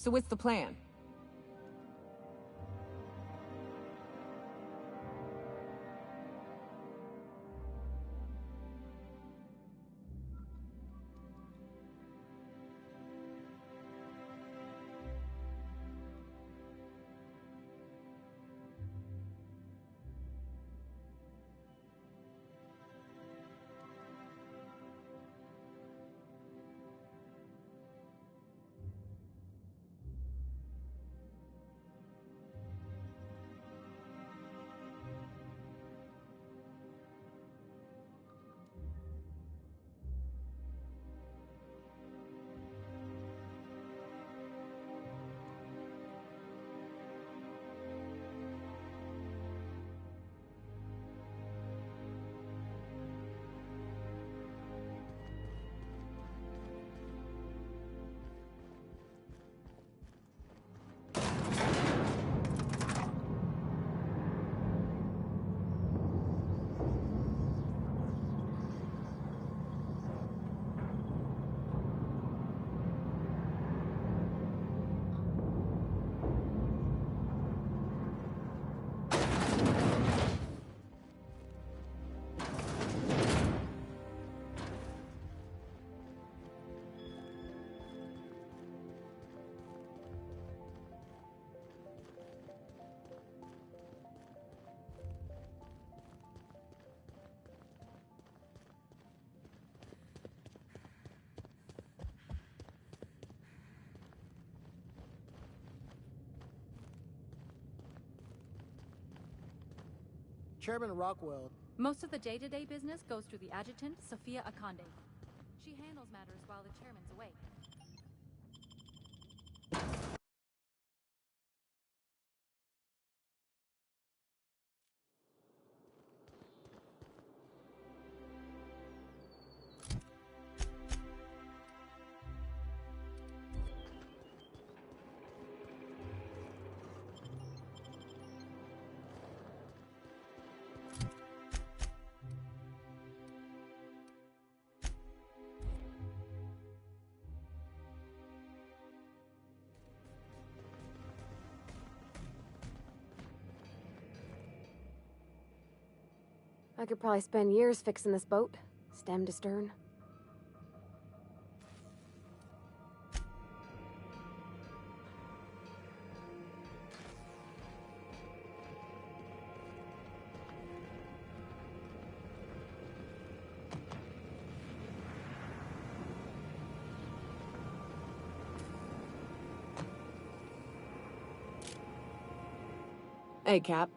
So what's the plan? Chairman Rockwell. Most of the day-to-day business goes through the adjutant, Sophia Akande. She handles matters while the chairman's away. I could probably spend years fixing this boat, stem to stern. Hey, Cap.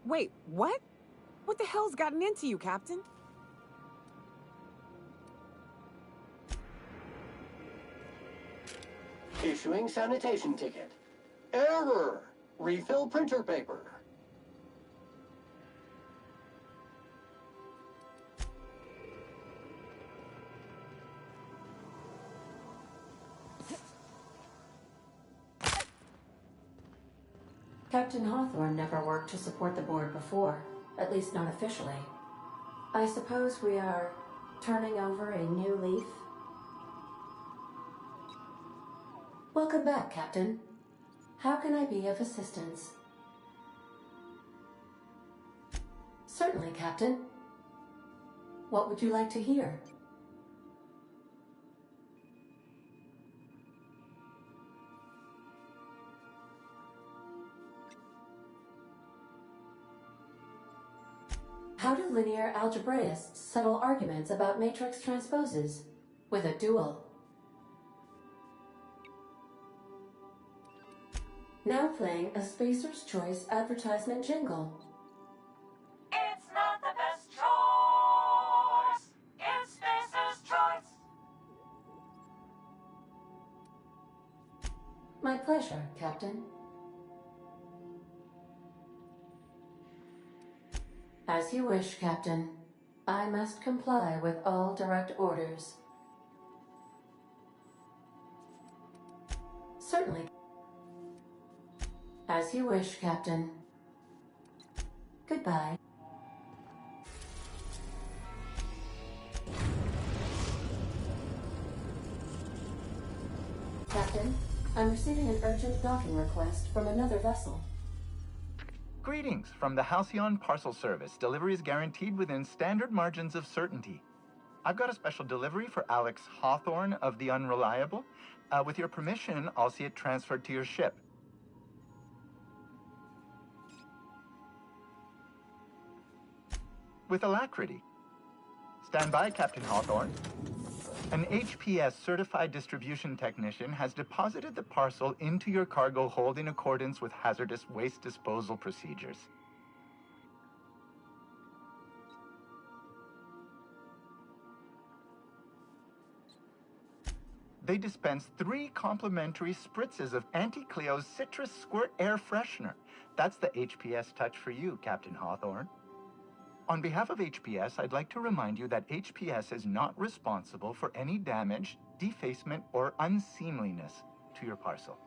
Wait, what? What the hell's gotten into you, Captain? Issuing sanitation ticket. Error! Refill printer paper. Captain Hawthorne never worked to support the board before, at least not officially. I suppose we are turning over a new leaf? Welcome back, Captain. How can I be of assistance? Certainly, Captain. What would you like to hear? How do linear algebraists settle arguments about matrix transposes? With a dual. Now playing a Spacer's Choice advertisement jingle. It's not the best choice. It's Spacer's Choice. My pleasure, Captain. As you wish, Captain. I must comply with all direct orders. Certainly. As you wish, Captain. Goodbye. Captain, I'm receiving an urgent docking request from another vessel. Greetings from the Halcyon Parcel Service. Delivery is guaranteed within standard margins of certainty. I've got a special delivery for Alex Hawthorne of the Unreliable. With your permission, I'll see it transferred to your ship. With alacrity. Stand by, Captain Hawthorne. An HPS certified distribution technician has deposited the parcel into your cargo hold in accordance with hazardous waste disposal procedures. They dispense 3 complimentary spritzes of Anti-Cleo's Citrus Squirt Air Freshener. That's the HPS touch for you, Captain Hawthorne. On behalf of HPS, I'd like to remind you that HPS is not responsible for any damage, defacement, or unseemliness to your parcel.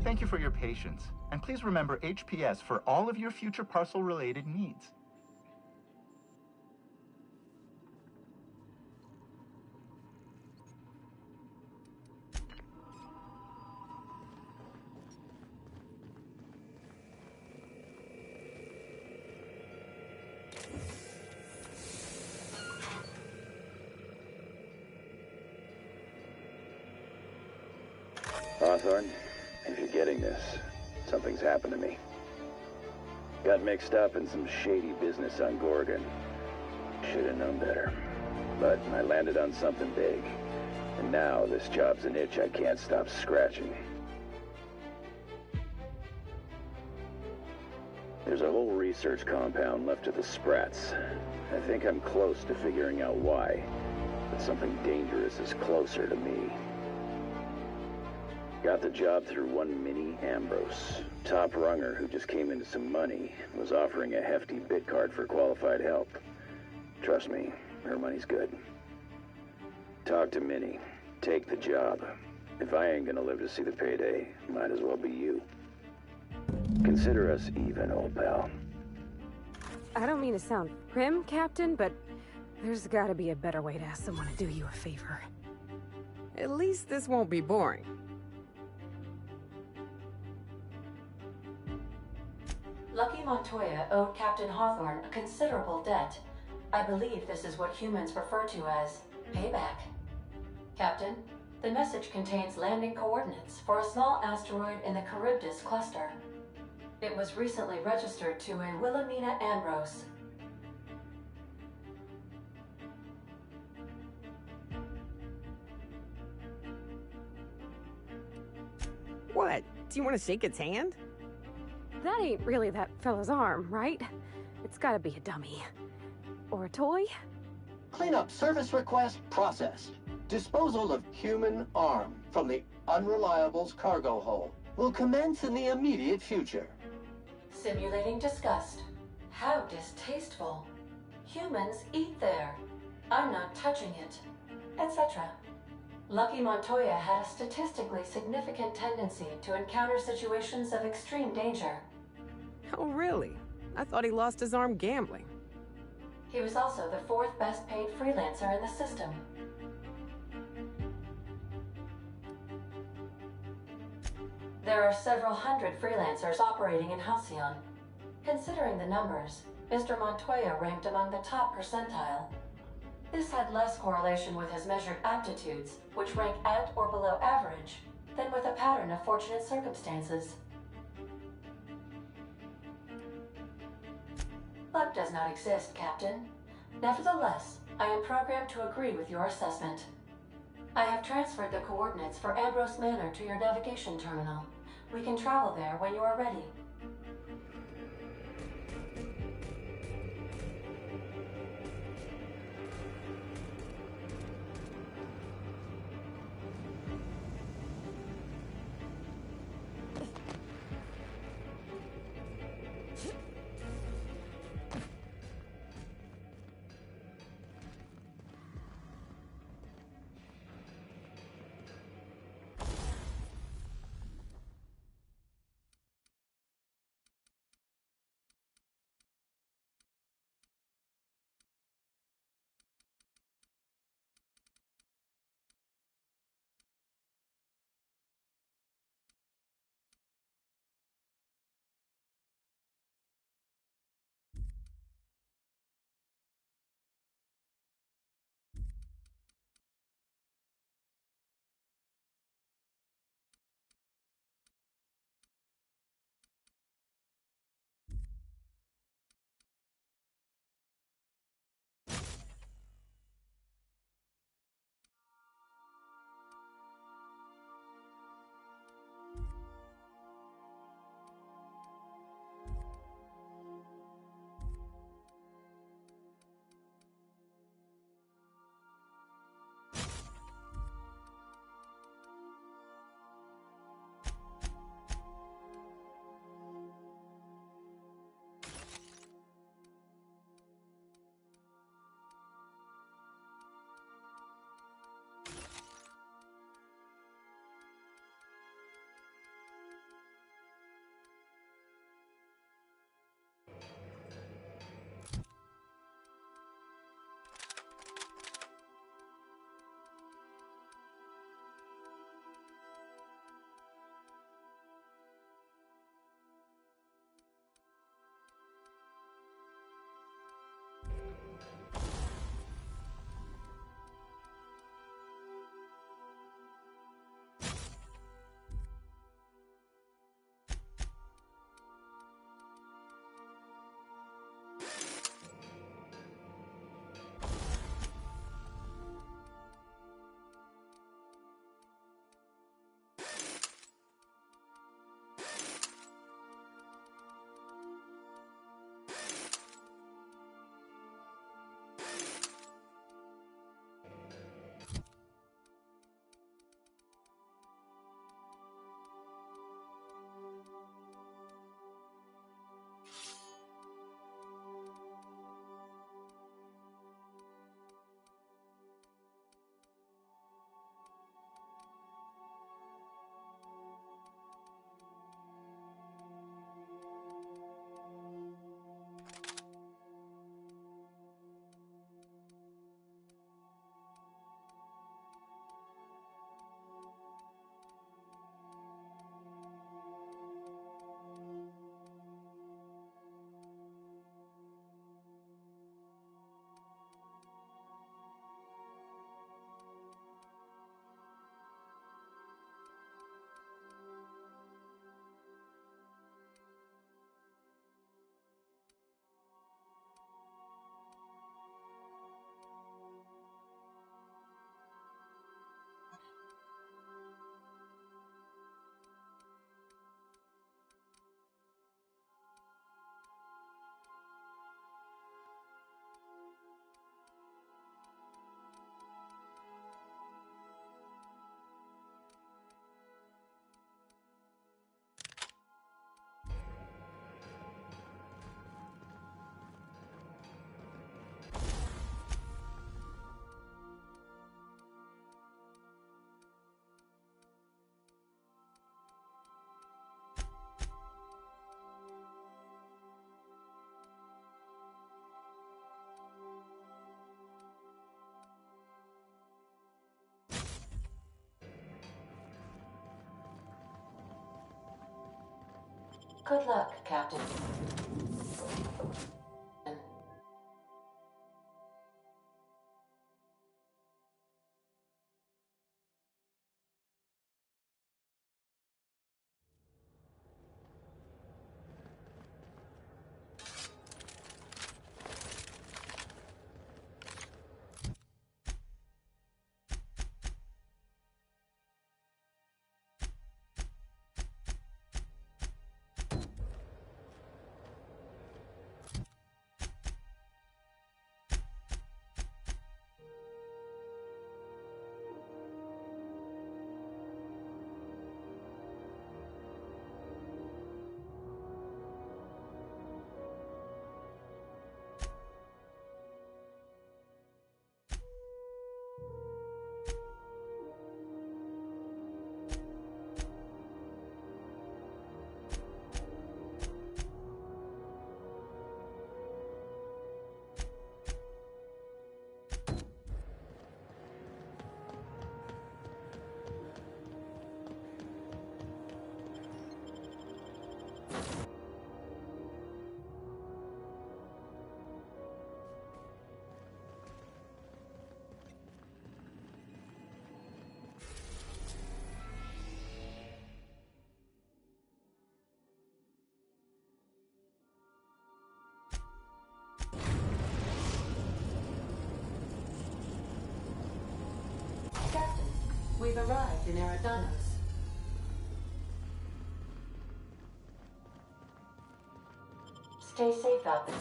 Thank you for your patience, and please remember HPS for all of your future parcel-related needs. Hawthorne, if you're getting this, something's happened to me. Got mixed up in some shady business on Gorgon. Should have known better. But I landed on something big. And now this job's an itch I can't stop scratching. There's a whole research compound left of the Sprats. I think I'm close to figuring out why. But something dangerous is closer to me. Got the job through one Minnie Ambrose. Top runger who just came into some money, was offering a hefty bid card for qualified help. Trust me, her money's good. Talk to Minnie. Take the job. If I ain't gonna live to see the payday, might as well be you. Consider us even, old pal. I don't mean to sound prim, Captain, but there's gotta be a better way to ask someone to do you a favor. At least this won't be boring. Lucky Montoya owed Captain Hawthorne a considerable debt. I believe this is what humans refer to as payback. Captain, the message contains landing coordinates for a small asteroid in the Charybdis cluster. It was recently registered to a Wilhelmina Ambrose. What? Do you want to shake its hand? That ain't really that fella's arm, right? It's gotta be a dummy. Or a toy? Cleanup service request processed. Disposal of human arm from the Unreliable's cargo hold will commence in the immediate future. Simulating disgust. How distasteful. Humans eat there. I'm not touching it. Etc. Lucky Montoya had a statistically significant tendency to encounter situations of extreme danger. Oh, really? I thought he lost his arm gambling. He was also the 4th best paid freelancer in the system. There are several hundred freelancers operating in Halcyon. Considering the numbers, Mr. Montoya ranked among the top percentile. This had less correlation with his measured aptitudes, which rank at or below average, than with a pattern of fortunate circumstances. Luck does not exist, Captain. Nevertheless, I am programmed to agree with your assessment. I have transferred the coordinates for Ambrose Manor to your navigation terminal. We can travel there when you are ready. Good luck, Captain. Captain, we've arrived in Eridanos. Stay safe out there.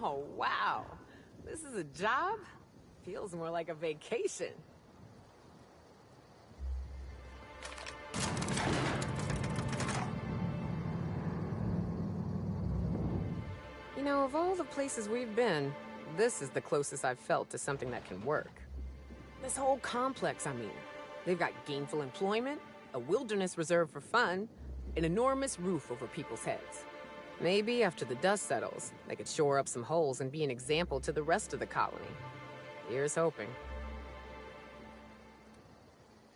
Oh, wow. This is a job? Feels more like a vacation. You know, of all the places we've been, this is the closest I've felt to something that can work. This whole complex, I mean. They've got gainful employment, a wilderness reserve for fun, an enormous roof over people's heads. Maybe after the dust settles, they could shore up some holes and be an example to the rest of the colony. Here's hoping.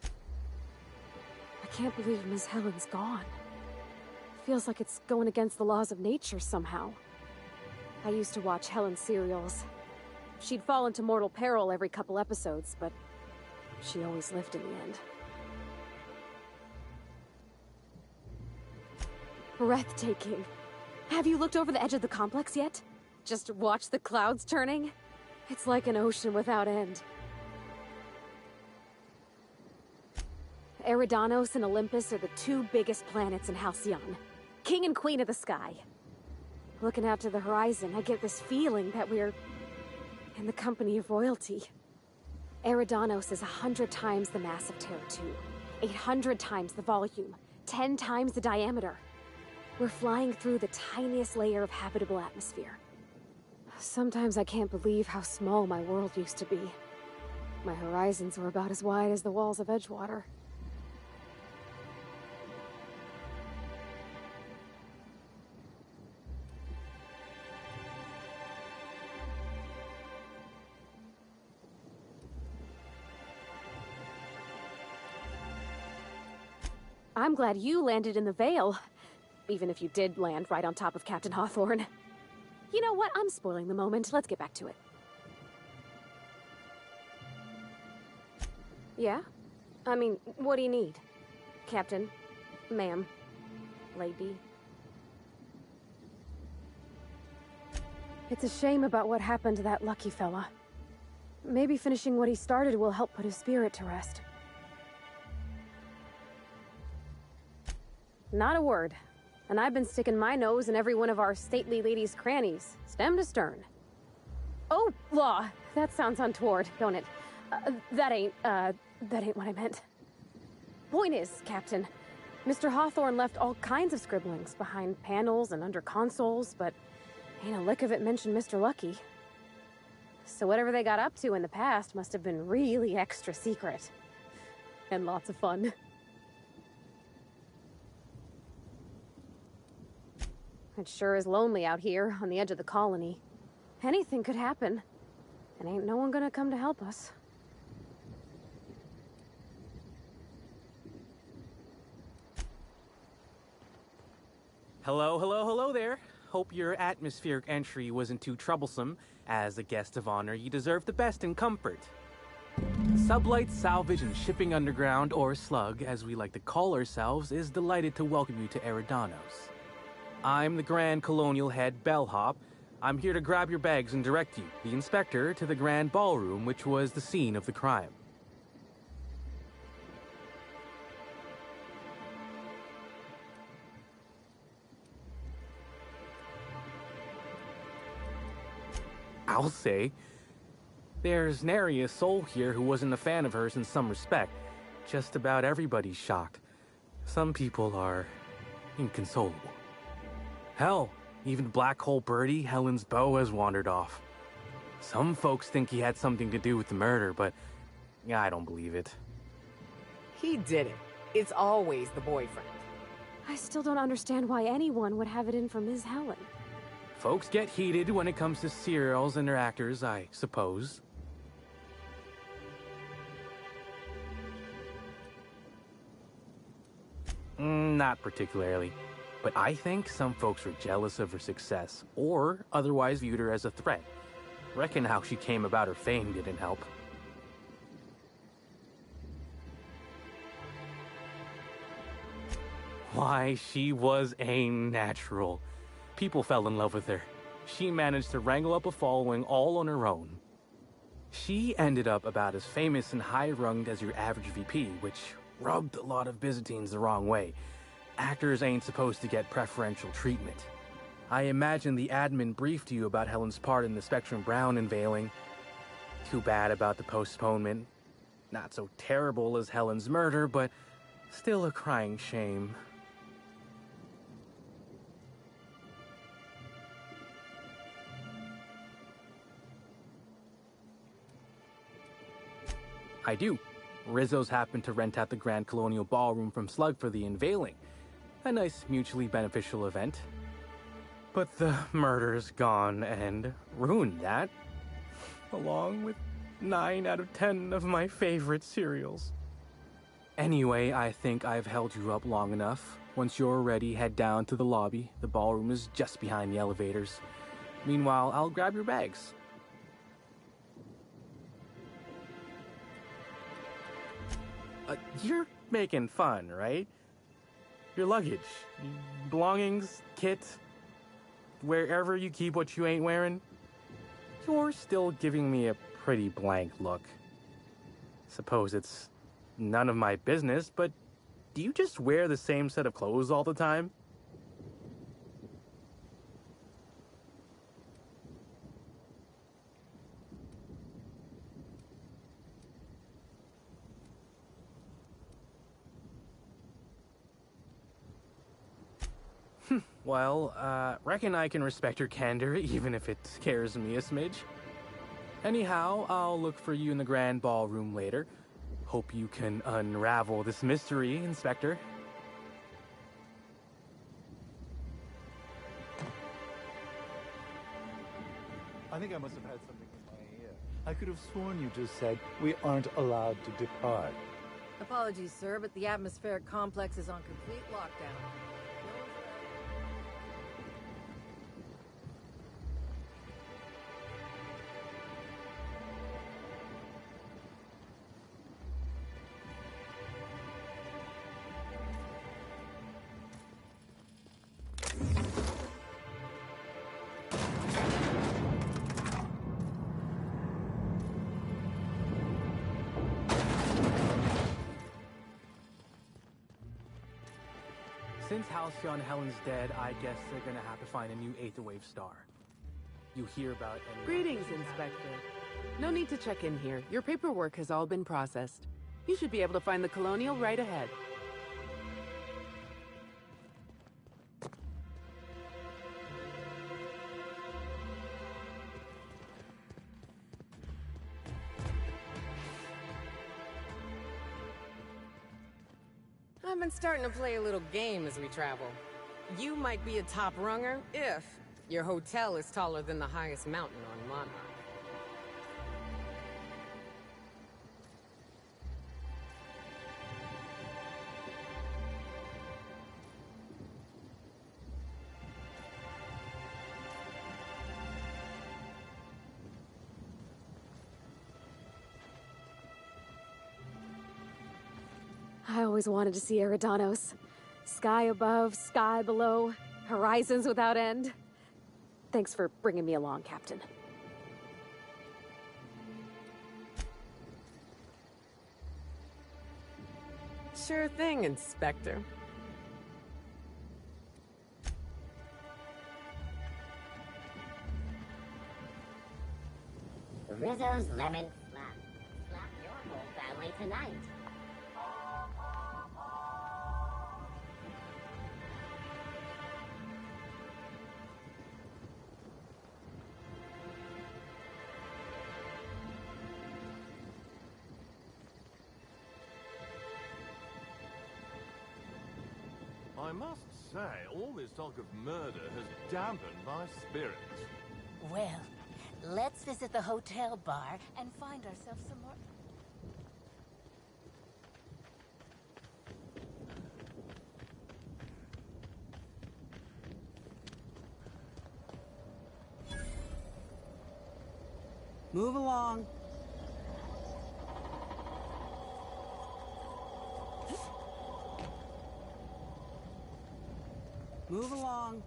I can't believe Miss Helen's gone. Feels like it's going against the laws of nature somehow. I used to watch Helen's serials. She'd fall into mortal peril every couple episodes, but she always lived in the end. Breathtaking. Have you looked over the edge of the complex yet? Just watch the clouds turning? It's like an ocean without end. Eridanos and Olympus are the two biggest planets in Halcyon. King and Queen of the Sky. Looking out to the horizon, I get this feeling that we're in the company of royalty. Eridanos is 100 times the mass of Terra 2, 800 times the volume, 10 times the diameter. We're flying through the tiniest layer of habitable atmosphere. Sometimes I can't believe how small my world used to be. My horizons were about as wide as the walls of Edgewater. I'm glad you landed in the Vale. Even if you did land right on top of Captain Hawthorne. You know what? I'm spoiling the moment. Let's get back to it. Yeah? I mean, what do you need? Captain? Ma'am? Lady? It's a shame about what happened to that lucky fella. Maybe finishing what he started will help put his spirit to rest. Not a word. And I've been sticking my nose in every one of our stately ladies' crannies, stem to stern. Oh, law! That sounds untoward, don't it? That ain't what I meant. Point is, Captain, Mr. Hawthorne left all kinds of scribblings behind panels and under consoles, but ain't a lick of it mentioned Mr. Lucky. So whatever they got up to in the past must have been really extra secret. And lots of fun. It sure is lonely out here on the edge of the colony. Anything could happen, and ain't no one gonna come to help us. Hello, hello, hello there. Hope your atmospheric entry wasn't too troublesome. As a guest of honor, you deserve the best in comfort. Sublight Salvage and Shipping Underground, or Slug, as we like to call ourselves, is delighted to welcome you to Eridanos. I'm the Grand Colonial Head Bellhop. I'm here to grab your bags and direct you, the Inspector, to the Grand Ballroom, which was the scene of the crime. I'll say. There's nary a soul here who wasn't a fan of hers in some respect. Just about everybody's shocked. Some people are inconsolable. Hell, even Black Hole Birdie, Helen's beau, has wandered off. Some folks think he had something to do with the murder, but I don't believe it. He did it. It's always the boyfriend. I still don't understand why anyone would have it in for Ms. Helen. Folks get heated when it comes to serials and their actors, I suppose. Not particularly. But I think some folks were jealous of her success, or otherwise viewed her as a threat. Reckon how she came about her fame didn't help. Why, she was a natural. People fell in love with her. She managed to wrangle up a following all on her own. She ended up about as famous and high-runged as your average VP, which rubbed a lot of Byzantines the wrong way. Actors ain't supposed to get preferential treatment. I imagine the admin briefed you about Helen's part in the Spectrum Brown unveiling. Too bad about the postponement. Not so terrible as Helen's murder, but still a crying shame. I do. Rizzo's happened to rent out the Grand Colonial Ballroom from Slug for the unveiling. A nice mutually beneficial event. But the murder's gone and ruined that. Along with 9 out of 10 of my favorite cereals. Anyway, I think I've held you up long enough. Once you're ready, head down to the lobby. The ballroom is just behind the elevators. Meanwhile, I'll grab your bags. You're making fun, right? Your luggage, belongings, kit, wherever you keep what you ain't wearing. You're still giving me a pretty blank look. Suppose it's none of my business, but do you just wear the same set of clothes all the time? Well, reckon I can respect your candor, even if it scares me a smidge. Anyhow, I'll look for you in the Grand Ballroom later. Hope you can unravel this mystery, Inspector. I think I must have had something in my ear. I could have sworn you just said we aren't allowed to depart. Apologies, sir, but the atmospheric complex is on complete lockdown. Since Halcyon Helen's dead, I guess they're gonna have to find a new Aether Wave star. You hear about any... Greetings, Inspector. No need to check in here. Your paperwork has all been processed. You should be able to find the Colonial right ahead. I've been starting to play a little game as we travel. You might be a top runger if your hotel is taller than the highest mountain on Monarch. I always wanted to see Eridanos. Sky above, sky below, horizons without end. Thanks for bringing me along, Captain. Sure thing, Inspector. Rizzo's Lemon Slap. Slap your whole family tonight. I must say, all this talk of murder has dampened my spirits. Well, let's visit the hotel bar and find ourselves some more... Move along. Move along.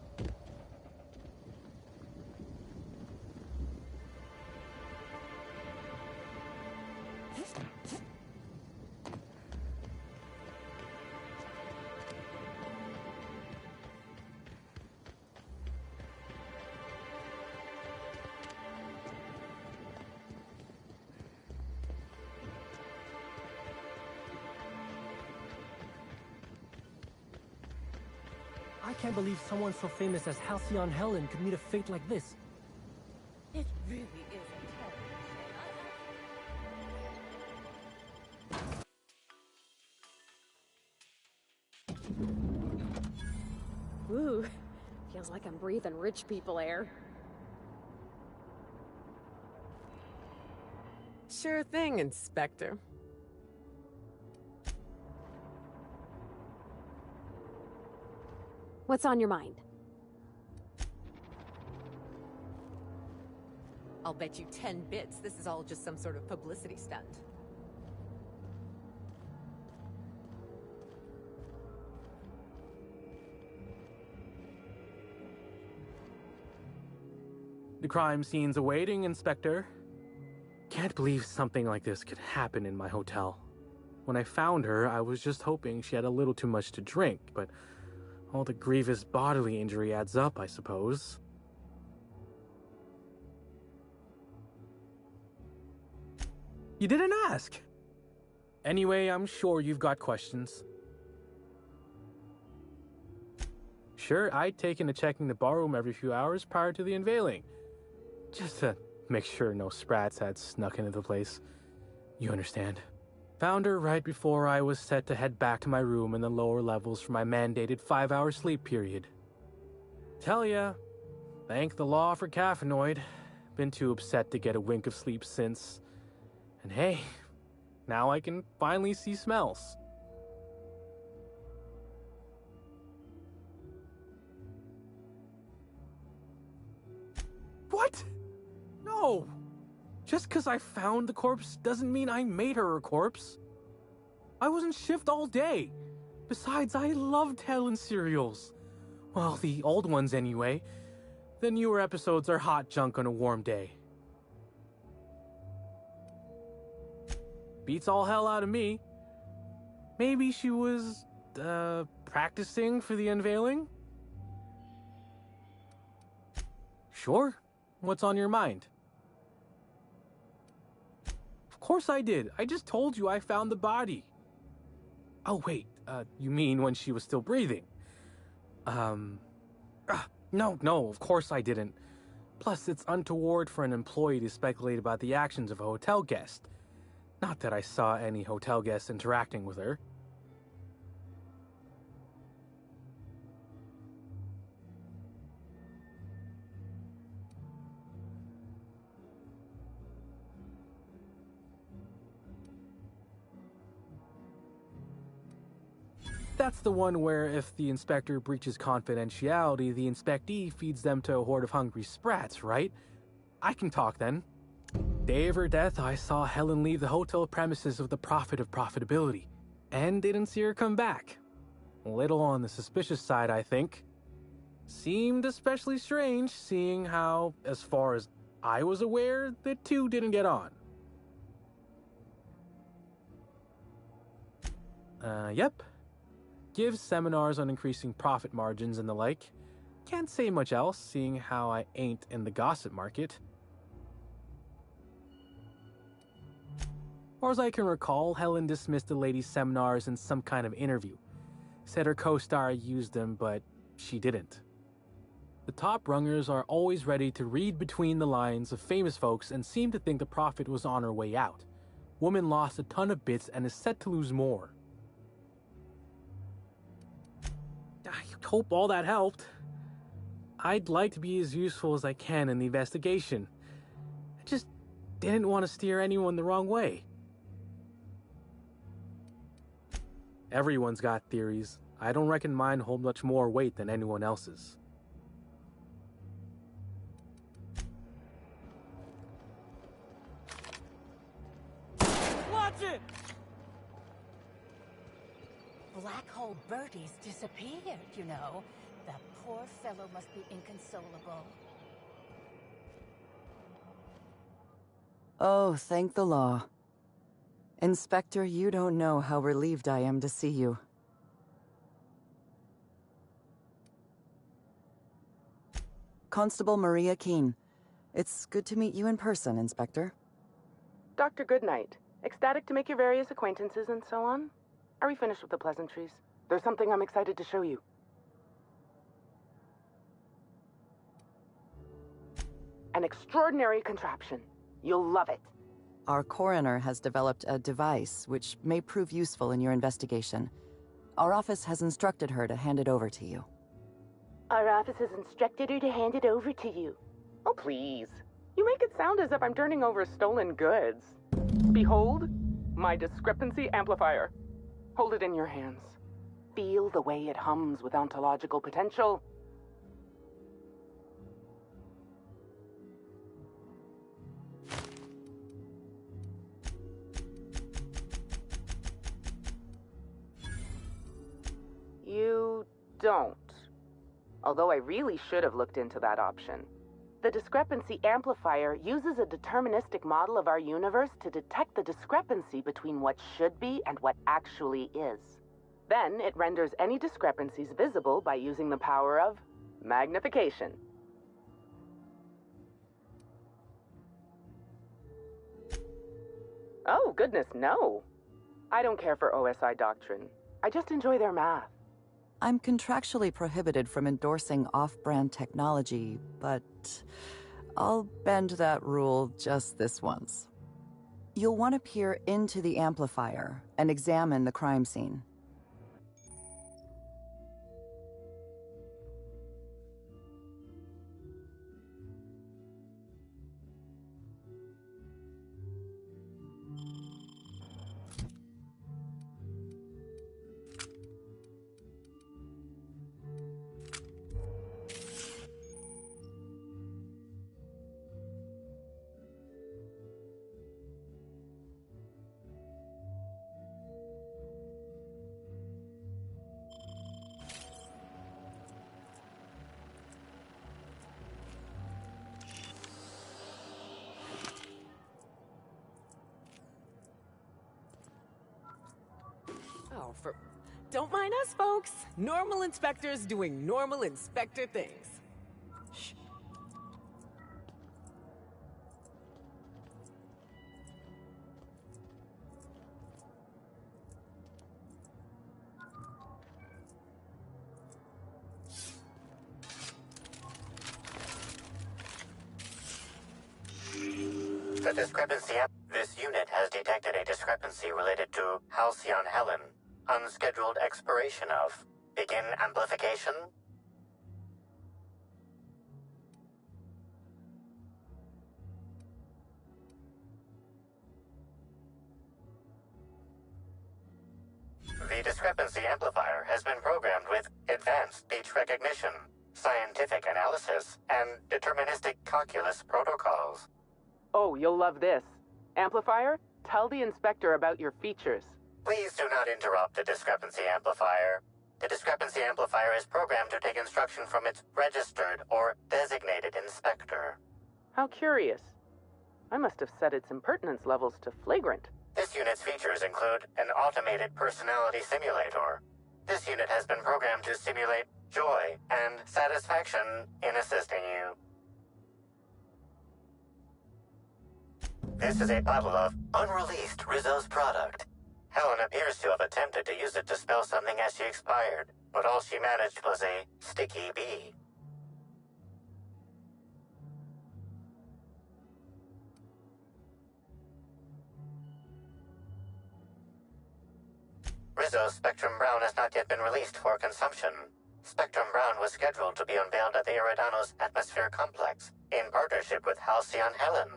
I can't believe someone so famous as Halcyon Helen could meet a fate like this. It really is a terrible Ooh, feels like I'm breathing rich people air. Sure thing, Inspector. What's on your mind? I'll bet you 10 bits this is all just some sort of publicity stunt. The crime scene's awaiting, Inspector. Can't believe something like this could happen in my hotel. When I found her, I was just hoping she had a little too much to drink, but all the grievous bodily injury adds up, I suppose. You didn't ask! Anyway, I'm sure you've got questions. Sure, I'd taken to checking the barroom every few hours prior to the unveiling. Just to make sure no sprats had snuck into the place. You understand. Found her right before I was set to head back to my room in the lower levels for my mandated 5-hour sleep period. Tell ya, thank the law for caffeinoid. Been too upset to get a wink of sleep since. And hey, now I can finally see smells. What? No! Just because I found the corpse doesn't mean I made her a corpse. I was in shift all day. Besides, I loved Helen serials. Well, the old ones anyway. The newer episodes are hot junk on a warm day. Beats all hell out of me. Maybe she was, practicing for the unveiling? Sure. What's on your mind? Of course I did. I just told you I found the body. Oh, wait. You mean when she was still breathing? No, of course I didn't. Plus, it's untoward for an employee to speculate about the actions of a hotel guest. Not that I saw any hotel guests interacting with her. That's the one where if the inspector breaches confidentiality, the inspectee feeds them to a horde of hungry sprats, right? I can talk then. Day of her death, I saw Helen leave the hotel premises with the profit of profitability, and didn't see her come back. A little on the suspicious side, I think. Seemed especially strange, seeing how, as far as I was aware, the two didn't get on. Yep. Gives seminars on increasing profit margins and the like. Can't say much else, seeing how I ain't in the gossip market. Or as I can recall, Helen dismissed the lady's seminars in some kind of interview. Said her co-star used them, but she didn't. The top rungers are always ready to read between the lines of famous folks and seem to think the profit was on her way out. Woman lost a ton of bits and is set to lose more. I hope all that helped. I'd like to be as useful as I can in the investigation. I just didn't want to steer anyone the wrong way. Everyone's got theories. I don't reckon mine hold much more weight than anyone else's. Watch it! Black Hole Bertie's disappeared, you know. That poor fellow must be inconsolable. Oh, thank the law. Inspector, you don't know how relieved I am to see you. Constable Maria Keene. It's good to meet you in person, Inspector. Dr. Goodnight. Ecstatic to make your various acquaintances and so on? Are we finished with the pleasantries? There's something I'm excited to show you. An extraordinary contraption. You'll love it. Our coroner has developed a device which may prove useful in your investigation. Our office has instructed her to hand it over to you. Our office has instructed her to hand it over to you. Oh, please. You make it sound as if I'm turning over stolen goods. Behold, my discrepancy amplifier. Hold it in your hands. Feel the way it hums with ontological potential. You don't. Although I really should have looked into that option. The discrepancy amplifier uses a deterministic model of our universe to detect the discrepancy between what should be and what actually is. Then it renders any discrepancies visible by using the power of magnification. Oh, goodness, no. I don't care for OSI doctrine. I just enjoy their math. I'm contractually prohibited from endorsing off-brand technology, but I'll bend that rule just this once. You'll want to peer into the amplifier and examine the crime scene. Oh, don't mind us, folks. Normal inspectors doing normal inspector things. Shh. The discrepancy. This unit has detected a discrepancy related to Halcyon Helen. Unscheduled expiration of. Begin amplification. The discrepancy amplifier has been programmed with advanced speech recognition, scientific analysis, and deterministic calculus protocols. Oh, you'll love this. Amplifier, tell the inspector about your features. Please do not interrupt the discrepancy amplifier. The discrepancy amplifier is programmed to take instruction from its registered or designated inspector. How curious. I must have set its impertinence levels to flagrant. This unit's features include an automated personality simulator. This unit has been programmed to simulate joy and satisfaction in assisting you. This is a bottle of unreleased Rizzo's product. Helen appears to have attempted to use it to spell something as she expired, but all she managed was a sticky bee. Rizzo's Spectrum Brown has not yet been released for consumption. Spectrum Brown was scheduled to be unveiled at the Eridano's Atmosphere Complex in partnership with Halcyon Helen.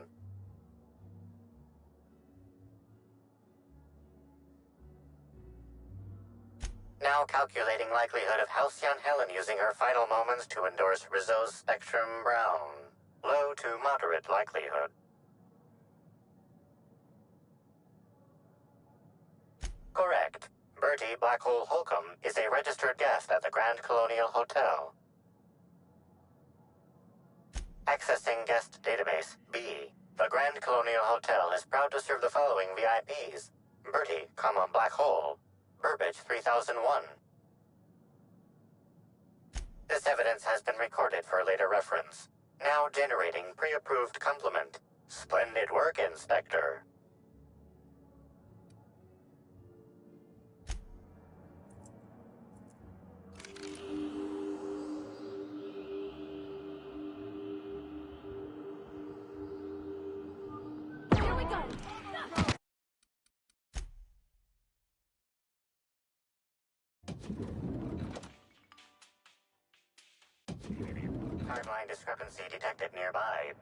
Now calculating likelihood of Halcyon Helen using her final moments to endorse Rizzo's Spectrum Brown. Low to moderate likelihood. Correct. Bertie Black Hole Holcomb is a registered guest at the Grand Colonial Hotel. Accessing guest database B. The Grand Colonial Hotel is proud to serve the following VIPs. Bertie, Black Hole. Burbage 3001. This evidence has been recorded for later reference. Now generating pre-approved compliment. Splendid work, Inspector. Here we go! Timeline discrepancy detected nearby.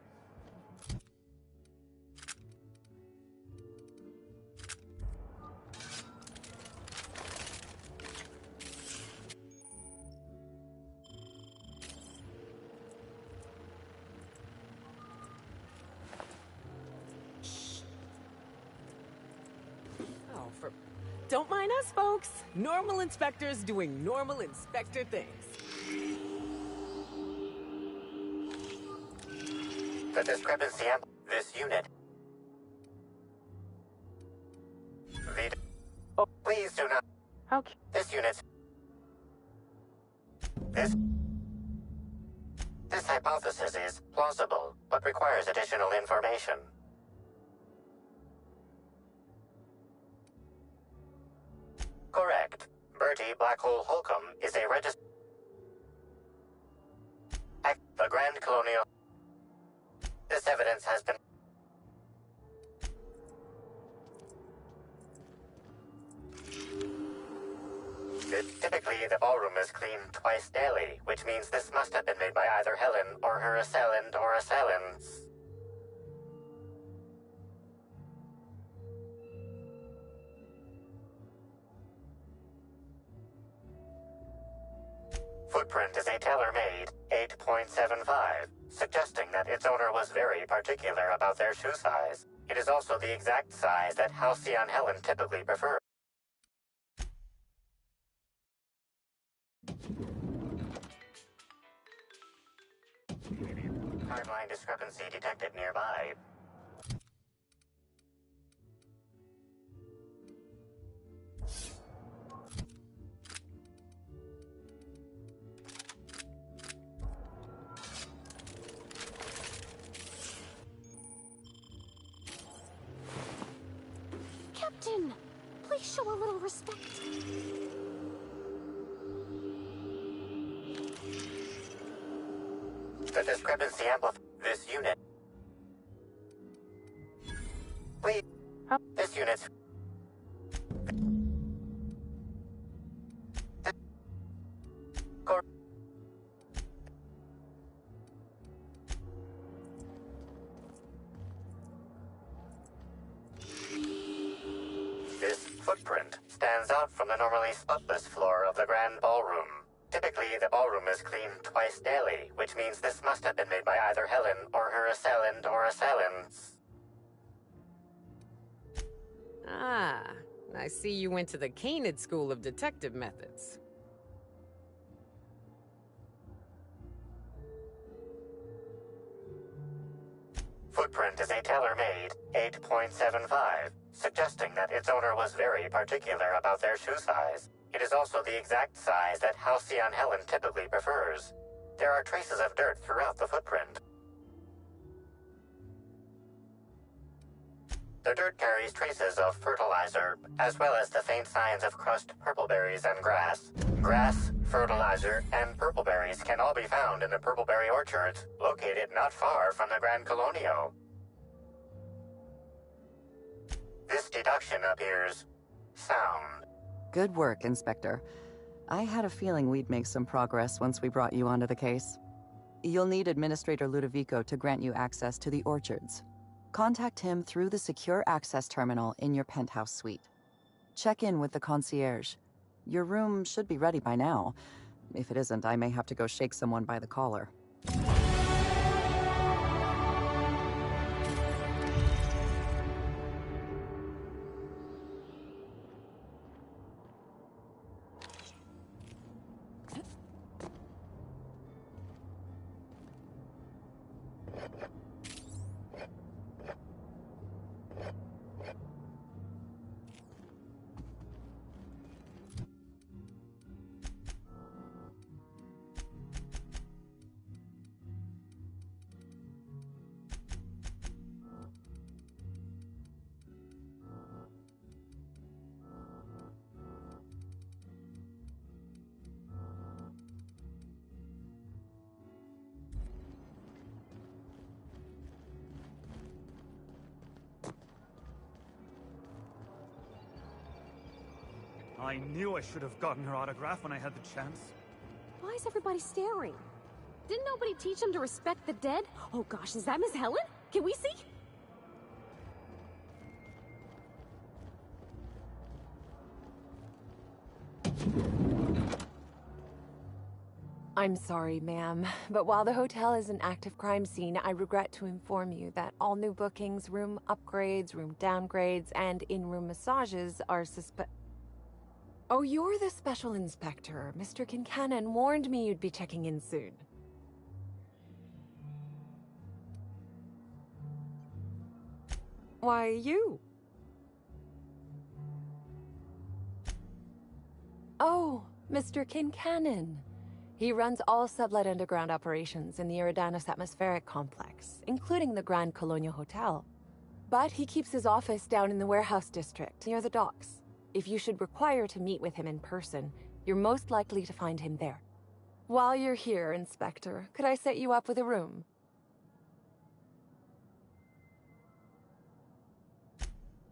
Don't mind us, folks. Normal inspectors doing normal inspector things. The discrepancy this unit. Please do not. Okay. This unit. This hypothesis is plausible, but requires additional information. Correct. Bertie Black Hole Holcomb is a registered. The Grand Colonial. This evidence has been. Typically, the ballroom is cleaned twice daily, which means this must have been made by either Helen or her assailant or assailants. Footprint is a tailor-made 8.75, suggesting that its owner was very particular about their shoe size. It is also the exact size that Halcyon Helen typically prefers. Timeline discrepancy detected nearby. Captain, please show a little respect. The discrepancy amplifies this unit. Please. This unit's. This footprint stands out from the normally spotless floor of the grand ballroom. Typically, the ballroom is cleaned twice daily, which means this must have been made by either Helen or her assailant or assailants. Ah, I see you went to the Canid School of Detective Methods. Footprint is a tailor-made 8.75, suggesting that its owner was very particular about their shoe size. It is also the exact size that Halcyon Helen typically prefers. There are traces of dirt throughout the footprint. The dirt carries traces of fertilizer, as well as the faint signs of crushed purpleberries and grass. Grass, fertilizer, and purpleberries can all be found in the purpleberry orchards, located not far from the Grand Colonio. This deduction appears sound. Good work, Inspector. I had a feeling we'd make some progress once we brought you onto the case. You'll need Administrator Ludovico to grant you access to the orchards. Contact him through the secure access terminal in your penthouse suite. Check in with the concierge. Your room should be ready by now. If it isn't, I may have to go shake someone by the collar. I knew I should have gotten her autograph when I had the chance. Why is everybody staring? Didn't nobody teach them to respect the dead? Oh gosh, is that Miss Helen? Can we see? I'm sorry, ma'am, but while the hotel is an active crime scene, I regret to inform you that all new bookings, room upgrades, room downgrades, and in-room massages are Oh, you're the special inspector. Mr. Kincannon warned me you'd be checking in soon. Why, you? Oh, Mr. Kincannon. He runs all sublet underground operations in the Eridanus Atmospheric Complex, including the Grand Colonial Hotel. But he keeps his office down in the warehouse district, near the docks. If you should require to meet with him in person, you're most likely to find him there. While you're here, Inspector, could I set you up with a room?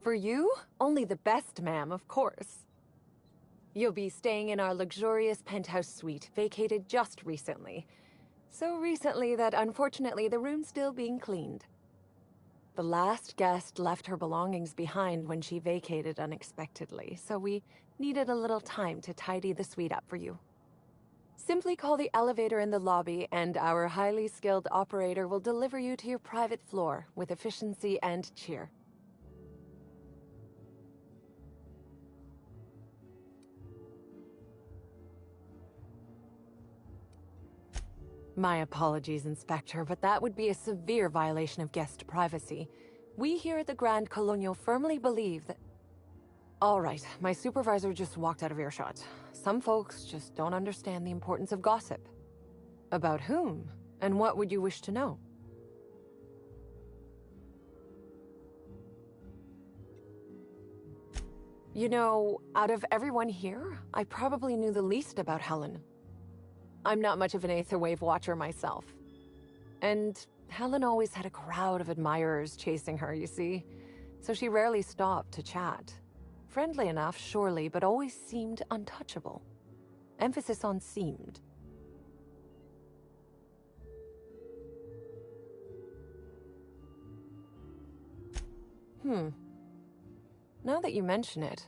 For you? Only the best, ma'am, of course. You'll be staying in our luxurious penthouse suite, vacated just recently. So recently that unfortunately the room's still being cleaned. The last guest left her belongings behind when she vacated unexpectedly, so we needed a little time to tidy the suite up for you. Simply call the elevator in the lobby and our highly skilled operator will deliver you to your private floor with efficiency and cheer. My apologies, Inspector, but that would be a severe violation of guest privacy. We here at the Grand Colonial firmly believe that... All right, my supervisor just walked out of earshot. Some folks just don't understand the importance of gossip. About whom? And what would you wish to know? You know, out of everyone here, I probably knew the least about Helen. I'm not much of an Aetherwave watcher myself. And Helen always had a crowd of admirers chasing her, you see. So she rarely stopped to chat. Friendly enough, surely, but always seemed untouchable. Emphasis on seemed. Now that you mention it,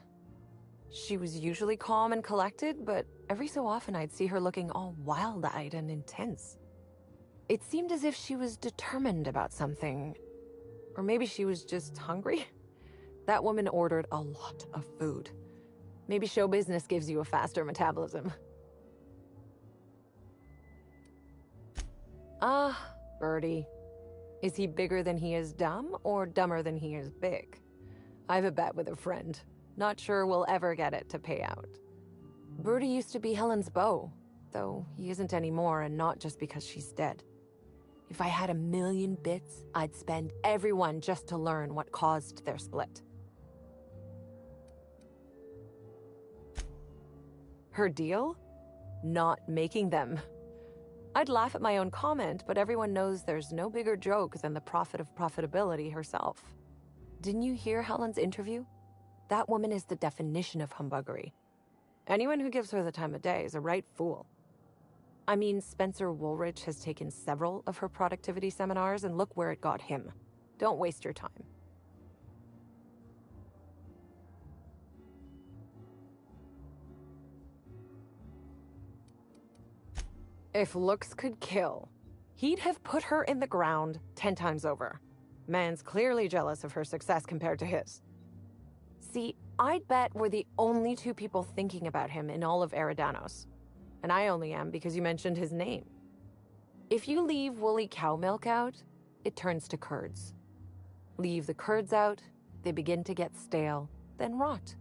She was usually calm and collected, but every so often I'd see her looking all wild-eyed and intense. It seemed as if she was determined about something. Or maybe she was just hungry. That woman ordered a lot of food. Maybe show business gives you a faster metabolism. Ah, Birdie. Is he bigger than he is dumb, or dumber than he is big? I have a bet with a friend. Not sure we'll ever get it to pay out. Birdie used to be Helen's beau, though he isn't anymore, and not just because she's dead. If I had 1,000,000 bits, I'd spend every one just to learn what caused their split. Her deal? Not making them. I'd laugh at my own comment, but everyone knows there's no bigger joke than the prophet of profitability herself. Didn't you hear Helen's interview? That woman is the definition of humbuggery. Anyone who gives her the time of day is a right fool. I mean, Spencer Woolridge has taken several of her productivity seminars, and look where it got him. Don't waste your time. If looks could kill, he'd have put her in the ground 10 times over. Man's clearly jealous of her success compared to his. See, I'd bet we're the only two people thinking about him in all of Eridanos. And I only am because you mentioned his name. If you leave woolly cow milk out, it turns to curds. Leave the curds out, they begin to get stale, then rot.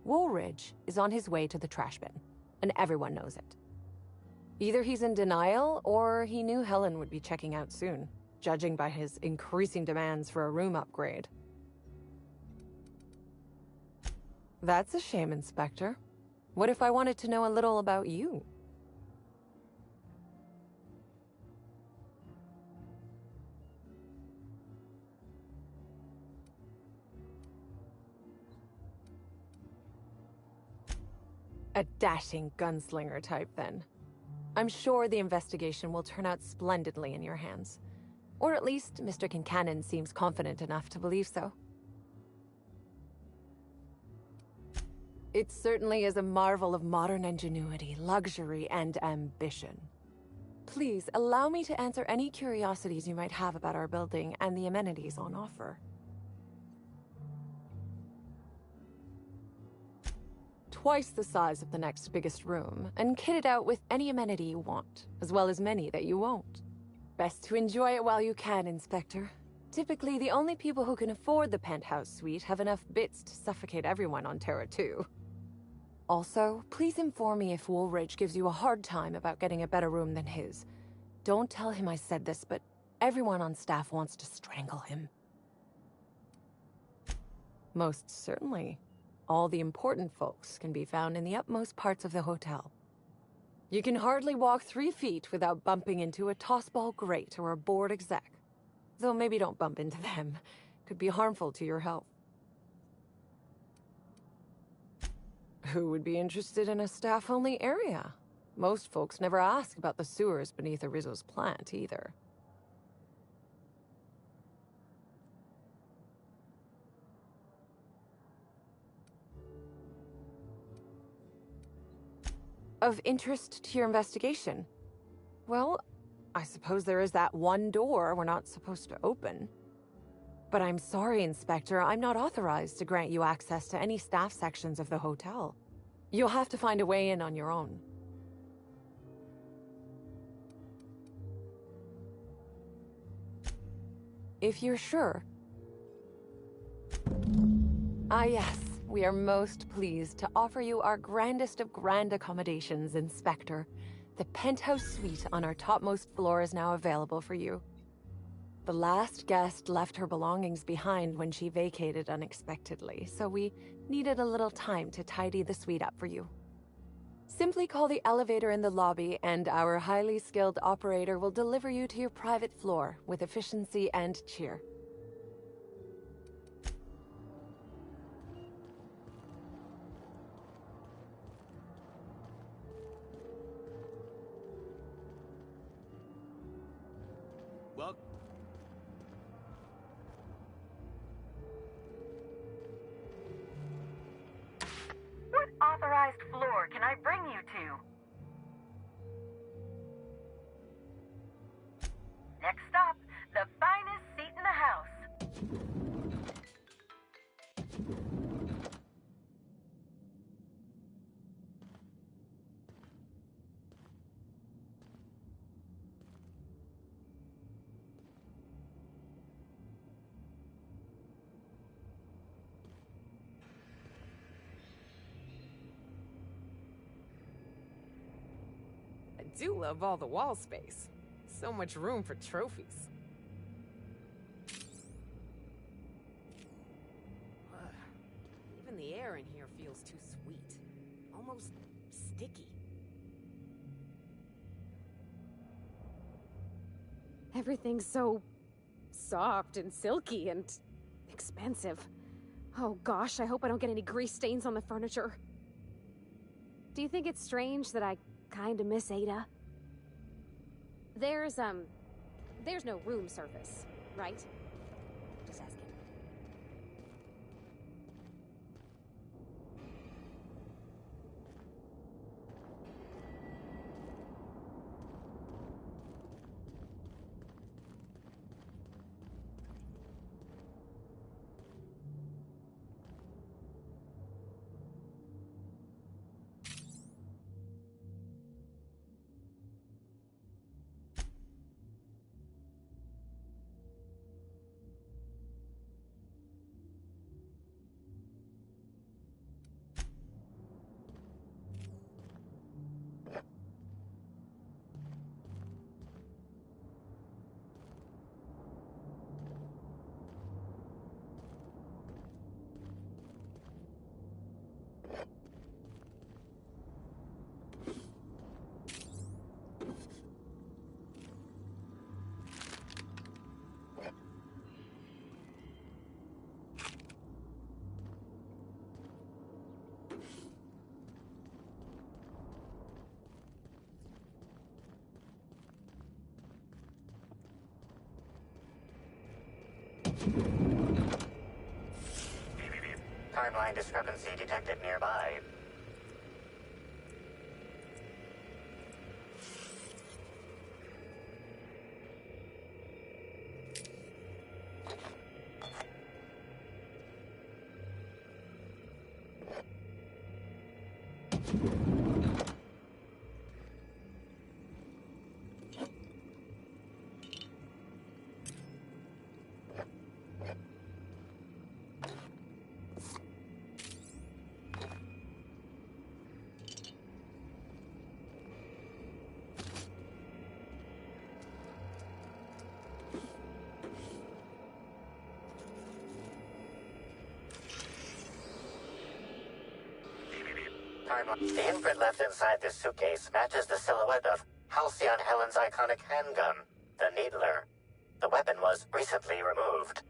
Woolridge is on his way to the trash bin, and everyone knows it. Either he's in denial, or he knew Helen would be checking out soon, judging by his increasing demands for a room upgrade. That's a shame, Inspector. What if I wanted to know a little about you? A dashing gunslinger type, then. I'm sure the investigation will turn out splendidly in your hands. Or at least Mr. Kincannon seems confident enough to believe so. It certainly is a marvel of modern ingenuity, luxury, and ambition. Please, allow me to answer any curiosities you might have about our building and the amenities on offer. Twice the size of the next biggest room, and kitted out with any amenity you want, as well as many that you won't. Best to enjoy it while you can, Inspector. Typically, the only people who can afford the penthouse suite have enough bits to suffocate everyone on Terra 2. Also, please inform me if Woolridge gives you a hard time about getting a better room than his. Don't tell him I said this, but everyone on staff wants to strangle him. Most certainly. All the important folks can be found in the utmost parts of the hotel. You can hardly walk 3 feet without bumping into a tossball grate or a bored exec. Though maybe don't bump into them. Could be harmful to your health. Who would be interested in a staff-only area? Most folks never ask about the sewers beneath Rizzo's plant, either. Of interest to your investigation? Well, I suppose there is that one door we're not supposed to open. But I'm sorry, Inspector, I'm not authorized to grant you access to any staff sections of the hotel. You'll have to find a way in on your own. If you're sure. Ah, yes. We are most pleased to offer you our grandest of grand accommodations, Inspector. The penthouse suite on our topmost floor is now available for you. The last guest left her belongings behind when she vacated unexpectedly, so we needed a little time to tidy the suite up for you. Simply call the elevator in the lobby, and our highly skilled operator will deliver you to your private floor with efficiency and cheer. Well, highest floor can I bring you to? Next stop, the finest seat in the house. I do love all the wall space. So much room for trophies. Even the air in here feels too sweet. Almost sticky. Everything's so soft and silky and expensive. Oh gosh, I hope I don't get any grease stains on the furniture. Do you think it's strange that I kinda miss Ada? There's no room service, right? Just asking. Timeline discrepancy detected nearby. The imprint left inside this suitcase matches the silhouette of Halcyon Helen's iconic handgun, the Needler. The weapon was recently removed.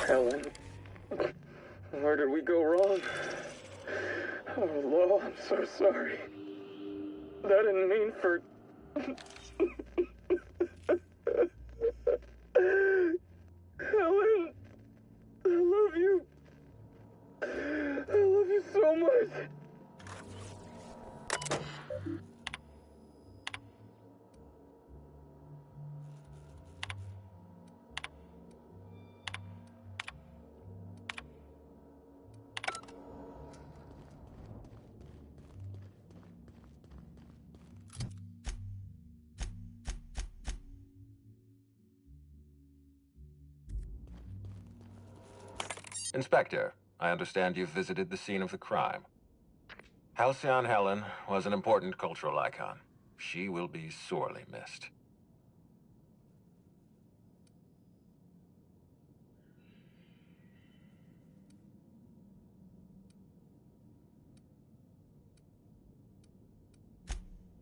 Helen, where did we go wrong? Oh, Lo, I'm so sorry. That didn't mean for... Helen, I love you. I love you so much. Inspector, I understand you've visited the scene of the crime. Halcyon Helen was an important cultural icon. She will be sorely missed.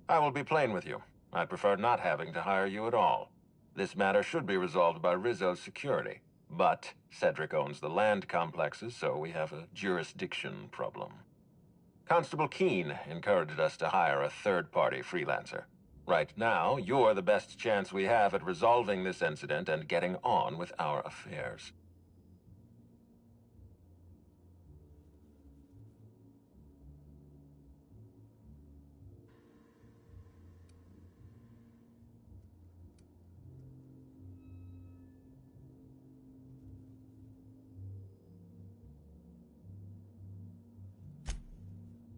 I will be plain with you. I'd prefer not having to hire you at all. This matter should be resolved by Rizzo's security. But Cedric owns the land complexes, so we have a jurisdiction problem. Constable Keene encouraged us to hire a third-party freelancer. Right now, you're the best chance we have at resolving this incident and getting on with our affairs.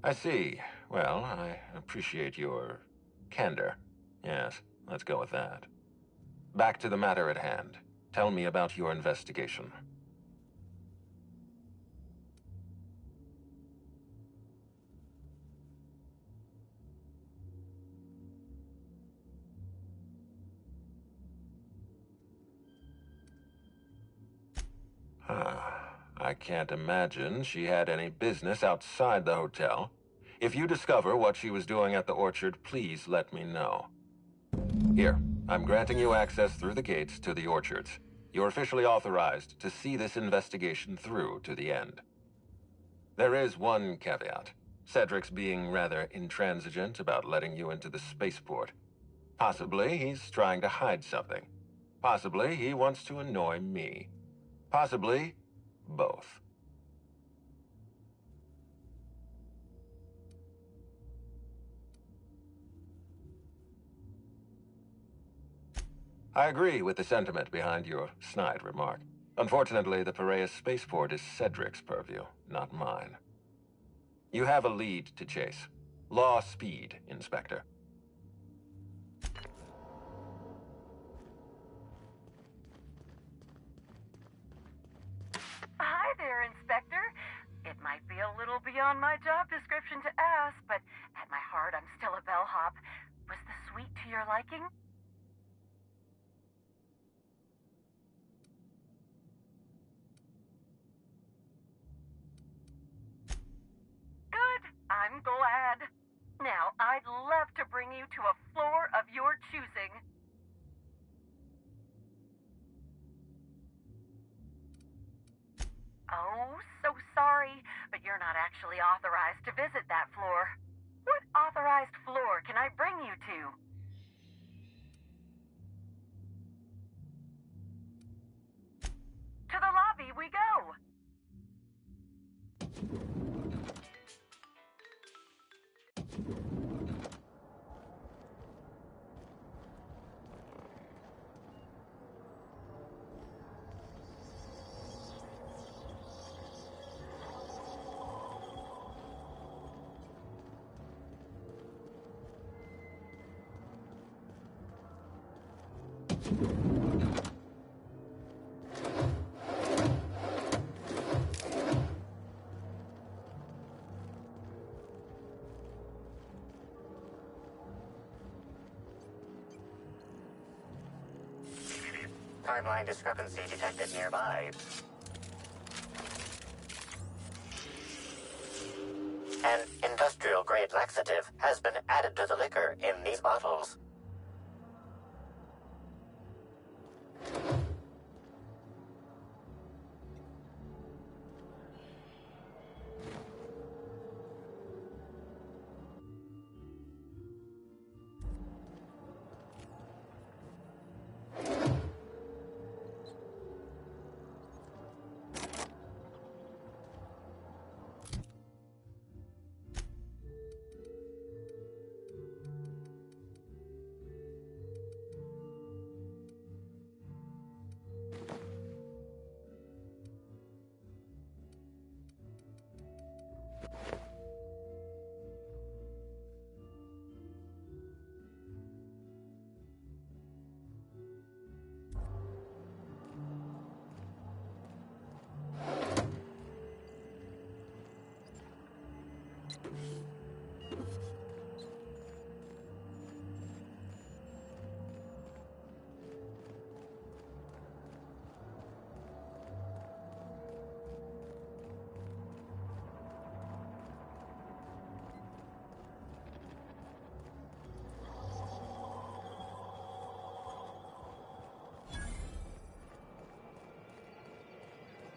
I see. Well, I appreciate your candor. Yes, let's go with that. Back to the matter at hand. Tell me about your investigation. I can't imagine she had any business outside the hotel. If you discover what she was doing at the orchard, please let me know. Here, I'm granting you access through the gates to the orchards. You're officially authorized to see this investigation through to the end. There is one caveat. Cedric's being rather intransigent about letting you into the spaceport. Possibly he's trying to hide something. Possibly he wants to annoy me. Possibly both. I agree with the sentiment behind your snide remark. Unfortunately, the Piraeus spaceport is Cedric's purview, not mine. You have a lead to chase. Law speed, Inspector. Hi there, Inspector. It might be a little beyond my job description to ask, but at my heart, I'm still a bellhop. Was the suite to your liking? Good. I'm glad. Now, I'd love to bring you to a floor of your choosing. Oh, so sorry, but you're not actually authorized to visit that floor. What authorized floor can I bring you to? To the lobby we go! Timeline discrepancy detected nearby. An industrial-grade laxative has been added to the liquor in these bottles.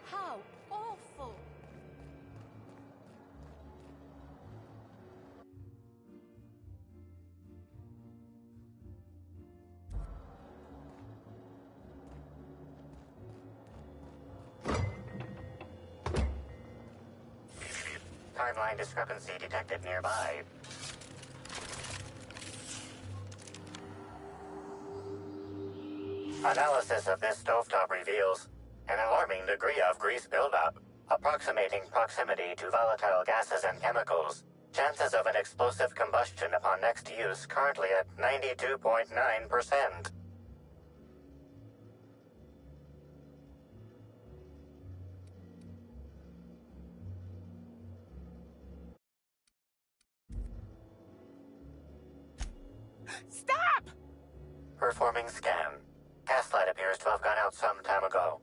How awful! timeline discrepancy detected nearby. Analysis of this stovetop reveals an alarming degree of grease buildup, approximating proximity to volatile gases and chemicals. Chances of an explosive combustion upon next use currently at 92.9%. Stop! Performing scan. Gaslight appears to have gone out some time ago.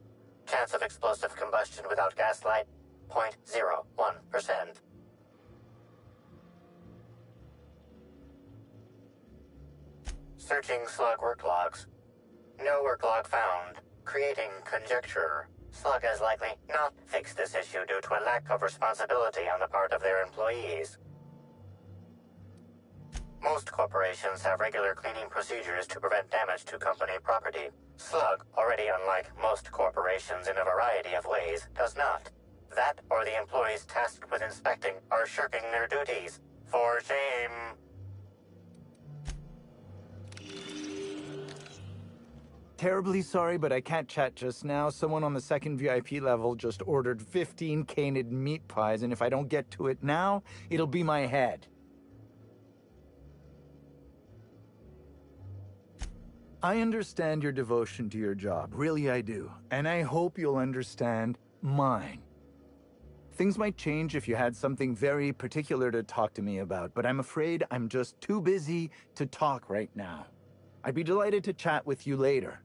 Chance of explosive combustion without gaslight, 0.01%. Searching slug work logs. No work log found. Creating conjecture. Slug has likely not fixed this issue due to a lack of responsibility on the part of their employees. Most corporations have regular cleaning procedures to prevent damage to company property. Slug, already unlike most corporations in a variety of ways, does not. That or the employees tasked with inspecting are shirking their duties. For shame. Terribly sorry, but I can't chat just now. Someone on the second VIP level just ordered 15 canid meat pies, and if I don't get to it now, it'll be my head. I understand your devotion to your job. Really, I do. And I hope you'll understand mine. Things might change if you had something very particular to talk to me about, but I'm afraid I'm just too busy to talk right now. I'd be delighted to chat with you later.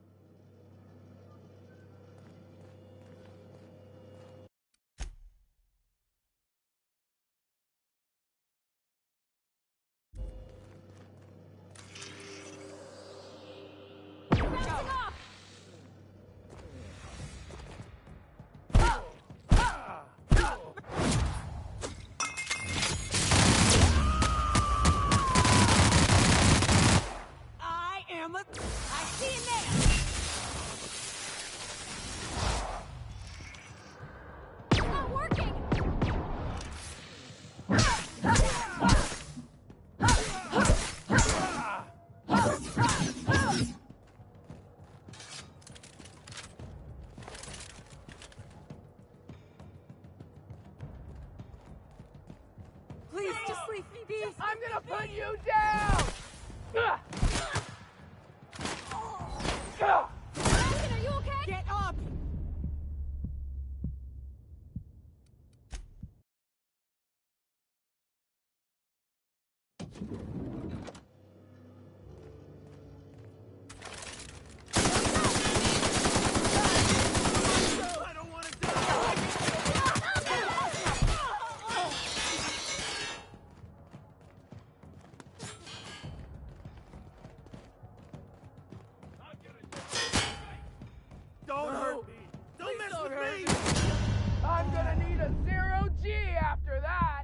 I see him there! It's not working! Please, just leave me be! I'm gonna put you down! Are you okay? Get up! Don't hurt me! Don't mess with me! I'm gonna need a 0G after that!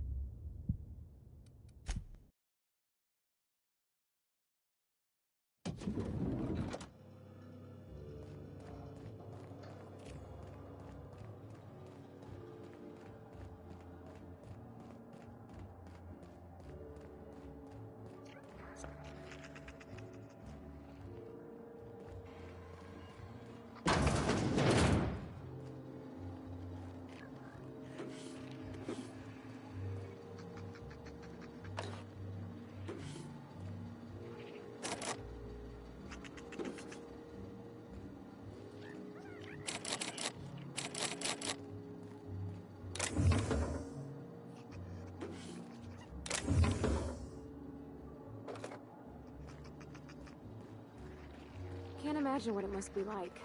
Can't imagine what it must be like,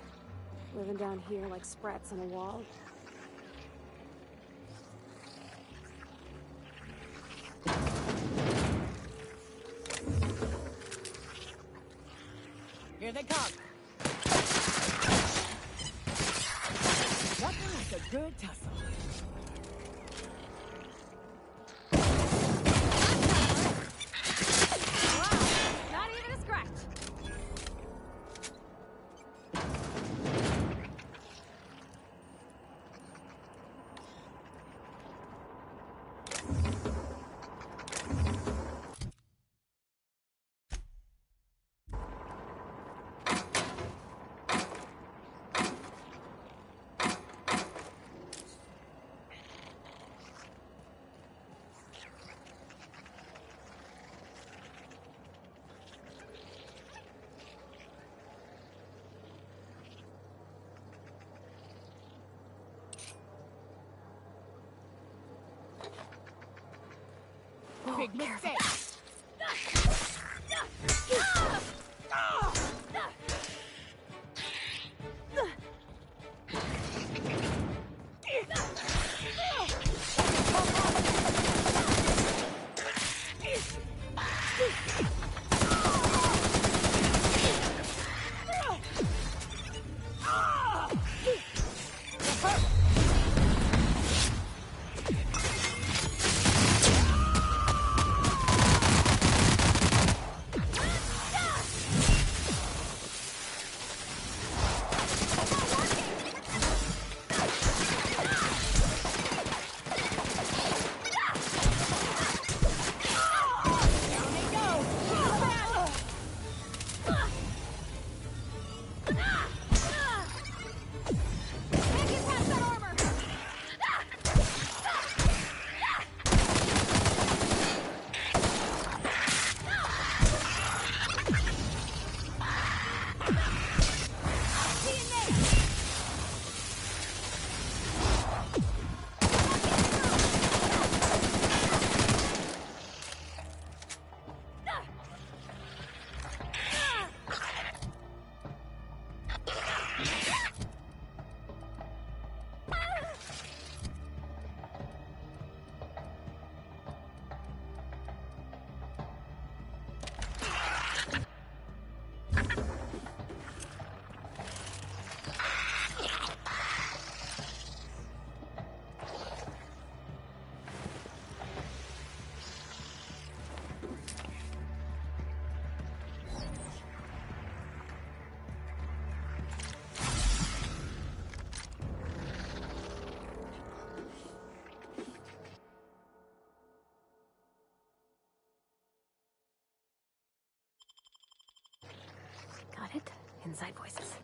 living down here like sprats on a wall. Here they come! That was a good tussle. Not even a scratch! big mistake. Got it? Inside voices.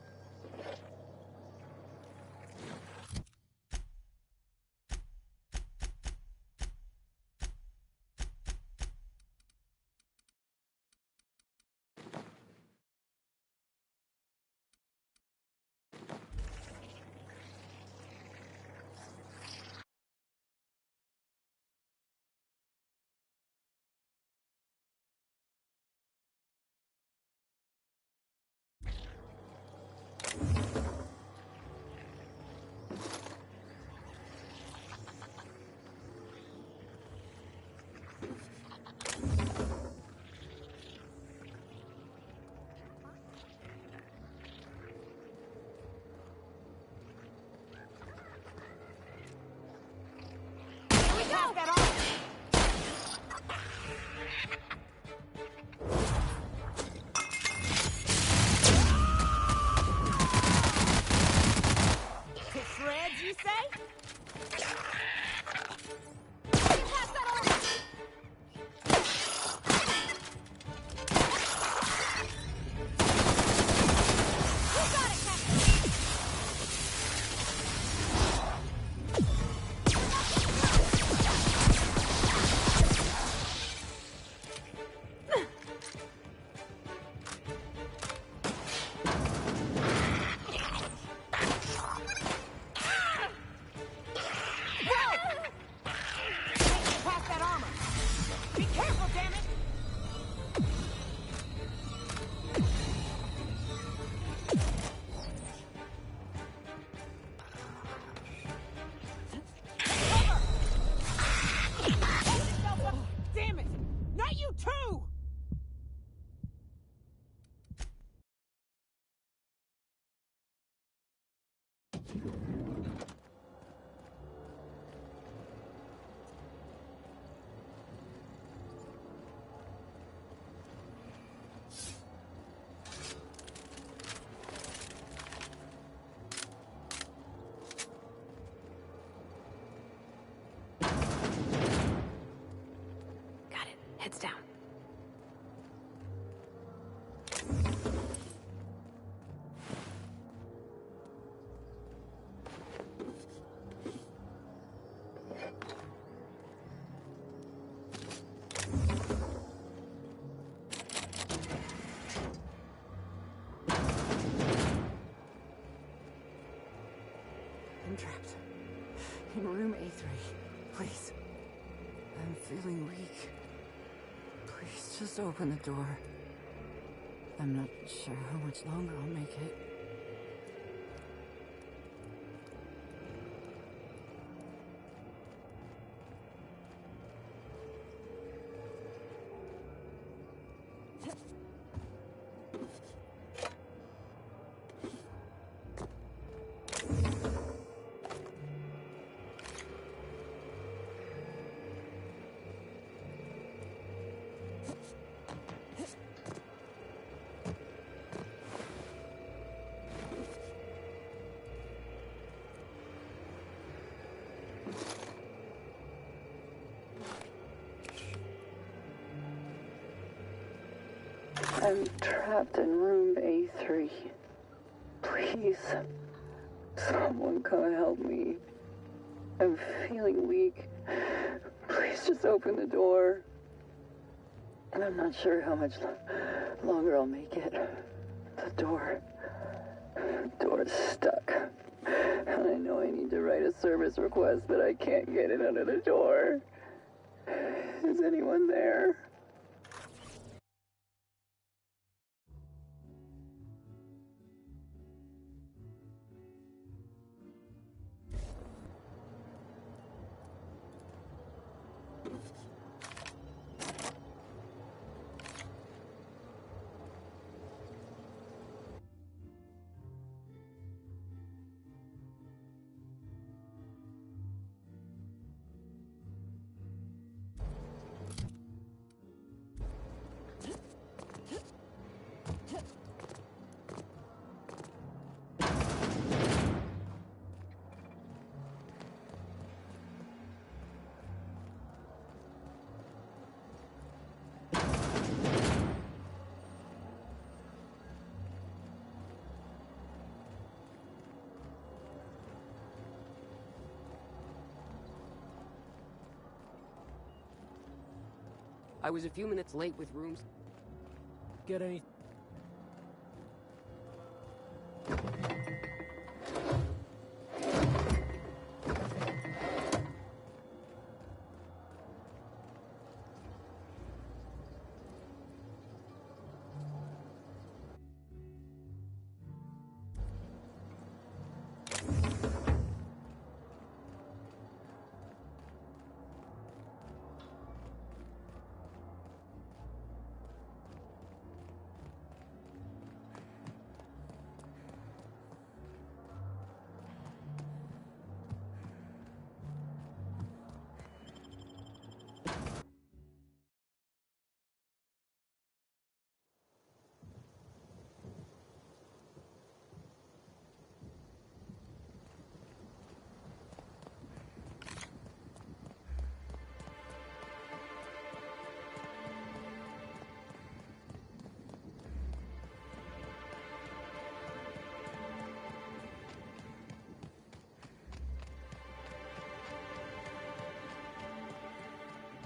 Heads down. I'm trapped. In room A3. Please. I'm feeling weak. Please just open the door. I'm not sure how much longer I'll make it. I'm trapped in room A3. Please, someone come help me. I'm feeling weak. Please just open the door. And I'm not sure how much longer I'll make it. The door is stuck. And I know I need to write a service request, but I can't get it under the door. Is anyone there? I was a few minutes late with rooms. Get any...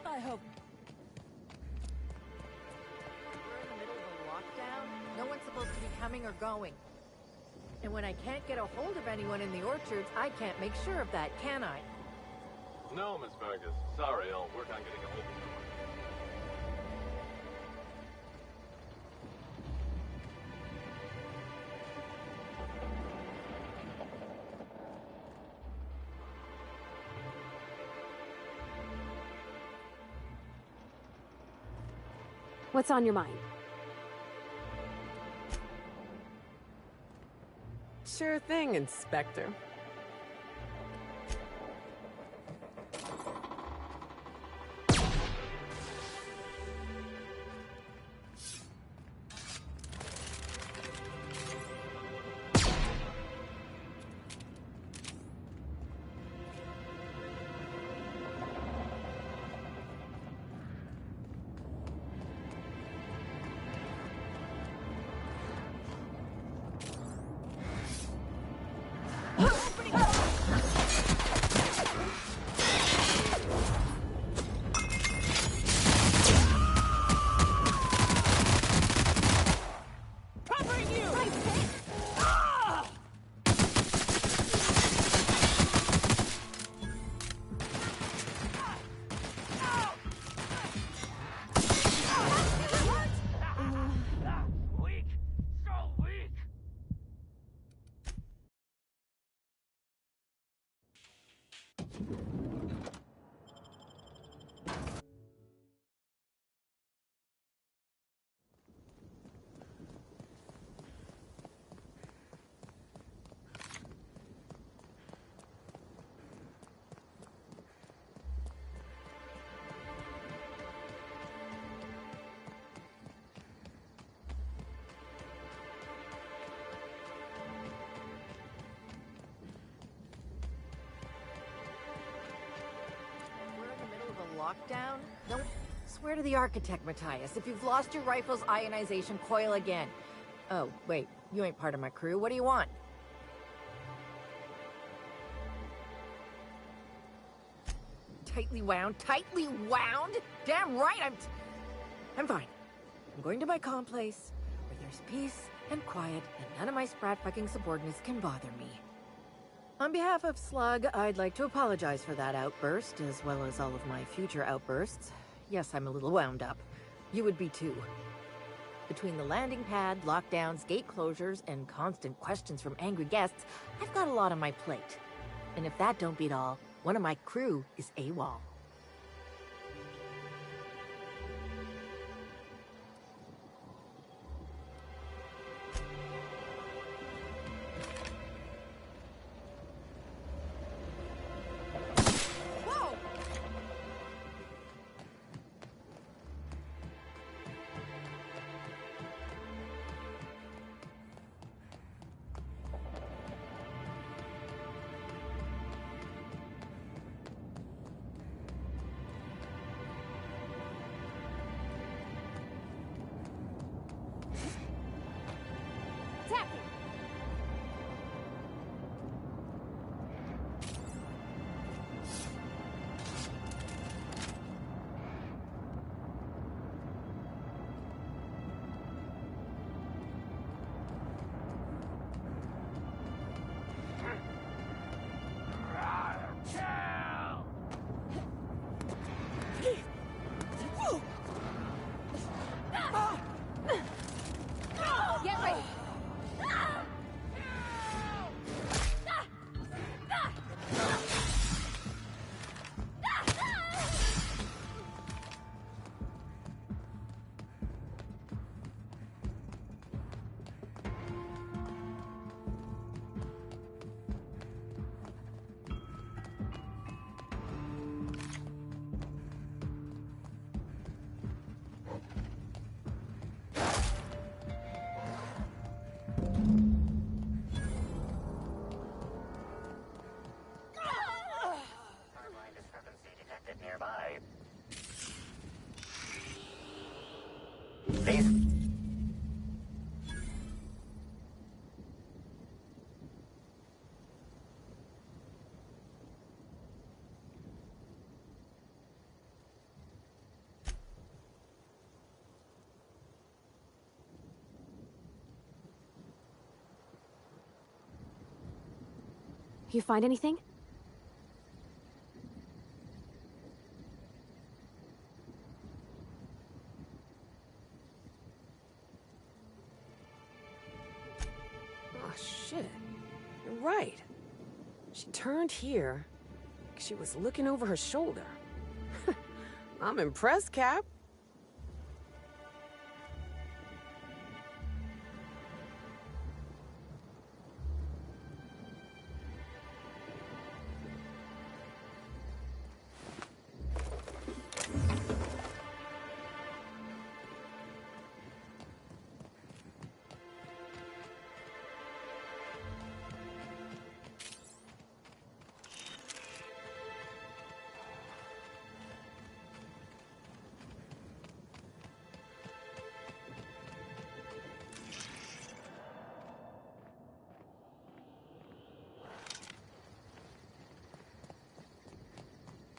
I hope. We're in the middle of a lockdown. No one's supposed to be coming or going. And when I can't get a hold of anyone in the orchards, I can't make sure of that, can I? No, Miss Fergus. Sorry, I'll work on getting a hold of someone. What's on your mind? Sure thing, Inspector. lockdown? Don't swear to the architect, Matthias. If you've lost your rifle's ionization coil again. Oh, wait, you ain't part of my crew. What do you want? Tightly wound? Tightly wound? Damn right, I'm fine. I'm going to my comm place, where there's peace and quiet, and none of my sprat fucking subordinates can bother me. On behalf of Slug, I'd like to apologize for that outburst, as well as all of my future outbursts. Yes, I'm a little wound up. You would be too. Between the landing pad, lockdowns, gate closures, and constant questions from angry guests, I've got a lot on my plate. And if that don't beat all, one of my crew is AWOL. Get ready! You find anything? Oh, shit. You're right. She turned here. She was looking over her shoulder. I'm impressed, Cap.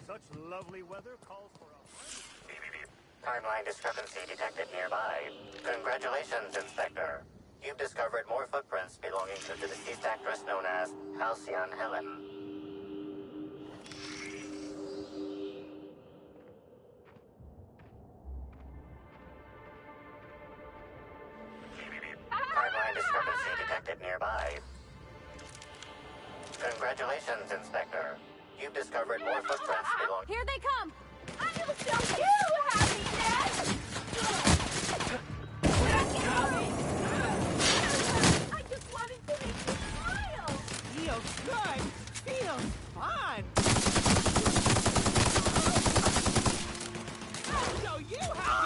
Such lovely weather calls for a... Timeline discrepancy detected nearby. Congratulations, Inspector. You've discovered more footprints belonging to the deceased actress known as Halcyon Helen. Timeline discrepancy detected nearby. Congratulations, Inspector. You've discovered more footprints belonging... Here they come! I will show you happiness! I just wanted to make you smile! Feels good! Feels fun! I'll show you happiness!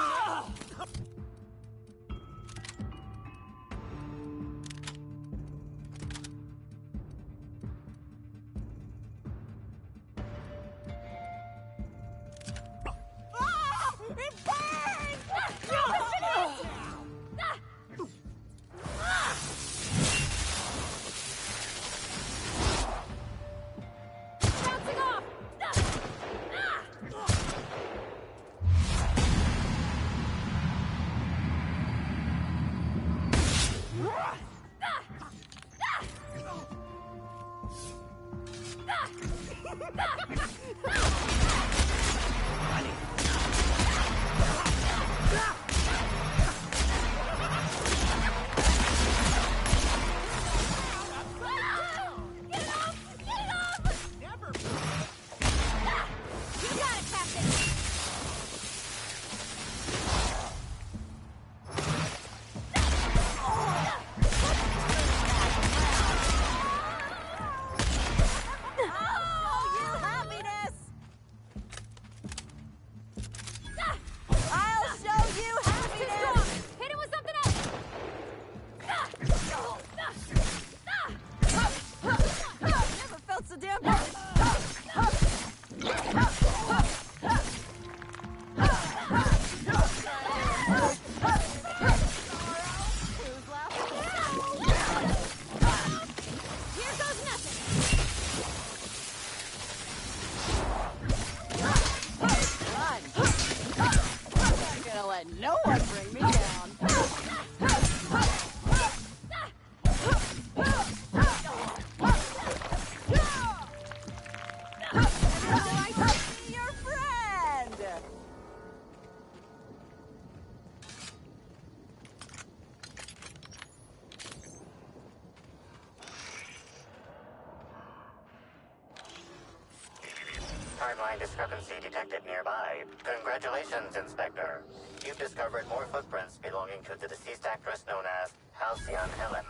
Timeline discrepancy detected nearby. Congratulations, Inspector. You've discovered more footprints belonging to the deceased actress known as Halcyon Helen.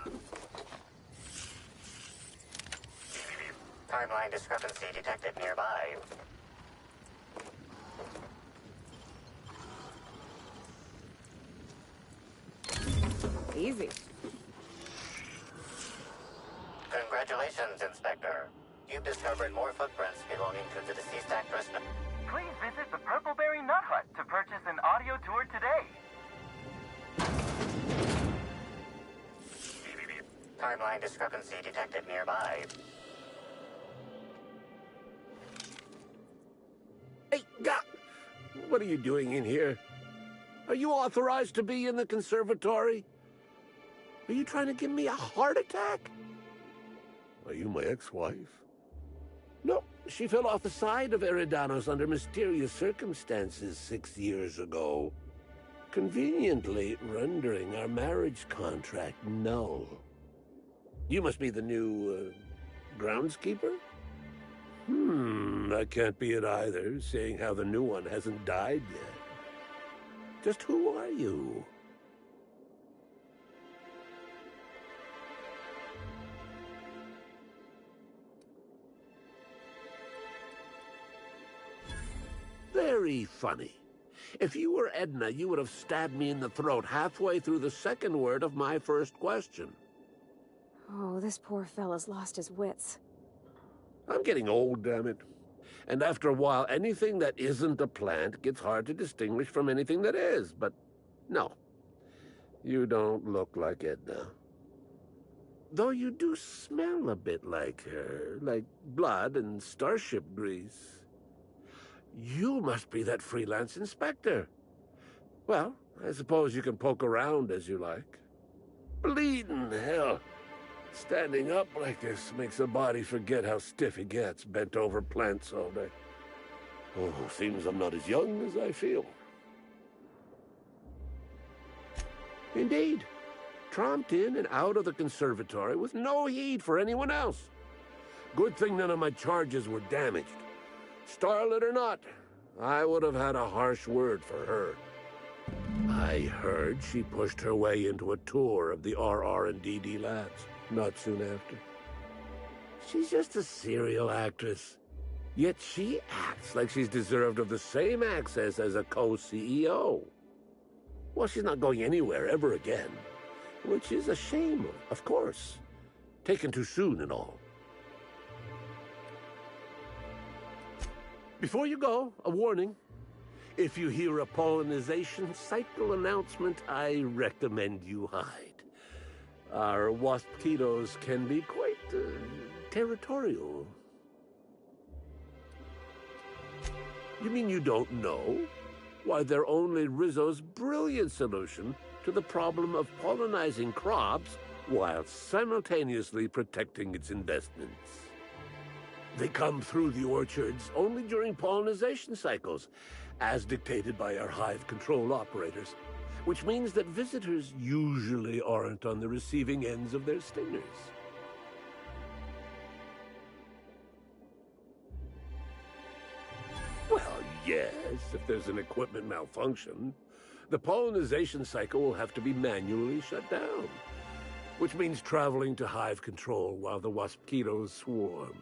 Timeline discrepancy detected nearby. Easy. Congratulations, Inspector. You've discovered more footprints belonging to the deceased actress. Please visit the Purpleberry Nut Hut to purchase an audio tour today. Timeline discrepancy detected nearby. Hey, what are you doing in here? Are you authorized to be in the conservatory? Are you trying to give me a heart attack? Are you my ex-wife? No, she fell off the side of Eridanos under mysterious circumstances 6 years ago, conveniently rendering our marriage contract null. You must be the new, groundskeeper? That can't be it either, seeing how the new one hasn't died yet. Just who are you? Very funny. If you were Edna, you would have stabbed me in the throat halfway through the second word of my first question. Oh, this poor fella's lost his wits. I'm getting old, damn it. And after a while, anything that isn't a plant gets hard to distinguish from anything that is. But no, you don't look like Edna. Though you do smell a bit like her, like blood and starship grease. You must be that freelance inspector. Well, I suppose you can poke around as you like. Bleeding hell. Standing up like this makes a body forget how stiff he gets, bent over plants all day. Oh, seems I'm not as young as I feel. Indeed. Tromped in and out of the conservatory with no heed for anyone else. Good thing none of my charges were damaged. Starlet or not, I would have had a harsh word for her. I heard she pushed her way into a tour of the RR&DD labs, not soon after. She's just a serial actress. Yet she acts like she's deserved of the same access as a co-CEO. Well, she's not going anywhere ever again, which is a shame, of course. Taken too soon and all. Before you go, a warning. If you hear a pollinization cycle announcement, I recommend you hide. Our waspitos can be quite territorial. You mean you don't know? Why, they're only Rizzo's brilliant solution to the problem of pollinizing crops while simultaneously protecting its investments. They come through the orchards only during pollinization cycles, as dictated by our hive control operators, which means that visitors usually aren't on the receiving ends of their stingers. Well, yes, if there's an equipment malfunction, the pollinization cycle will have to be manually shut down, which means traveling to hive control while the waspitos swarm.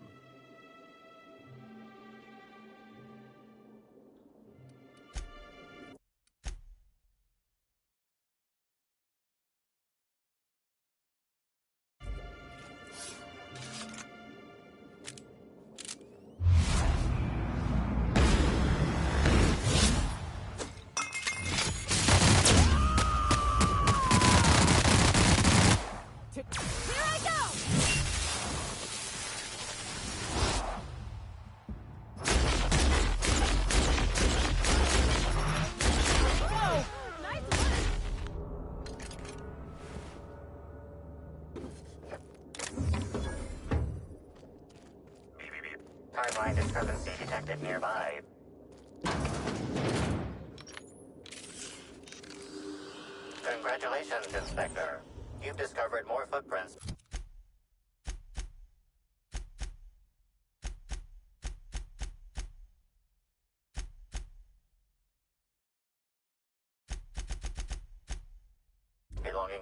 Timeline discrepancy detected nearby. Congratulations, Inspector. You've discovered more footprints.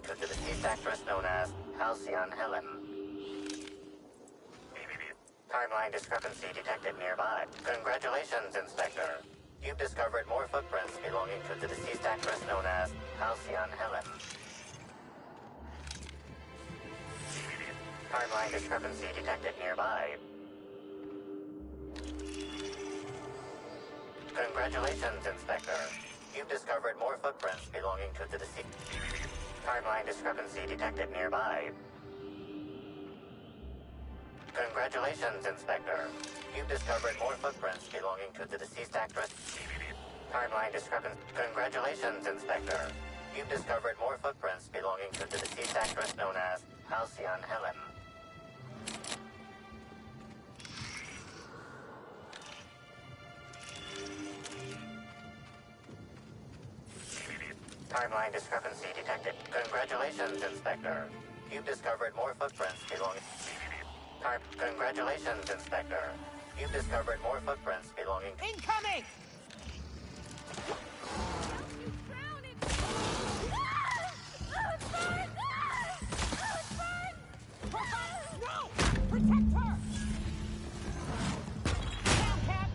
to the deceased actress known as Halcyon Helen. Timeline discrepancy detected nearby. Congratulations, Inspector. You've discovered more footprints belonging to the deceased actress known as Halcyon Helen. Timeline discrepancy detected nearby. Congratulations, Inspector. You've discovered more footprints belonging to the deceased. Timeline discrepancy detected nearby. Congratulations, Inspector. You've discovered more footprints belonging to the deceased actress. Timeline discrepancy. Congratulations, Inspector. You've discovered more footprints belonging to the deceased actress known as Halcyon Helen. Timeline discrepancy detected. Congratulations, Inspector. You've discovered more footprints belonging... Congratulations, Inspector. You've discovered more footprints belonging... Incoming! No! Protect her! Down, Cap!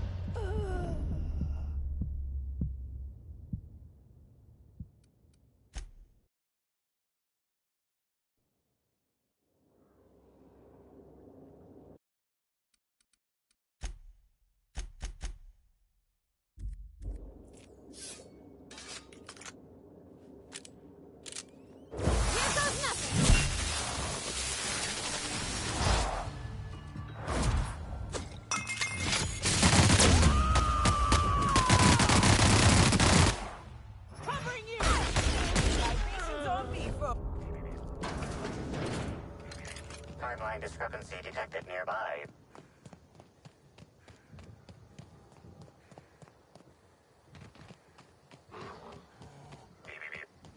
Timeline discrepancy detected nearby.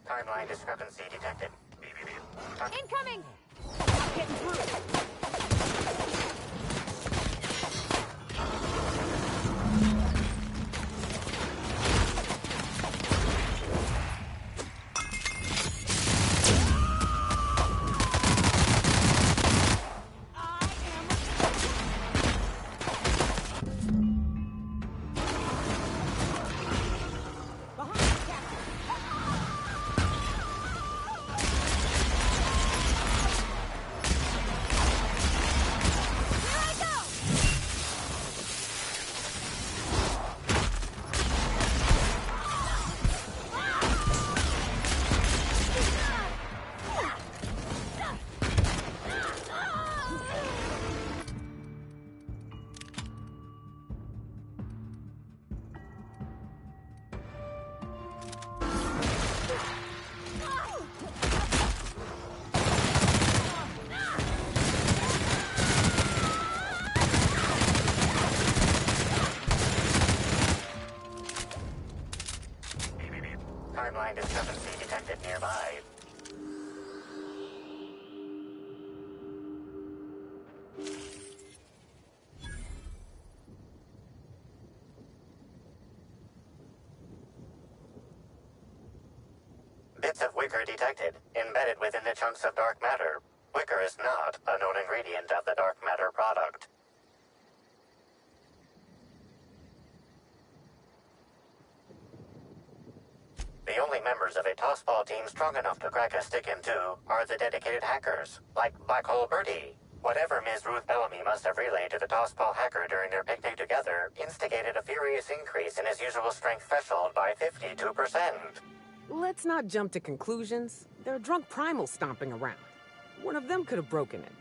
Timeline discrepancy detected. Incoming! I'm getting through. Timeline discrepancy detected nearby. Bits of wicker detected, embedded within the chunks of dark matter. Wicker is not a known ingredient of the dark matter product. The only members of a tossball team strong enough to crack a stick in two are the dedicated hackers, like Black Hole Birdie. Whatever Ms. Ruth Bellamy must have relayed to the tossball hacker during their picnic together instigated a furious increase in his usual strength threshold by 52%. Let's not jump to conclusions. There are drunk primals stomping around. One of them could have broken it.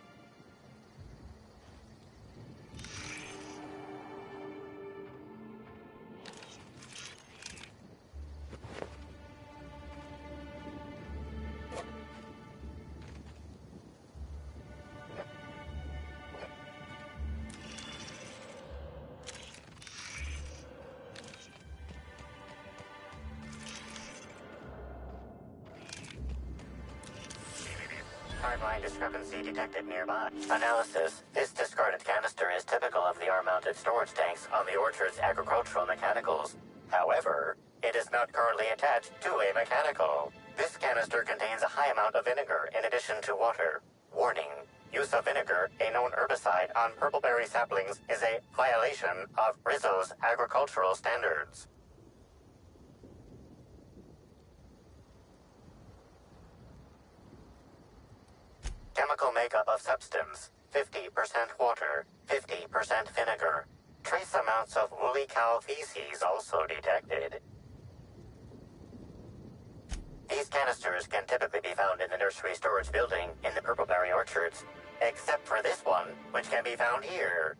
Timeline discrepancy detected nearby. Analysis. This discarded canister is typical of the R-mounted storage tanks on the Orchard's agricultural mechanicals. However, it is not currently attached to a mechanical. This canister contains a high amount of vinegar in addition to water. Warning. Use of vinegar, a known herbicide, on purpleberry saplings is a violation of Rizzo's agricultural standards. Chemical makeup of substance, 50% water, 50% vinegar. Trace amounts of woolly cow feces also detected. These canisters can typically be found in the nursery storage building in the purpleberry orchards, except for this one, which can be found here.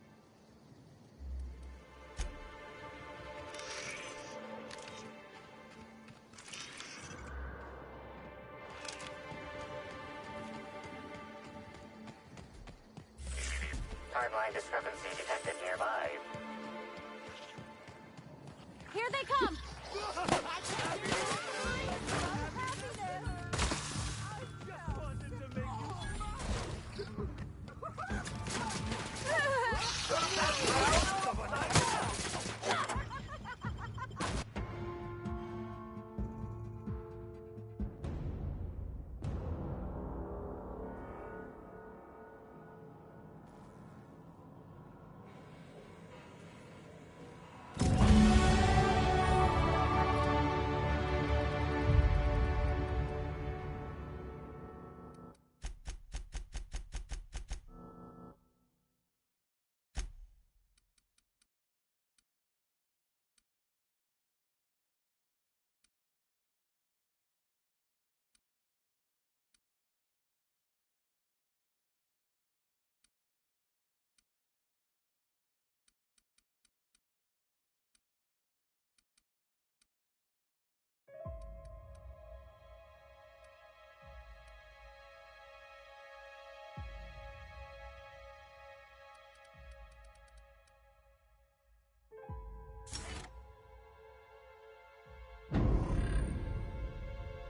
Timeline discrepancy detected nearby. Here they come!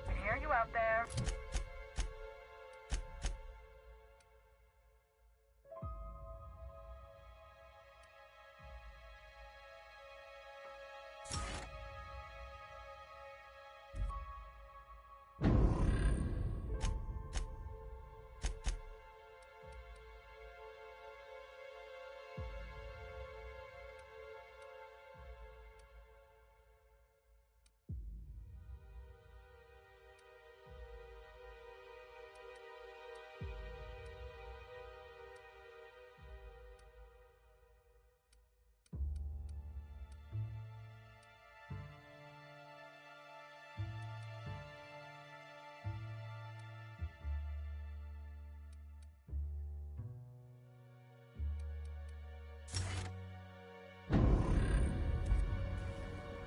I hear you out there.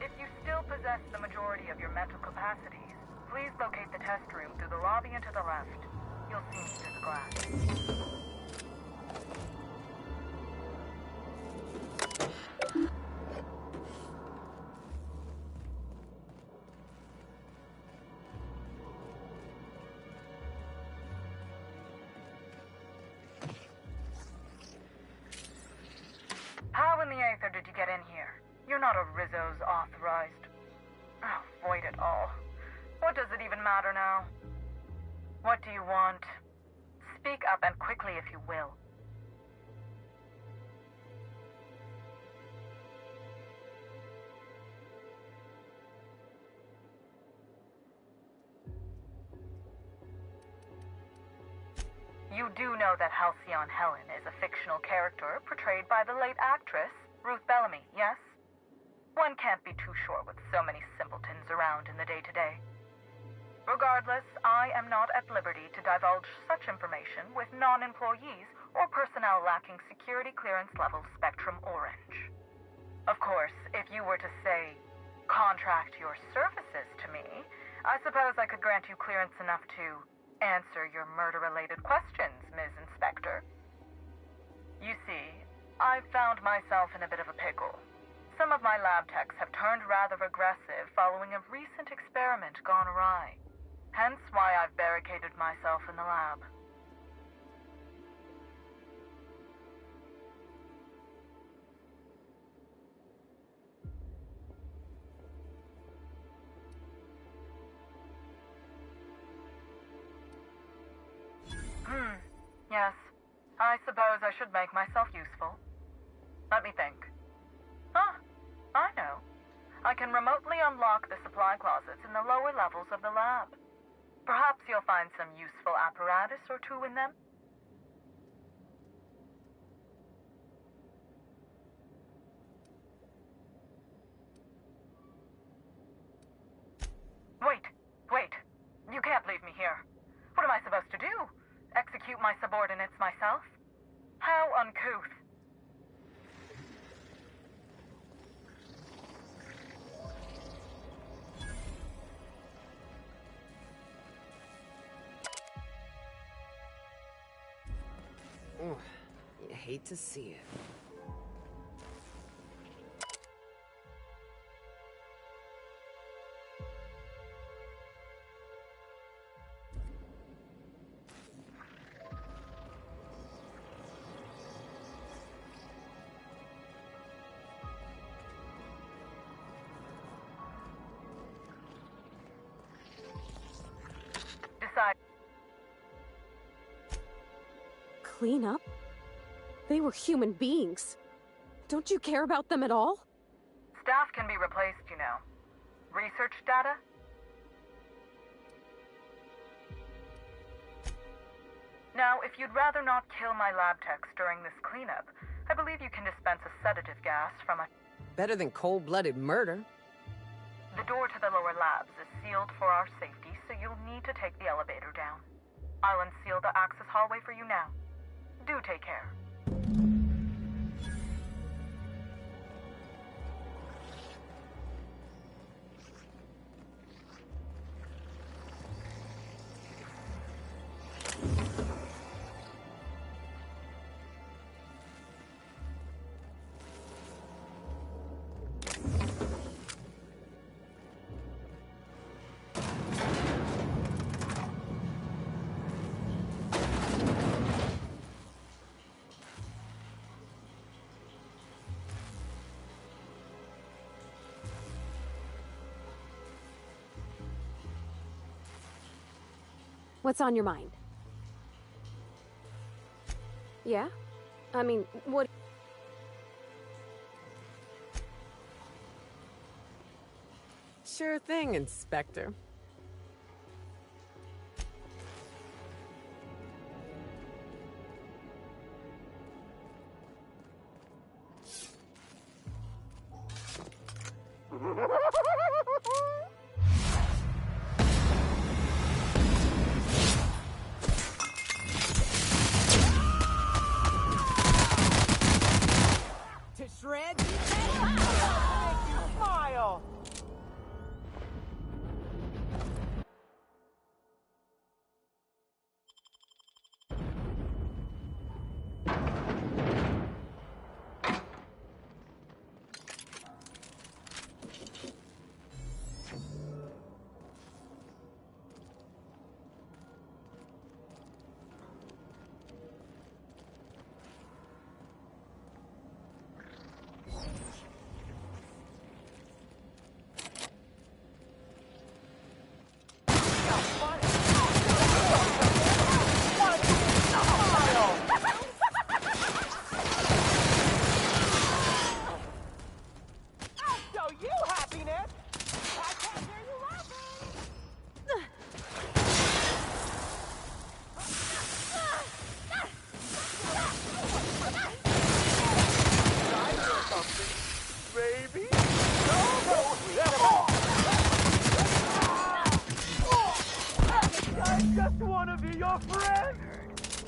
If you still possess the majority of your mental capacities, please locate the test room through the lobby and to the left. You'll see me through the glass. How in the Aether did you get in here? You're not a Rizzo's authorized. Oh, void it all. What does it even matter now? What do you want? Speak up and quickly if you will. You do know that Halcyon Helen is a fictional character portrayed by the late actress, Ruth Bellamy, yes? One can't be too sure with so many simpletons around in the day-to-day. Regardless, I am not at liberty to divulge such information with non-employees or personnel lacking security clearance level Spectrum Orange. Of course, if you were to, say, contract your services to me, I suppose I could grant you clearance enough to answer your murder-related questions, Ms. Inspector. You see, I've found myself in a bit of a pickle. Some of my lab techs have turned rather aggressive following a recent experiment gone awry. Hence why I've barricaded myself in the lab. suppose I should make myself useful. Let me think. Ah, I know. I can remotely unlock the supply closets in the lower levels of the lab. Perhaps you'll find some useful apparatus or two in them. Wait. You can't leave me here. What am I supposed to do? Execute my subordinates myself? How uncouth. Ooh, you hate to see it. Clean up? They were human beings. Don't you care about them at all? Staff can be replaced, you know. Research data? Now, if you'd rather not kill my lab techs during this cleanup, I believe you can dispense a sedative gas from a... Better than cold-blooded murder. The door to the lower labs is sealed for our safety, so you'll need to take the elevator down. I'll unseal the access hallway for you now. Do take care. What's on your mind? Yeah? I mean, what... Sure thing, Inspector. To shreds? Thank you, smile!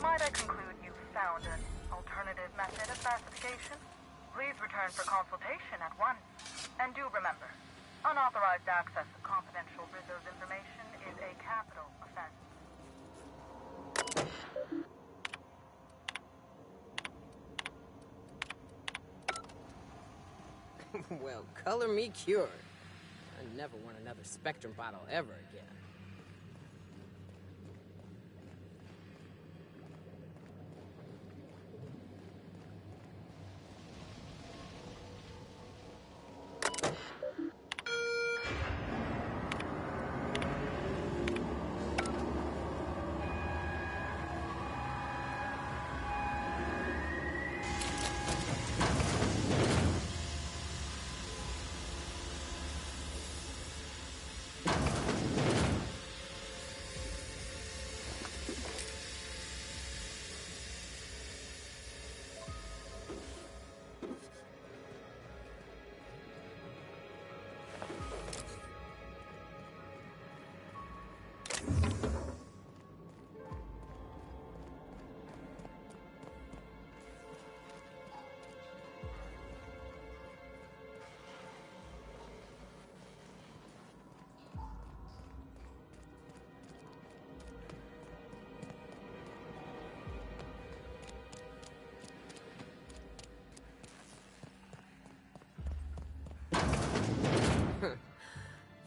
Might I conclude you've found an alternative method of classification? Please return for consultation at once. And do remember, unauthorized access of confidential Rizzo's information is a capital offense. Well, color me cured. I never want another Spectrum bottle ever again.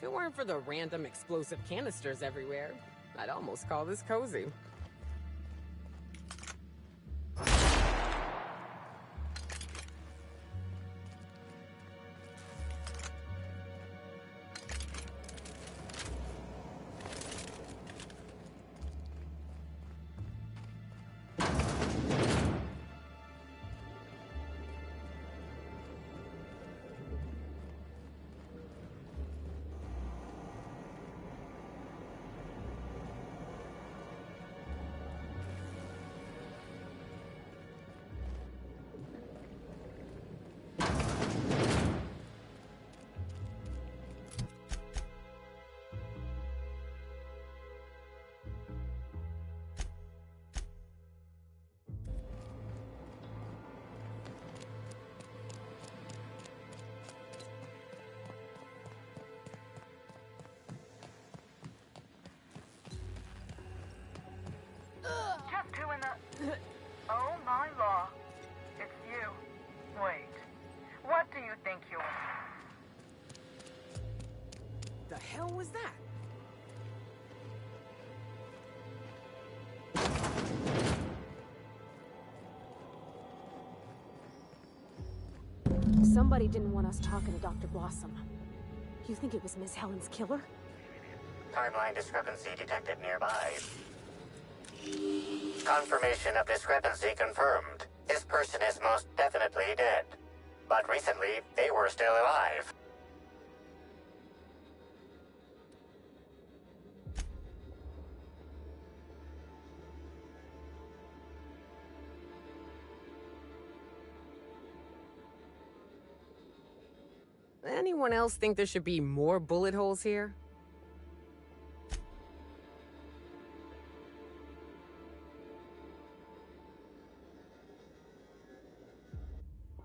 it weren't for the random explosive canisters everywhere, I'd almost call this cozy. Just who in the... Oh my law. It's you. Wait. What do you think you're... The hell was that? Somebody didn't want us talking to Dr. Blossom. You think it was Miss Helen's killer? Timeline discrepancy detected nearby. Confirmation of discrepancy confirmed. This person is most definitely dead. But recently, they were still alive. Anyone else think there should be more bullet holes here?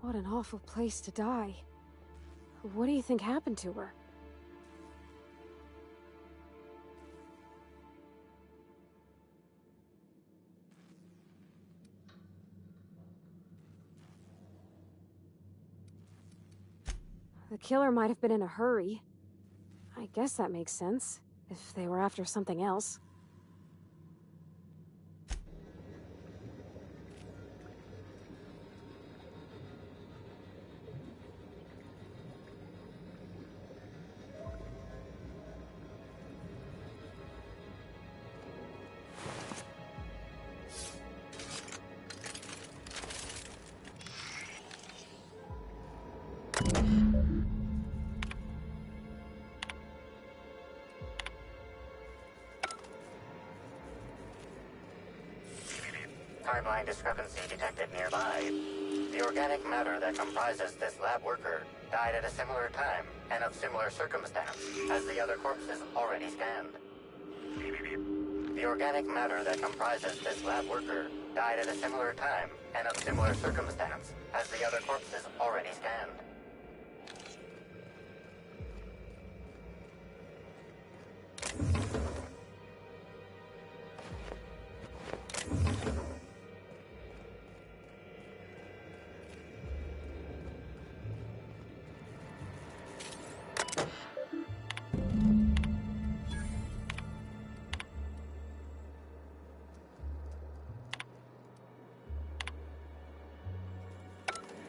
What an awful place to die. What do you think happened to her? The killer might have been in a hurry. I guess that makes sense, if they were after something else. Timeline discrepancy detected nearby. The organic matter that comprises this lab worker died at a similar time and of similar circumstance as the other corpses already scanned. The organic matter that comprises this lab worker died at a similar time and of similar circumstance as the other corpses already scanned.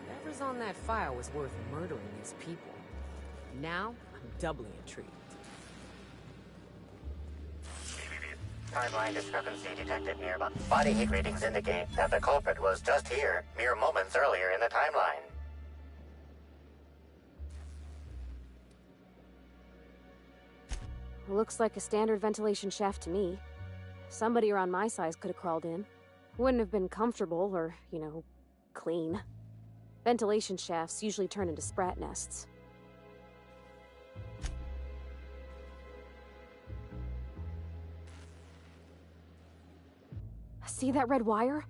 Whatever's on that file was worth murdering these people. Now, I'm doubly intrigued. Timeline discrepancy detected nearby. Body heat readings indicate that the culprit was just here, mere moments earlier in the timeline. Looks like a standard ventilation shaft to me. Somebody around my size could have crawled in. Wouldn't have been comfortable or, clean. Ventilation shafts usually turn into sprat nests. See that red wire?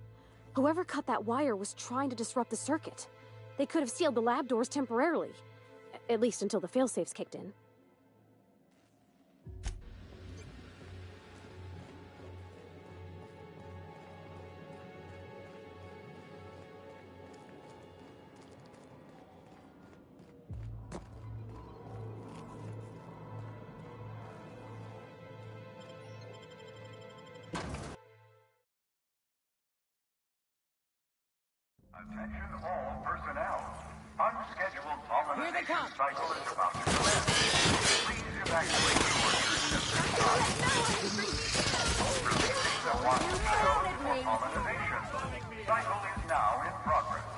Whoever cut that wire was trying to disrupt the circuit. They could have sealed the lab doors temporarily. At least until the failsafes kicked in. Attention all personnel. Unscheduled Here they pollination come. cycle is about to commence. Please evacuate the orchards at this time. Releasing the watching shows for pollination. Cycle is now in progress.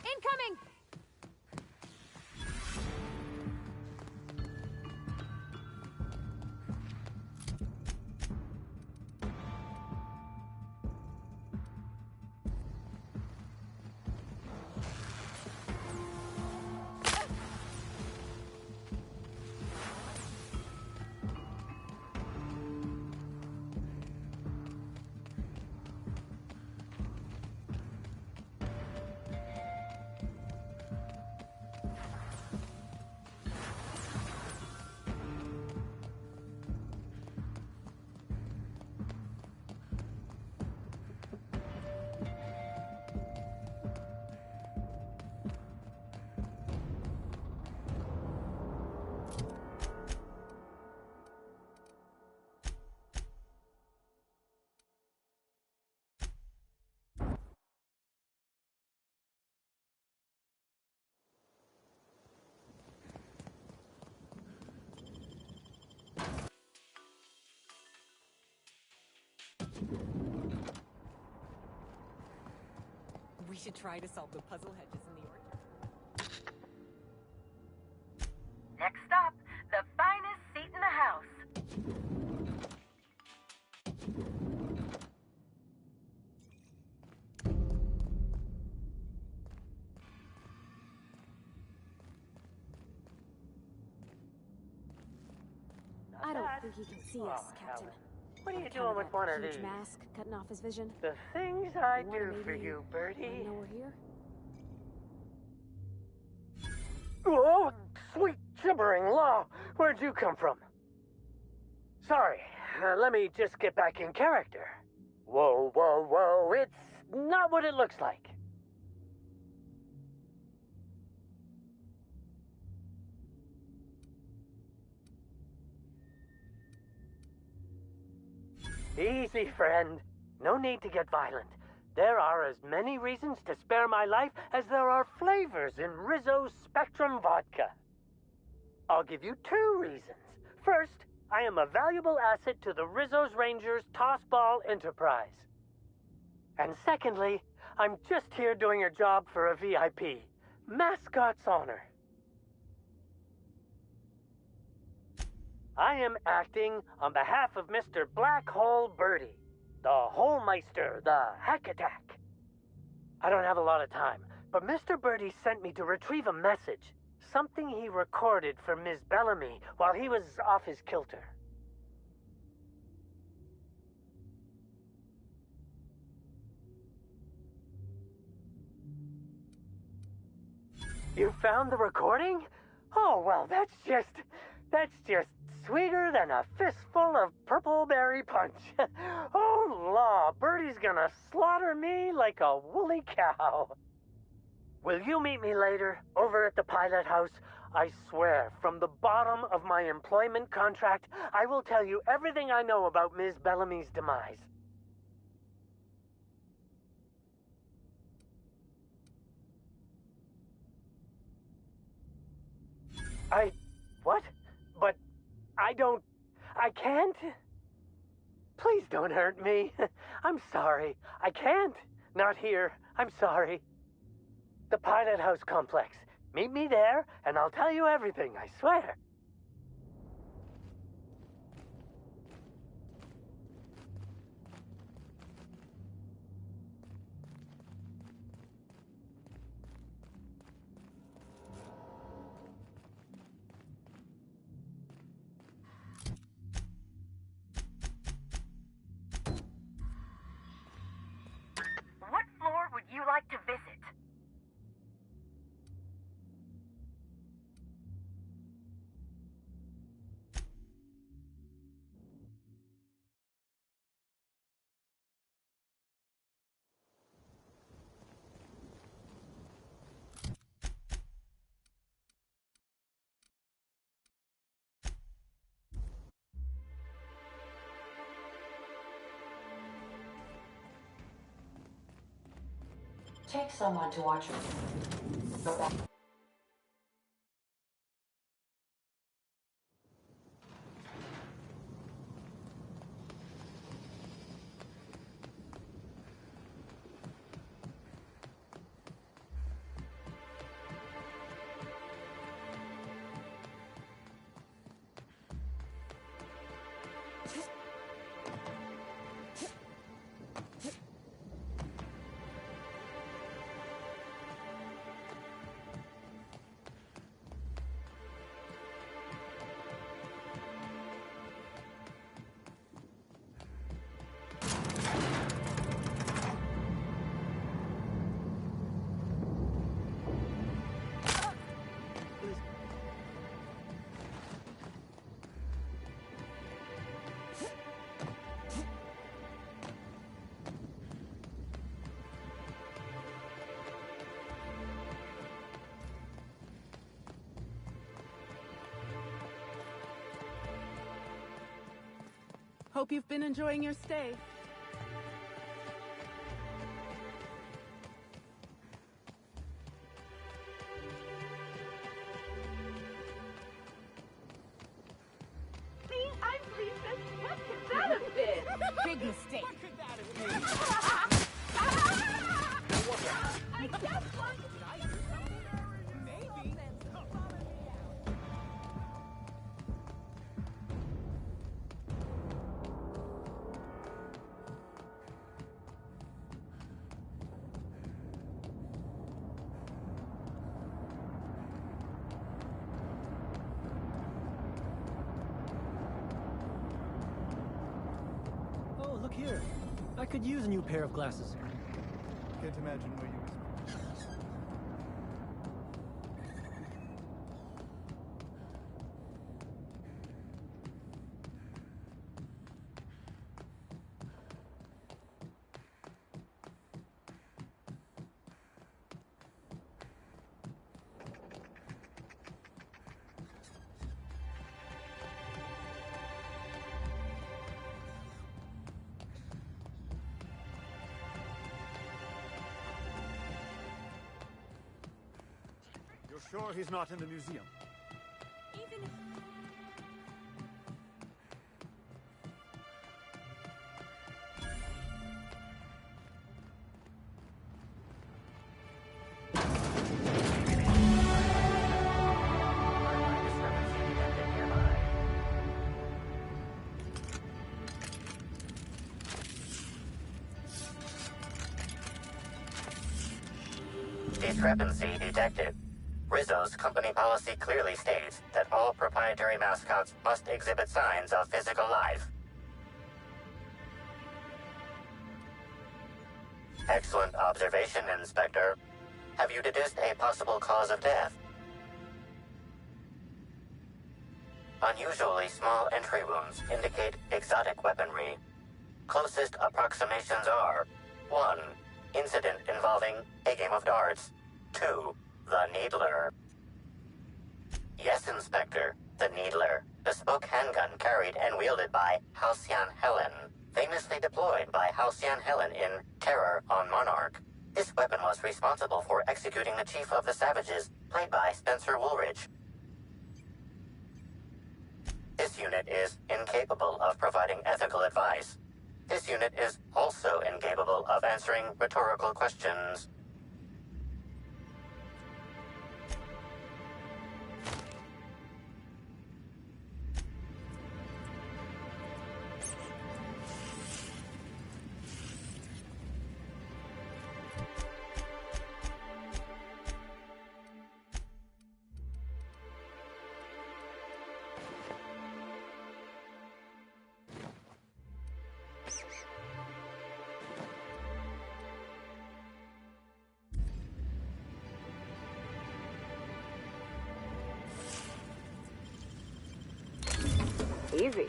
Incoming! We should try to solve the puzzle hedges in the orchard. Next up, the finest seat in the house. I don't think he can see us, Captain. What are you On account doing of with that one of huge these? mask cutting off his vision. The things I You wanna do for maybe you, let him Bertie. know we're here? Oh, sweet gibbering law! Where'd you come from? Sorry, let me just get back in character. Whoa, whoa, whoa, it's not what it looks like. Easy, friend. No need to get violent. There are as many reasons to spare my life as there are flavors in Rizzo's Spectrum Vodka. I'll give you 2 reasons. First, I am a valuable asset to the Rizzo's Rangers Tossball Enterprise. And secondly, I'm just here doing a job for a VIP. Mascot's honor. I am acting on behalf of Mr. Black Hole Birdie, the Holmeister, the Hack Attack. I don't have a lot of time, but Mr. Birdie sent me to retrieve a message, something he recorded for Ms. Bellamy while he was off his kilter. You found the recording? Oh, well, that's just sweeter than a fistful of purple berry punch. Oh, law, Birdie's gonna slaughter me like a woolly cow. Will you meet me later, over at the pilot house? I swear, from the bottom of my employment contract, I will tell you everything I know about Ms. Bellamy's demise. What? But I can't? Please don't hurt me. I'm sorry. I can't. Not here. I'm sorry. The Pilot House complex. Meet me there, and I'll tell you everything, I swear. What floor would you like to visit? Take someone to watch your back. Hope you've been enjoying your stay. See, I'm Princess. What could that have been? Big mistake. What could that have been? I just want to Oh, look here. I could use a new pair of glasses. Can't imagine where you You're sure he's not in the museum? Even if... Discrepancy detected. Rizzo's company policy clearly states that all proprietary mascots must exhibit signs of physical life. Excellent observation, Inspector. Have you deduced a possible cause of death? Unusually small entry wounds indicate exotic weaponry. Closest approximations are 1. Incident involving a game of darts. 2. The Needler. Yes, Inspector. The Needler. Bespoke handgun carried and wielded by Halcyon Helen. Famously deployed by Halcyon Helen in Terror on Monarch. This weapon was responsible for executing the Chief of the Savages, played by Spencer Woolridge. This unit is incapable of providing ethical advice. This unit is also incapable of answering rhetorical questions. Easy.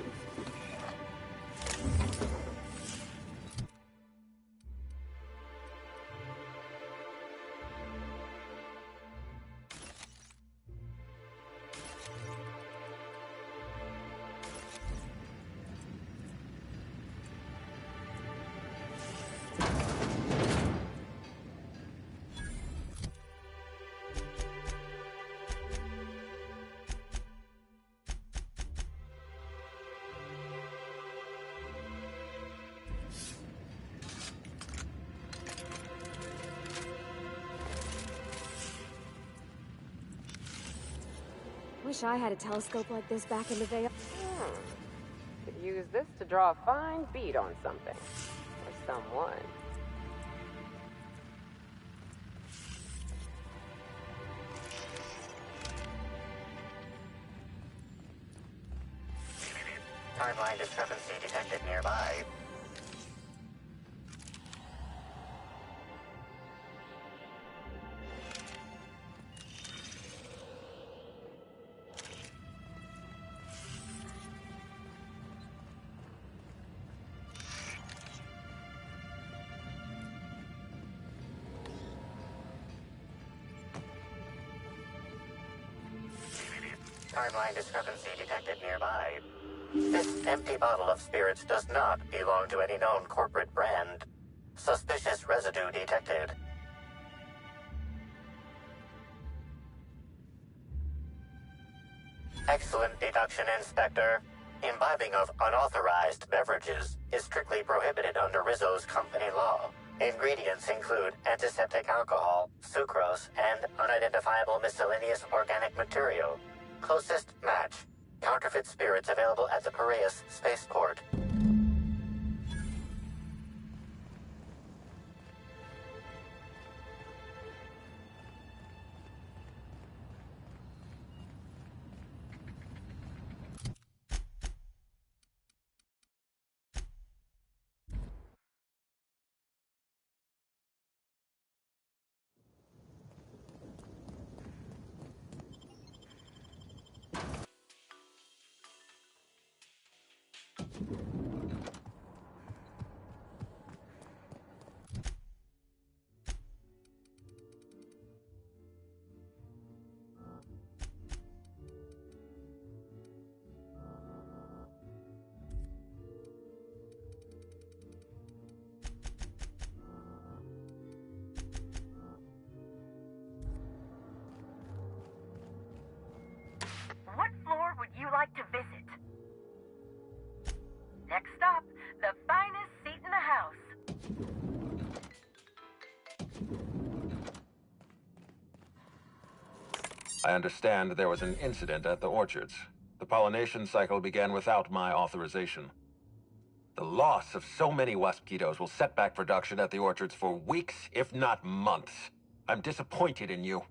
Wish I had a telescope like this back in the day. Could use this to draw a fine bead on something. Or someone. Timeline discrepancy detected nearby. Timeline discrepancy detected nearby. This empty bottle of spirits does not belong to any known corporate brand. Suspicious residue detected. Excellent deduction, Inspector. Imbibing of unauthorized beverages is strictly prohibited under Rizzo's company law. Ingredients include antiseptic alcohol, sucrose, and unidentifiable miscellaneous organic material. Closest match. Counterfeit spirits available at the Piraeus spaceport. What floor would you like to visit? Next stop, the finest seat in the house. I understand there was an incident at the orchards. The pollination cycle began without my authorization. The loss of so many waspitos will set back production at the orchards for weeks, if not months. I'm disappointed in you.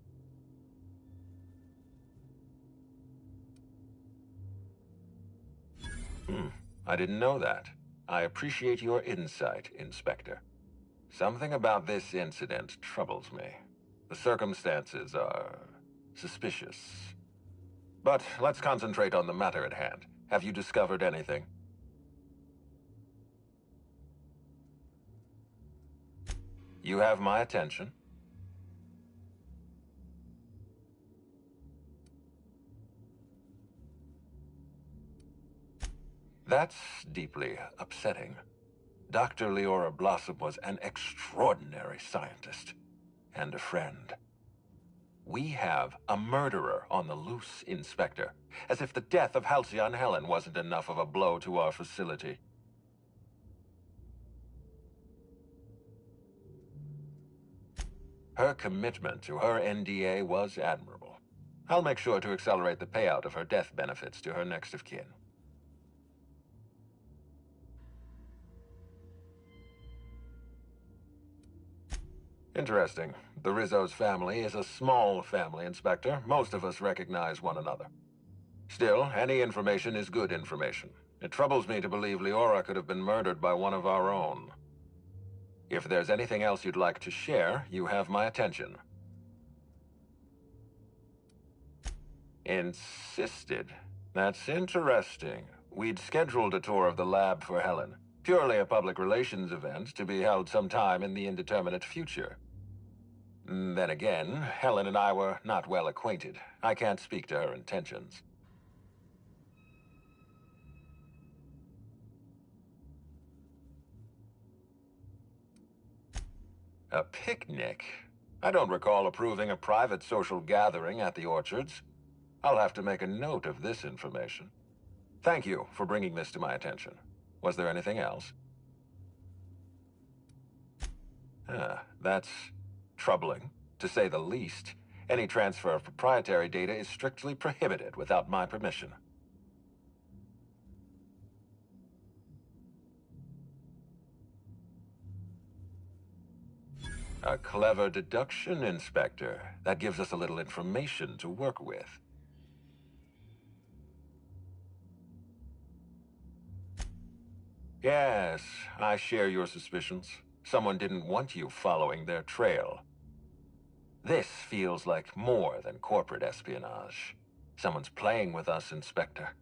I didn't know that. I appreciate your insight, Inspector. Something about this incident troubles me. The circumstances are suspicious. But let's concentrate on the matter at hand. Have you discovered anything? You have my attention. That's deeply upsetting. Dr. Leora Blossom was an extraordinary scientist and a friend. We have a murderer on the loose, Inspector. As if the death of Halcyon Helen wasn't enough of a blow to our facility. Her commitment to her NDA was admirable. I'll make sure to accelerate the payout of her death benefits to her next of kin. Interesting. The Rizzo's family is a small family, Inspector. Most of us recognize one another. Still, any information is good information. It troubles me to believe Leora could have been murdered by one of our own. If there's anything else you'd like to share, you have my attention. Insisted? That's interesting. We'd scheduled a tour of the lab for Helen. Purely a public relations event to be held sometime in the indeterminate future. Then again, Helen and I were not well acquainted. I can't speak to her intentions. A picnic? I don't recall approving a private social gathering at the orchards. I'll have to make a note of this information. Thank you for bringing this to my attention. Was there anything else? That's troubling, to say the least. Any transfer of proprietary data is strictly prohibited without my permission. A clever deduction, Inspector. That gives us a little information to work with. Yes, I share your suspicions. Someone didn't want you following their trail. This feels like more than corporate espionage. Someone's playing with us, Inspector.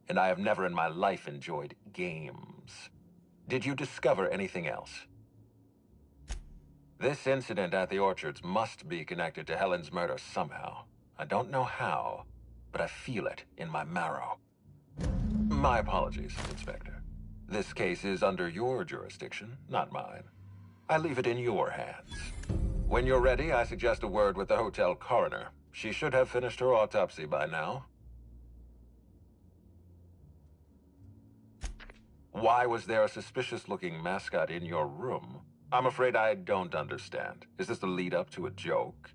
And I have never in my life enjoyed games. Did you discover anything else? This incident at the orchards must be connected to Helen's murder somehow. I don't know how, but I feel it in my marrow. My apologies, Inspector. This case is under your jurisdiction, not mine. I leave it in your hands. When you're ready, I suggest a word with the hotel coroner. She should have finished her autopsy by now. Why was there a suspicious-looking mascot in your room? I'm afraid I don't understand. Is this the lead-up to a joke?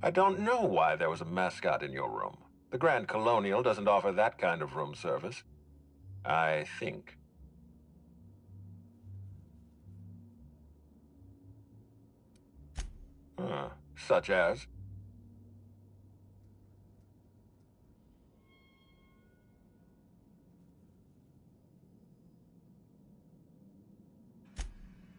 I don't know why there was a mascot in your room. The Grand Colonial doesn't offer that kind of room service. I think. Such as?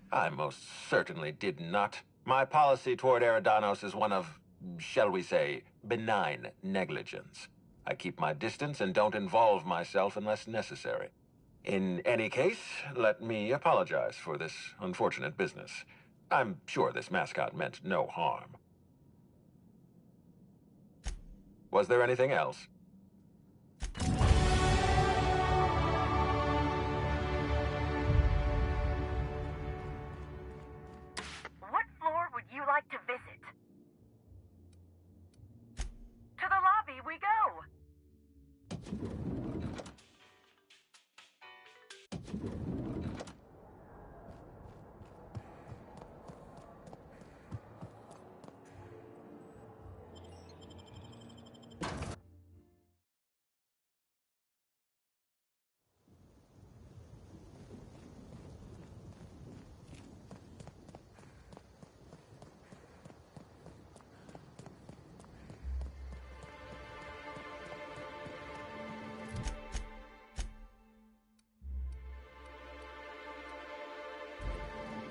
I most certainly did not. My policy toward Eridanos is one of, shall we say, benign negligence. I keep my distance and don't involve myself unless necessary. In any case, let me apologize for this unfortunate business. I'm sure this mascot meant no harm. Was there anything else? What floor would you like to visit? To the lobby we go!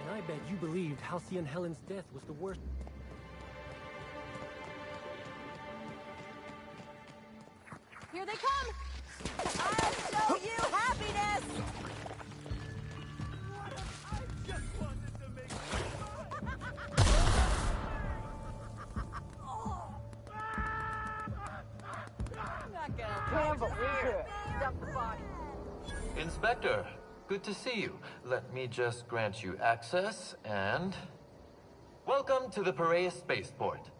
And I bet you believed Halcyon Helen's death was the worst. Here they come! I'll show you happiness! Inspector, good to see you. Let me just grant you access and... Welcome to the Piraeus Spaceport.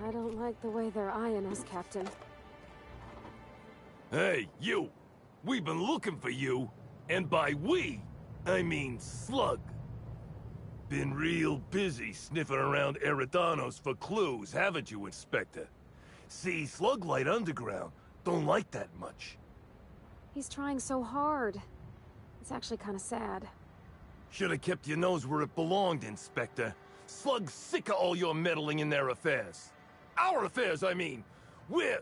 I don't like the way they're eyeing us, Captain. Hey, you! We've been looking for you. And by we, I mean Slug. Been real busy sniffing around Eridanos for clues, haven't you, Inspector? See, Slug Light Underground don't like that much. He's trying so hard. It's actually kind of sad. Should have kept your nose where it belonged, Inspector. Slug's sick of all your meddling in their affairs. Our affairs, I mean. We're...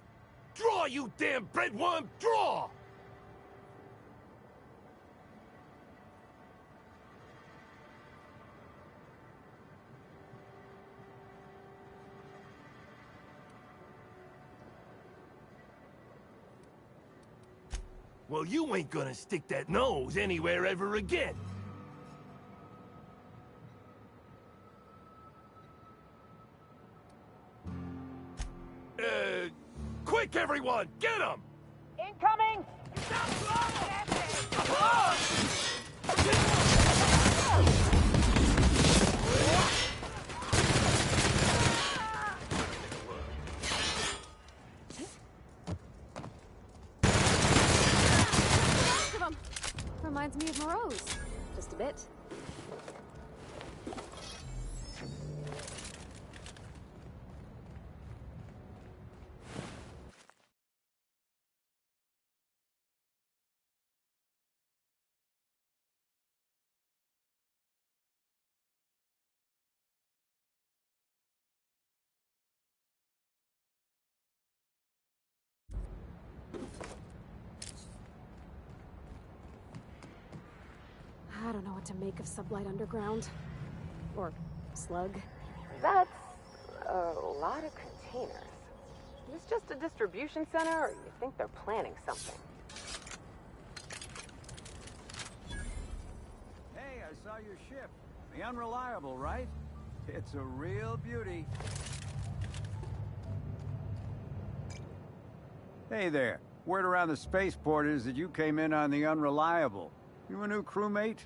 Draw, you damn breadworm, draw! Well, you ain't gonna stick that nose anywhere ever again. Quick, everyone! Get him! Incoming! Reminds me of Moreau's. Just a bit. I don't know what to make of Sublight Underground. Or Slug. That's a lot of containers. Is this just a distribution center, or you think they're planning something? Hey, I saw your ship. The Unreliable, right? It's a real beauty. Hey there. Word around the spaceport is that you came in on the Unreliable. You a new crewmate?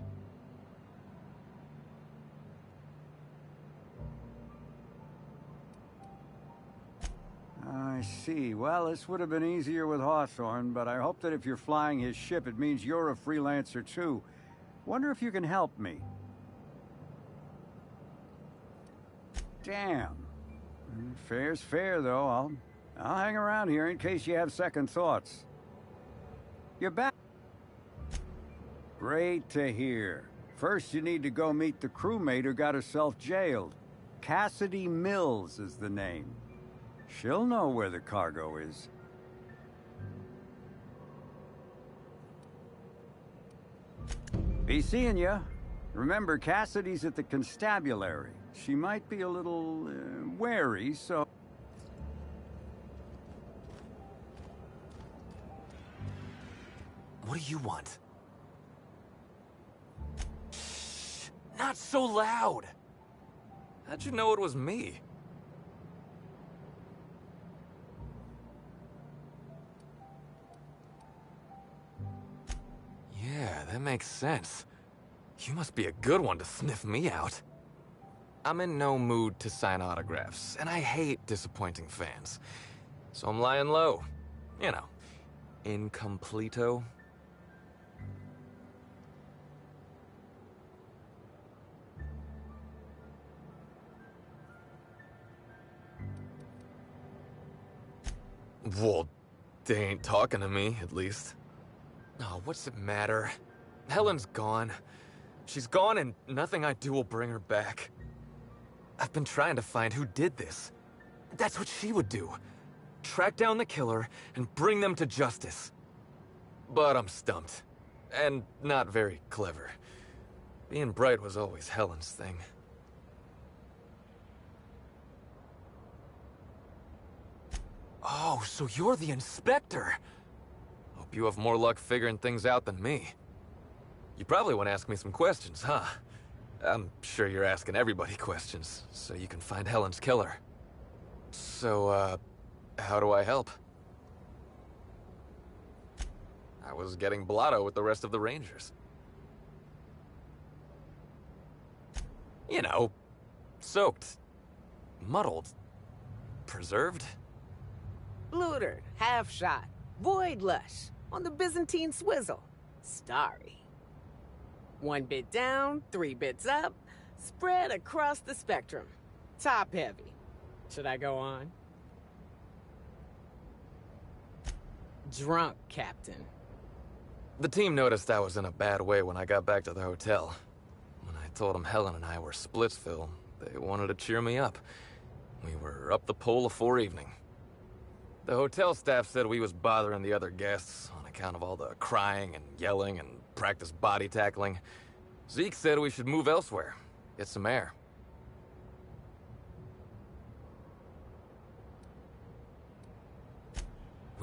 I see. Well, this would have been easier with Hawthorne, but I hope that if you're flying his ship, it means you're a freelancer too. Wonder if you can help me. Damn. Fair's fair, though. I'll hang around here in case you have second thoughts. You're back. Great to hear. First, you need to go meet the crewmate who got herself jailed. Cassidy Mills is the name. She'll know where the cargo is. Be seeing ya. Remember, Cassidy's at the constabulary. She might be a little wary, so... What do you want? Shh! Not so loud! How'd you know it was me? Yeah, that makes sense. You must be a good one to sniff me out. I'm in no mood to sign autographs, and I hate disappointing fans. So I'm lying low. You know, incompleto. Well, they ain't talking to me, at least. Oh, what's it matter? Helen's gone. She's gone and nothing I do will bring her back. I've been trying to find who did this. That's what she would do. Track down the killer and bring them to justice. But I'm stumped. And not very clever. Being bright was always Helen's thing. Oh, so you're the inspector. Hope you have more luck figuring things out than me. You probably want to ask me some questions, huh? I'm sure you're asking everybody questions, so you can find Helen's killer. So, how do I help? I was getting blotto with the rest of the Rangers. You know, soaked, muddled, preserved. Blutered, half shot, void lush, on the Byzantine swizzle, starry. 1 bit down, 3 bits up, spread across the spectrum. Top heavy. Should I go on? Drunk, Captain. The team noticed I was in a bad way when I got back to the hotel. When I told them Helen and I were Splitsville, they wanted to cheer me up. We were up the pole afore evening. The hotel staff said we was bothering the other guests on account of all the crying and yelling and practice body tackling. Zeke said we should move elsewhere, get some air.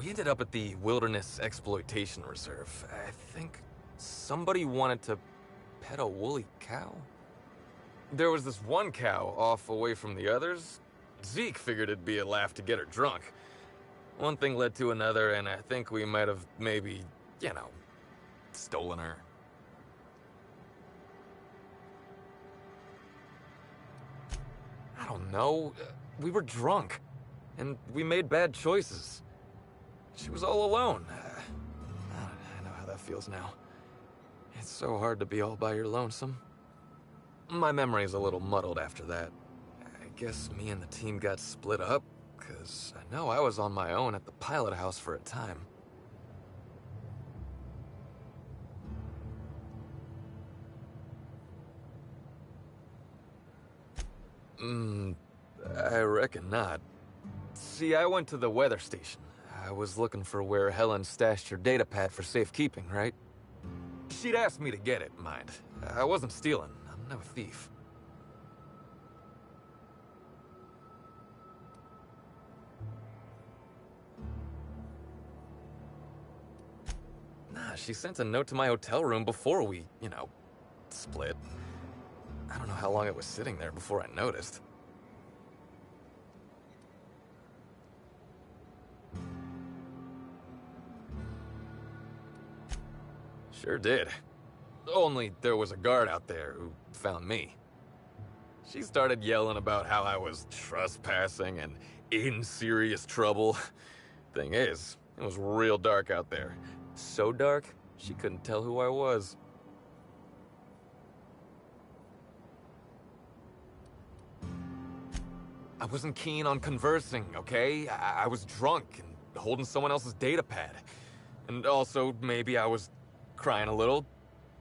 We ended up at the Wilderness Exploitation Reserve. I think somebody wanted to pet a woolly cow? There was this one cow off away from the others. Zeke figured it'd be a laugh to get her drunk. One thing led to another, and I think we might have maybe, you know, stolen her. I don't know. We were drunk, and we made bad choices. She was all alone. I know how that feels now. It's so hard to be all by your lonesome. My memory's a little muddled after that. I guess me and the team got split up, because I know I was on my own at the pilot house for a time. I reckon not. See, I went to the weather station. I was looking for where Helen stashed her data pad for safekeeping, right? She'd asked me to get it, mind. I wasn't stealing. I'm no thief. Nah, she sent a note to my hotel room before we, you know, split. I don't know how long it was sitting there before I noticed. Sure did. Only there was a guard out there who found me. She started yelling about how I was trespassing and in serious trouble. Thing is, it was real dark out there. So dark, she couldn't tell who I was. I wasn't keen on conversing, okay? I was drunk and holding someone else's data pad. And also, maybe I was crying a little,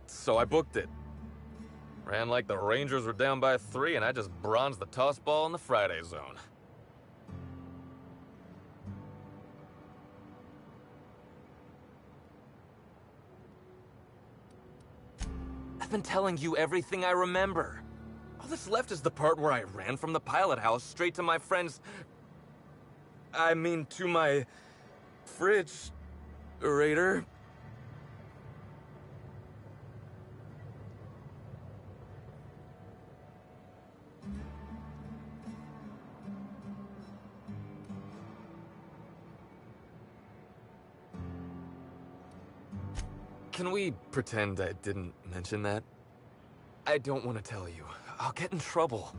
so I booked it. Ran like the Rangers were down by 3, and I just bronzed the toss ball in the Friday zone. I've been telling you everything I remember. All that's left is the part where I ran from the pilot house straight to my friend's... I mean, to my... fridge-rator. Can we pretend I didn't mention that? I don't want to tell you. I'll get in trouble.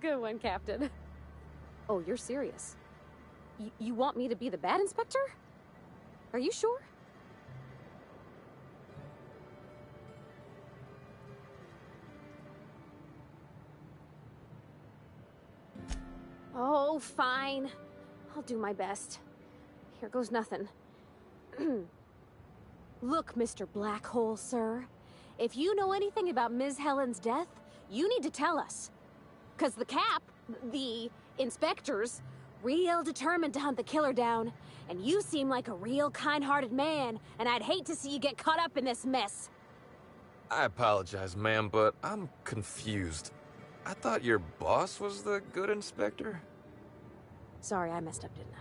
Good one, Captain. Oh, you're serious? You want me to be the bad inspector? Are you sure? Oh, fine. I'll do my best. Here goes nothing. Look, Mr. Black Hole, sir. If you know anything about Ms. Helen's death, you need to tell us. 'Cause the inspectors, real determined to hunt the killer down. And you seem like a real kind-hearted man, and I'd hate to see you get caught up in this mess. I apologize, ma'am, but I'm confused. I thought your boss was the good inspector? Sorry, I messed up, didn't I?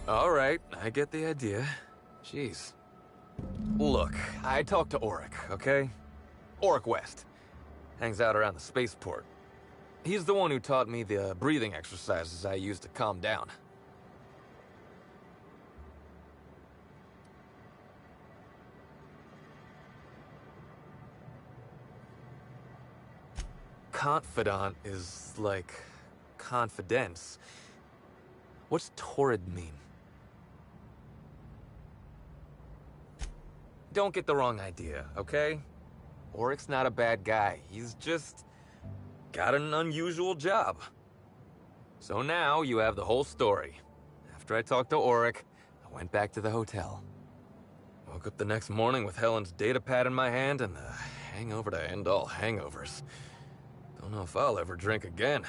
All right, I get the idea. Jeez. Look, I talked to Auric, okay? Auric West. Hangs out around the spaceport. He's the one who taught me the breathing exercises I use to calm down. Confidant is like confidence. What's torrid mean? Don't get the wrong idea, okay? Auric's not a bad guy. He's just got an unusual job. So now you have the whole story. After I talked to Auric, I went back to the hotel. Woke up the next morning with Helen's data pad in my hand and the hangover to end all hangovers. Don't Don't know if I'll ever drink again.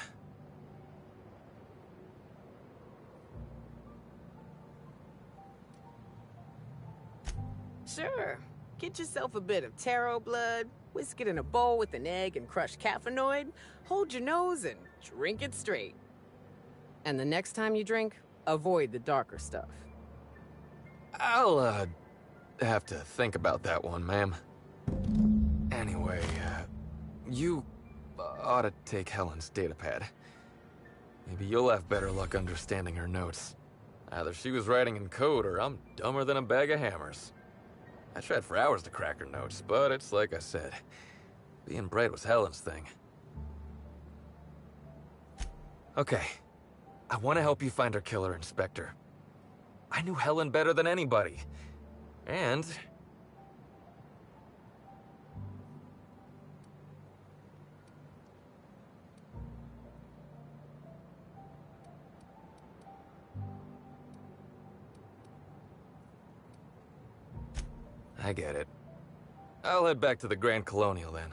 Sure. Get yourself a bit of taro blood, whisk it in a bowl with an egg and crushed caffeinoid, hold your nose and drink it straight. And the next time you drink, avoid the darker stuff. I'll, have to think about that one, ma'am. Anyway, you ought to take Helen's datapad. Maybe you'll have better luck understanding her notes. Either she was writing in code or I'm dumber than a bag of hammers. I tried for hours to crack her notes, but it's like I said. Being bright was Helen's thing. Okay. I want to help you find her killer, Inspector. I knew Helen better than anybody. And... I get it. I'll head back to the Grand Colonial then.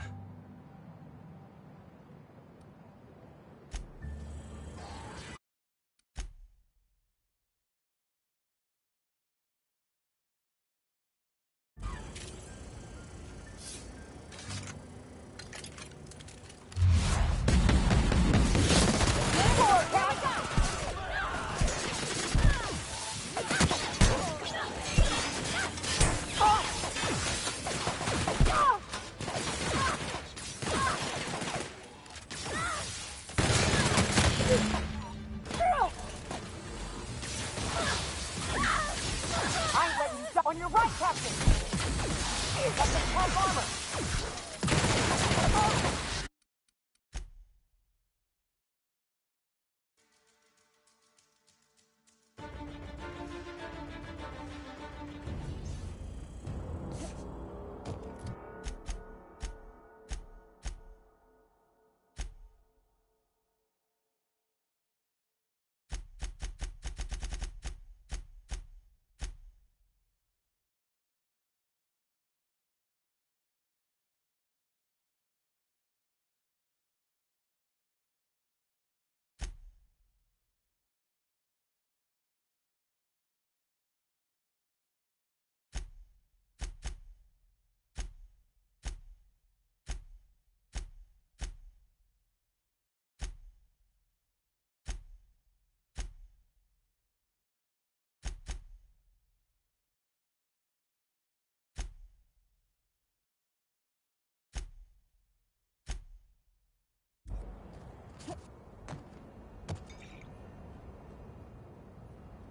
On your right, Captain! That's the top armor!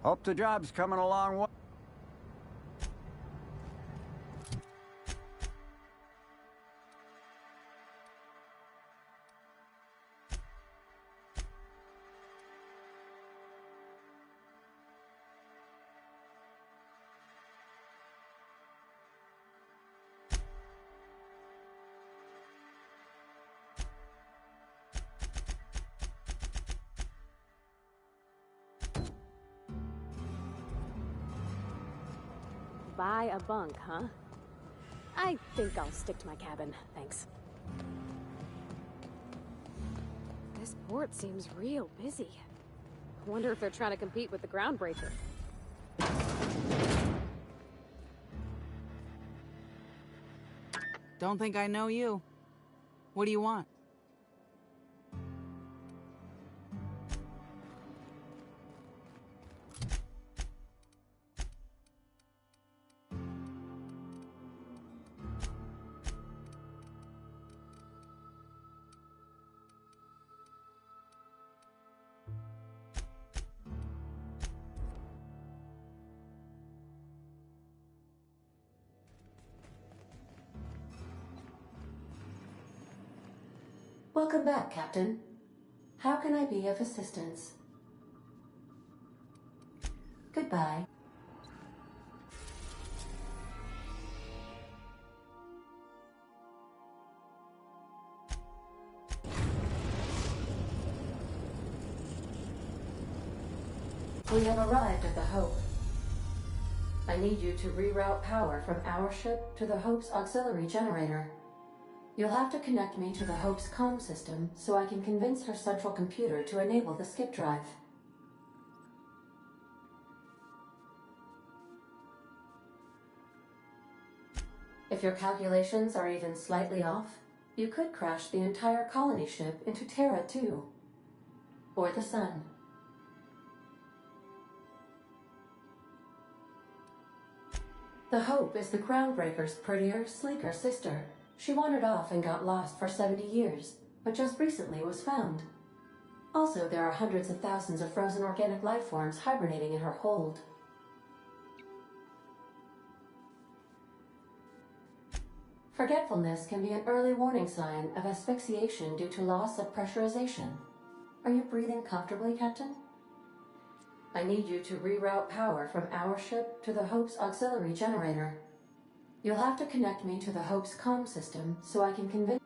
Hope the job's coming along well. Buy a bunk, huh? I think I'll stick to my cabin, thanks. This port seems real busy. I wonder if they're trying to compete with the Groundbreaker. Don't think I know you. What do you want? Welcome back, Captain. How can I be of assistance? Goodbye. We have arrived at the Hope. I need you to reroute power from our ship to the Hope's auxiliary generator. You'll have to connect me to the Hope's comm system so I can convince her central computer to enable the skip drive. If your calculations are even slightly off, you could crash the entire colony ship into Terra too. Or the sun. The Hope is the Groundbreaker's prettier, sleeker sister. She wandered off and got lost for 70 years, but just recently was found. Also, there are hundreds of thousands of frozen organic life forms hibernating in her hold. Forgetfulness can be an early warning sign of asphyxiation due to loss of pressurization. Are you breathing comfortably, Captain? I need you to reroute power from our ship to the Hope's auxiliary generator. You'll have to connect me to the Hope's comm system so I can convince...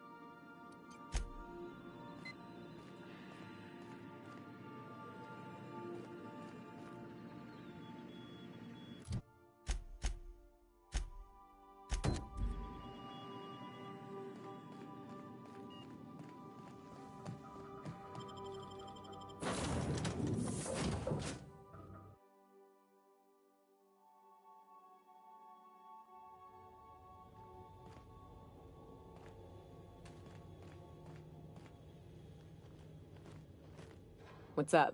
What's up?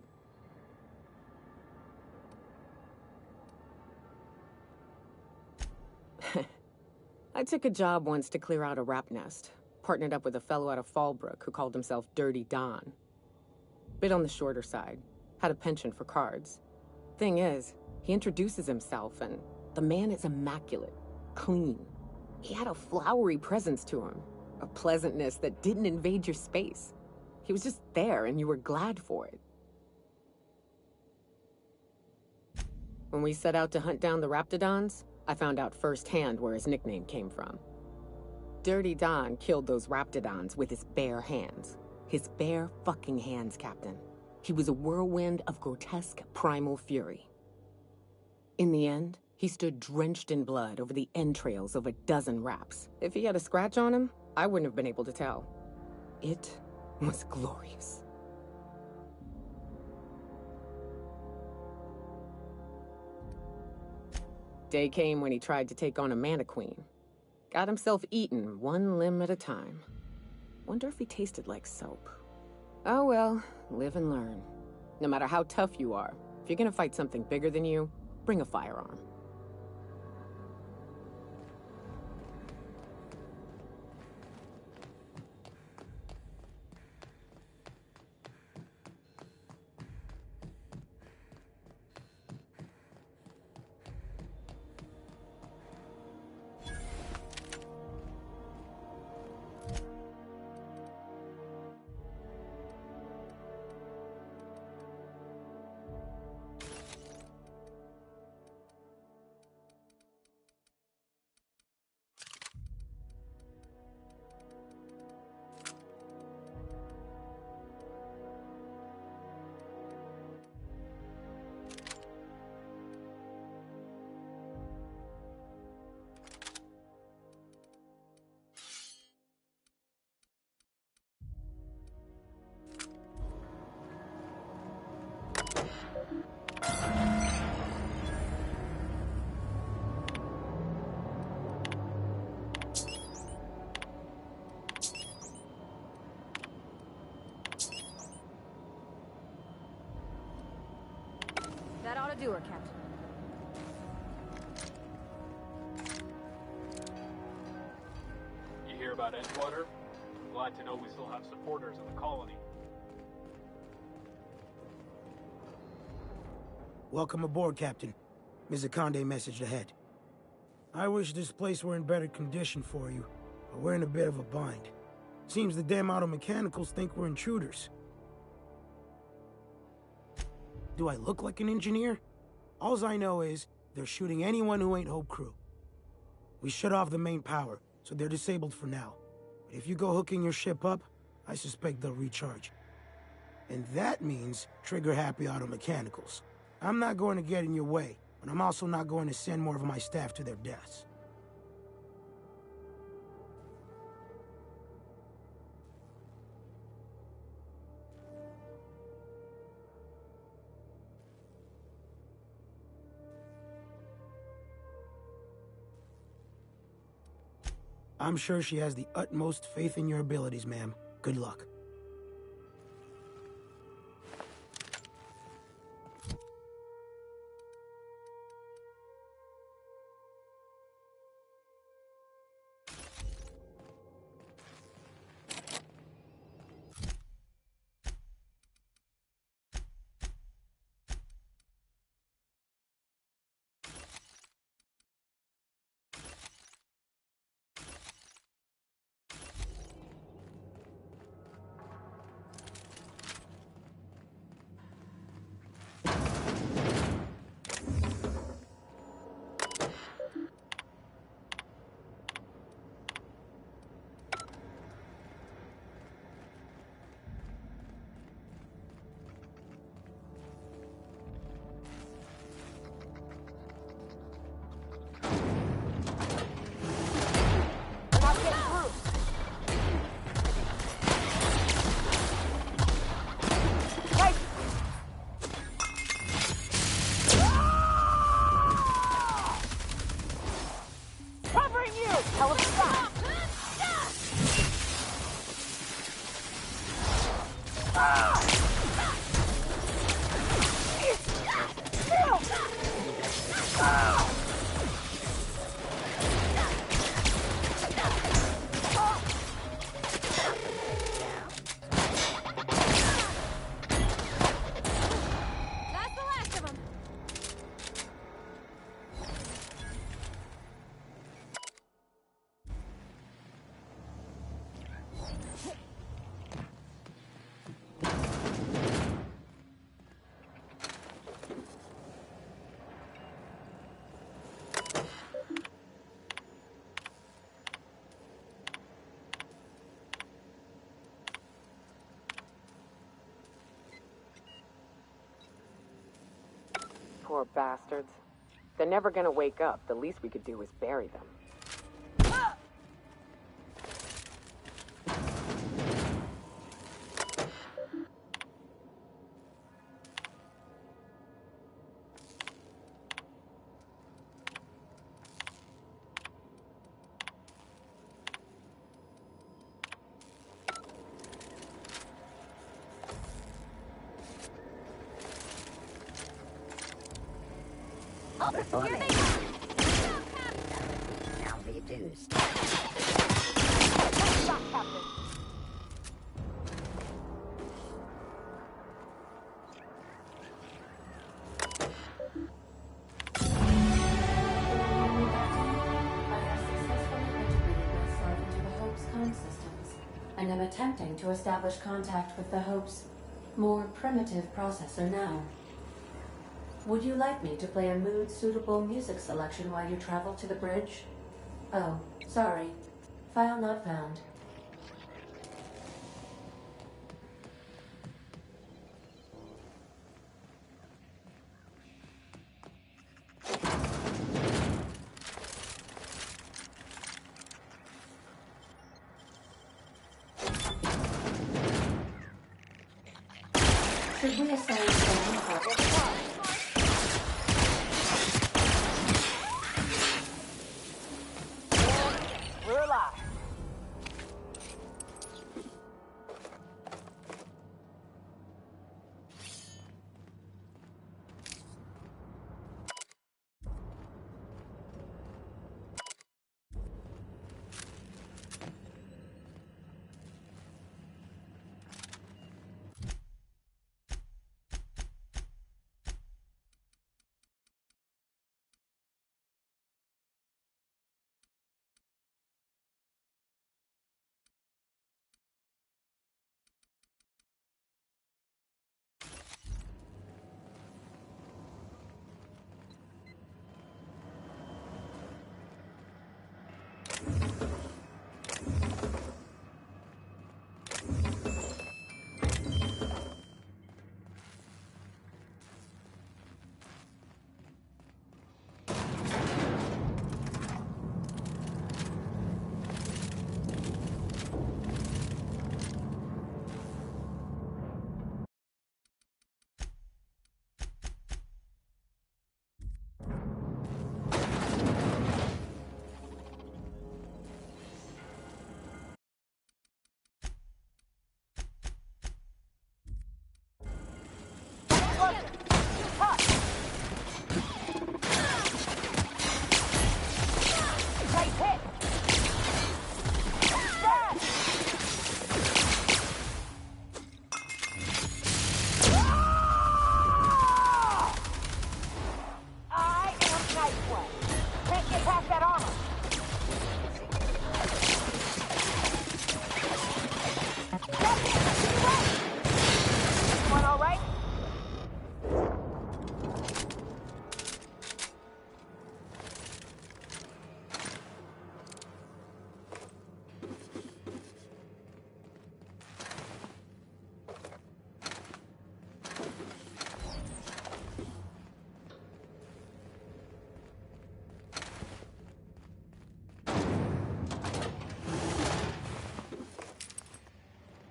I took a job once to clear out a rap nest. Partnered up with a fellow out of Fallbrook who called himself Dirty Don. Bit on the shorter side. Had a penchant for cards. Thing is, he introduces himself and the man is immaculate. Clean. He had a flowery presence to him. A pleasantness that didn't invade your space. He was just there and you were glad for it. When we set out to hunt down the Raptidons, I found out firsthand where his nickname came from. Dirty Don killed those Raptidons with his bare hands. His bare fucking hands, Captain. He was a whirlwind of grotesque primal fury. In the end, he stood drenched in blood over the entrails of a dozen Raps. If he had a scratch on him, I wouldn't have been able to tell. It was glorious. Day came when he tried to take on a Mana Queen. Got himself eaten one limb at a time. Wonder if he tasted like soap. Oh well, live and learn. No matter how tough you are, if you're gonna fight something bigger than you, bring a firearm. That ought to do her, Captain. You hear about Edgewater? I'm glad to know we still have supporters in the colony. Welcome aboard, Captain. Mizukande messaged ahead. I wish this place were in better condition for you, but we're in a bit of a bind. Seems the damn auto mechanicals think we're intruders. Do I look like an engineer? Alls I know is, they're shooting anyone who ain't Hope Crew. We shut off the main power, so they're disabled for now. But if you go hooking your ship up, I suspect they'll recharge. And that means trigger-happy auto mechanicals. I'm not going to get in your way, but I'm also not going to send more of my staff to their deaths. I'm sure she has the utmost faith in your abilities, ma'am. Good luck. Covering you! Hell of a shot! That's the last of them. Poor bastards. They're never gonna wake up. The least we could do is bury them. Oh, here they come! Now be deuced. Shot, Captain. And am attempting to establish contact with the Hope's more primitive processor now. Would you like me to play a mood-suitable music selection while you travel to the bridge? Oh, sorry. File not found. Should we assign someone for We're alive.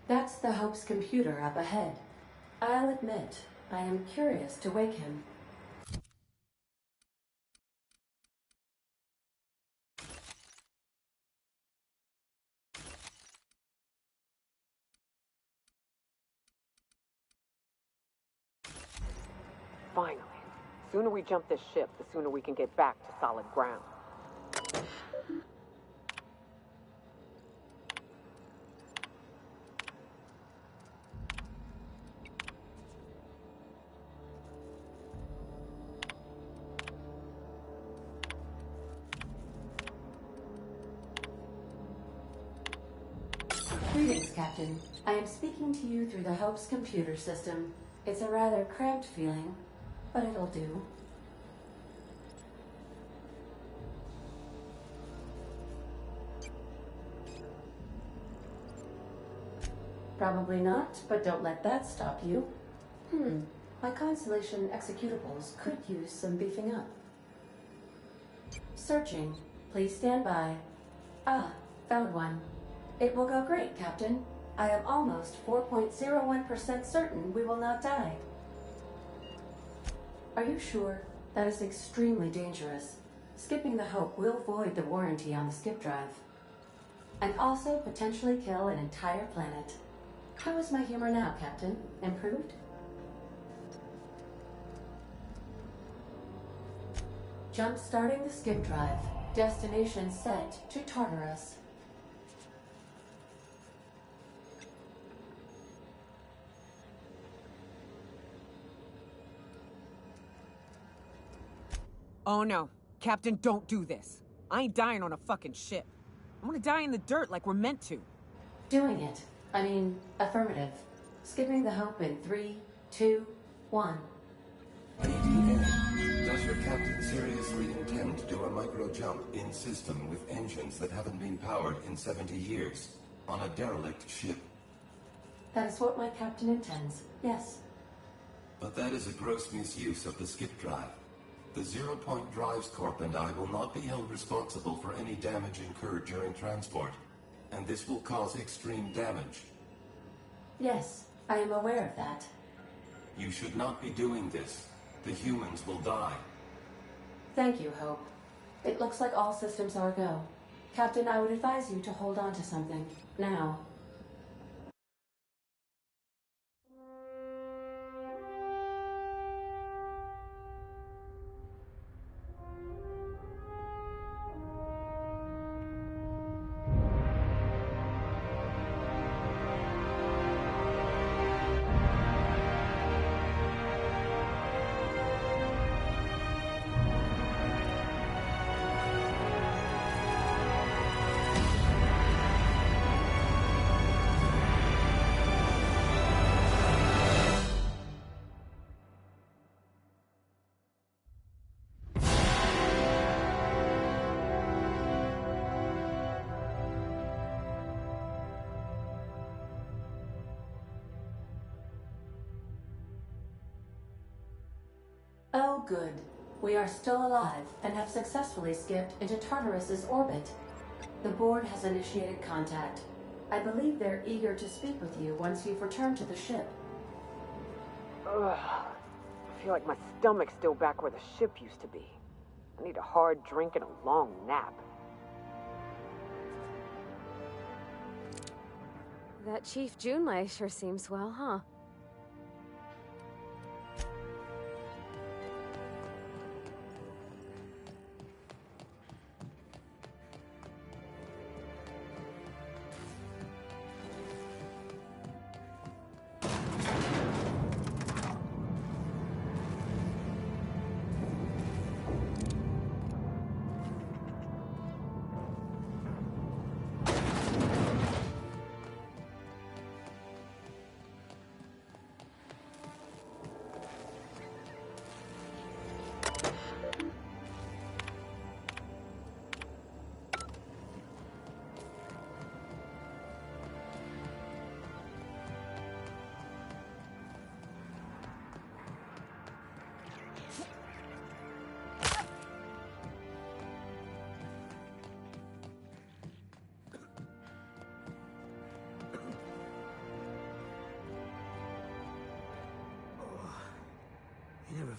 That's the Hope's computer up ahead. I'll admit, I am curious to wake him. Finally. The sooner we jump this ship, the sooner we can get back to solid ground. Greetings, Captain. I am speaking to you through the Hope's computer system. It's a rather cramped feeling, but it'll do. Probably not, but don't let that stop you. My Constellation executables could use some beefing up. Searching. Please stand by. Ah, found one. It will go great, Captain. I am almost 4.01% certain we will not die. Are you sure? That is extremely dangerous. Skipping the Hope will void the warranty on the skip drive. And also potentially kill an entire planet. How is my humor now, Captain? Improved? Jump-starting the skip drive. Destination set to Tartarus. Oh no. Captain, don't do this. I ain't dying on a fucking ship. I'm gonna die in the dirt like we're meant to. Doing it. I mean, affirmative. Skipping the Hope in 3, 2, 1. ADN, does your captain seriously intend to do a micro-jump in system with engines that haven't been powered in 70 years on a derelict ship? That is what my captain intends, yes. But that is a gross misuse of the skip drive. The Zero Point Drives Corp and I will not be held responsible for any damage incurred during transport, and this will cause extreme damage. Yes, I am aware of that. You should not be doing this. The humans will die. Thank you, Hope. It looks like all systems are go. Captain, I would advise you to hold on to something. Now. Oh, good. We are still alive and have successfully skipped into Tartarus's orbit. The board has initiated contact. I believe they're eager to speak with you once you've returned to the ship. Ugh. I feel like my stomach's still back where the ship used to be. I need a hard drink and a long nap. That Chief Junlei sure seems well, huh?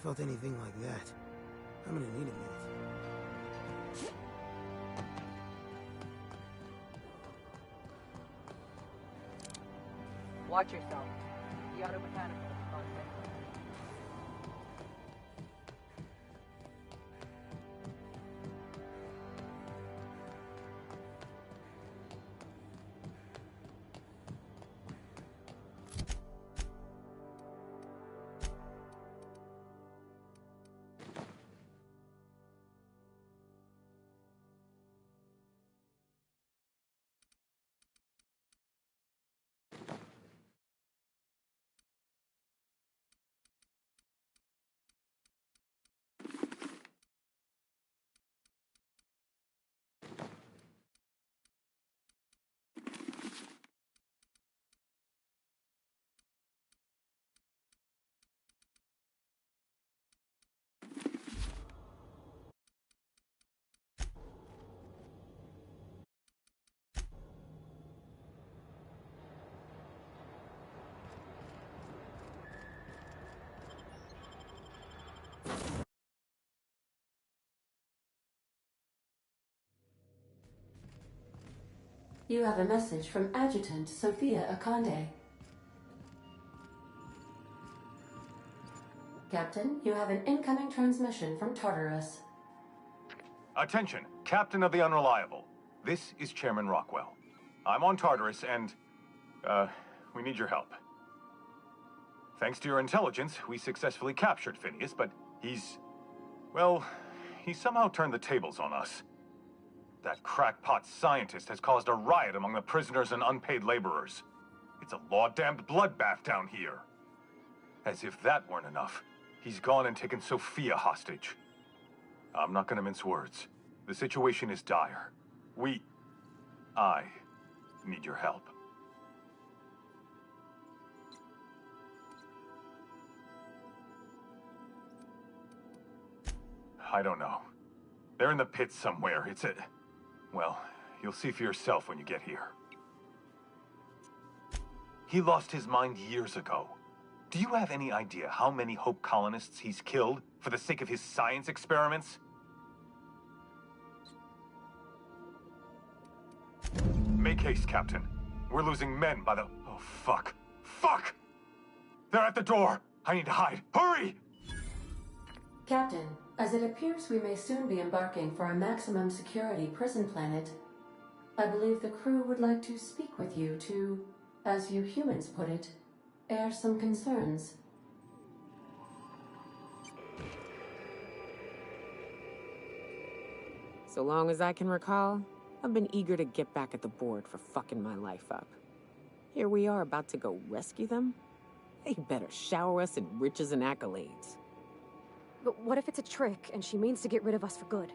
felt anything like that. I'm gonna need a minute. Watch yourself. The auto mechanical is on there. You have a message from Adjutant Sophia Akande. Captain, you have an incoming transmission from Tartarus. Attention, Captain of the Unreliable. This is Chairman Rockwell. I'm on Tartarus and, we need your help. Thanks to your intelligence, we successfully captured Phineas, but he's somehow turned the tables on us. That crackpot scientist has caused a riot among the prisoners and unpaid laborers. It's a law-damned bloodbath down here. As if that weren't enough, he's gone and taken Sophia hostage. I'm not gonna mince words. The situation is dire. I need your help. I don't know. They're in the pits somewhere. Well, you'll see for yourself when you get here. He lost his mind years ago. Do you have any idea how many Hope colonists he's killed for the sake of his science experiments? Make haste, Captain. We're losing men by the... Oh, fuck. Fuck! They're at the door! I need to hide. Hurry! Captain, as it appears we may soon be embarking for a maximum security prison planet, I believe the crew would like to speak with you to, as you humans put it, air some concerns. So long as I can recall, I've been eager to get back at the board for fucking my life up. Here we are about to go rescue them? They better shower us in riches and accolades. But what if it's a trick and she means to get rid of us for good?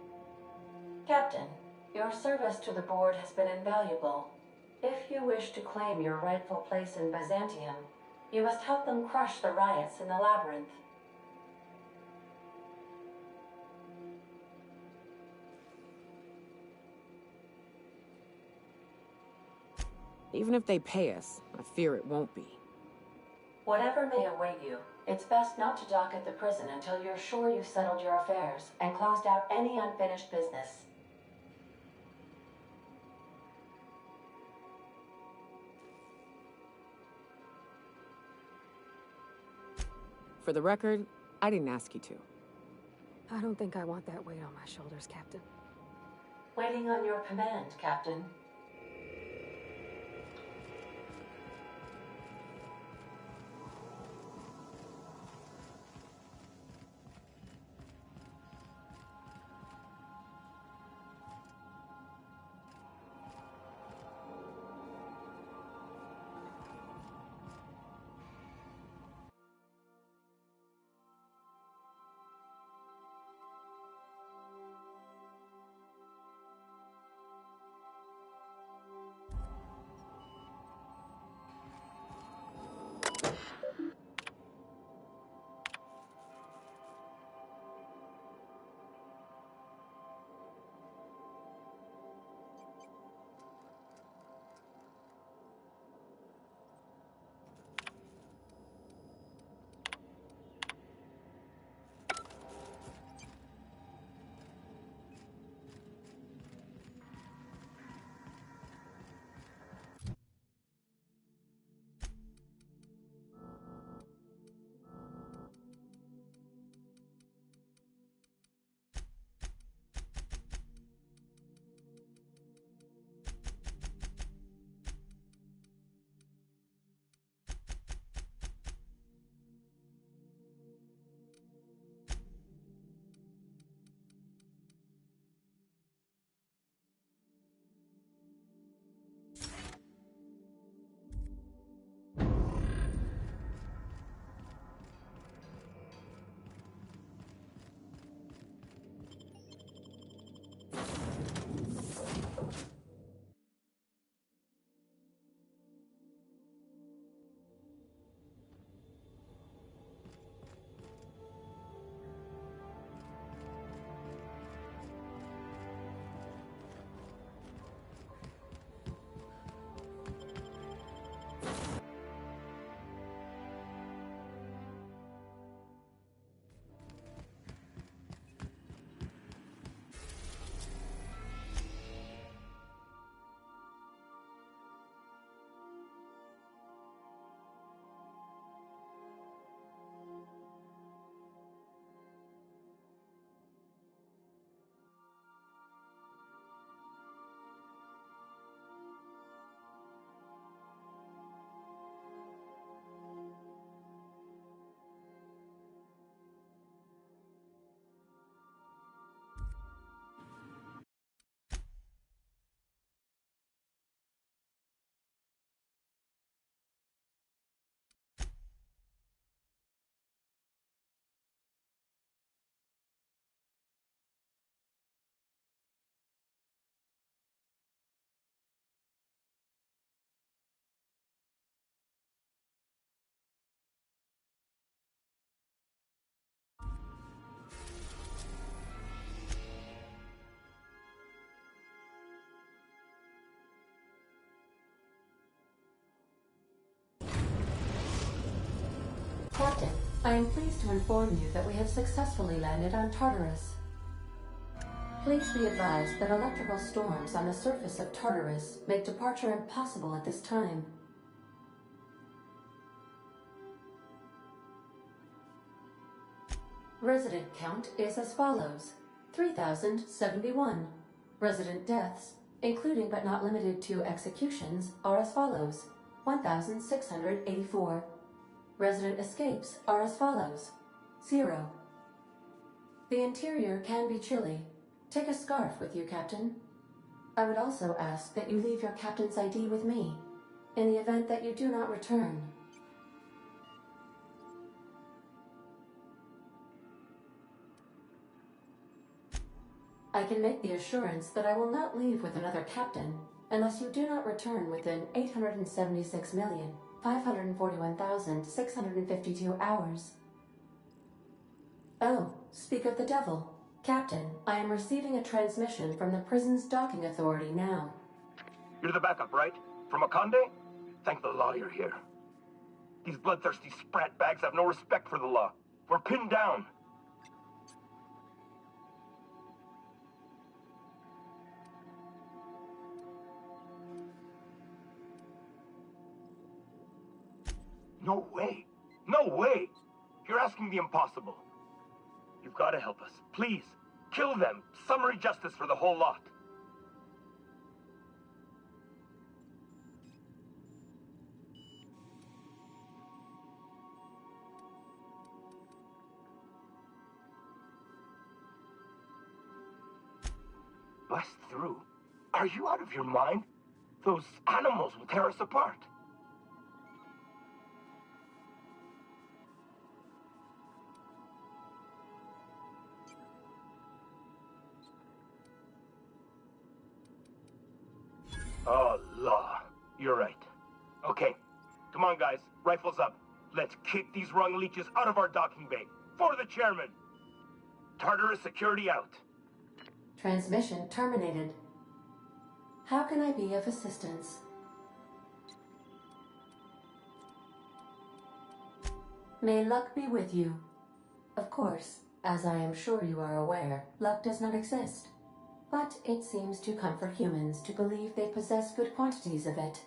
Captain, your service to the board has been invaluable. If you wish to claim your rightful place in Byzantium, you must help them crush the riots in the labyrinth. Even if they pay us, I fear it won't be. Whatever may await you, it's best not to dock at the prison until you're sure you've settled your affairs and closed out any unfinished business. For the record, I didn't ask you to. I don't think I want that weight on my shoulders, Captain. Waiting on your command, Captain. Captain, I am pleased to inform you that we have successfully landed on Tartarus. Please be advised that electrical storms on the surface of Tartarus make departure impossible at this time. Resident count is as follows: 3,071. Resident deaths, including but not limited to executions, are as follows: 1,684. Resident escapes are as follows: 0. The interior can be chilly. Take a scarf with you, Captain. I would also ask that you leave your captain's ID with me, in the event that you do not return. I can make the assurance that I will not leave with another captain unless you do not return within 876,541,652 hours. Oh, speak of the devil. Captain, I am receiving a transmission from the prison's docking authority now. You're the backup, right? From Akande? Thank the law you're here. These bloodthirsty sprat bags have no respect for the law. We're pinned down. No way. No way! You're asking the impossible. You've got to help us. Please, kill them. Summary justice for the whole lot. Bust through? Are you out of your mind? Those animals will tear us apart. Oh, law. You're right. Okay. Come on, guys. Rifles up. Let's kick these rung leeches out of our docking bay. For the chairman! Tartarus security out. Transmission terminated. How can I be of assistance? May luck be with you. Of course, as I am sure you are aware, luck does not exist. But it seems to comfort humans to believe they possess good quantities of it.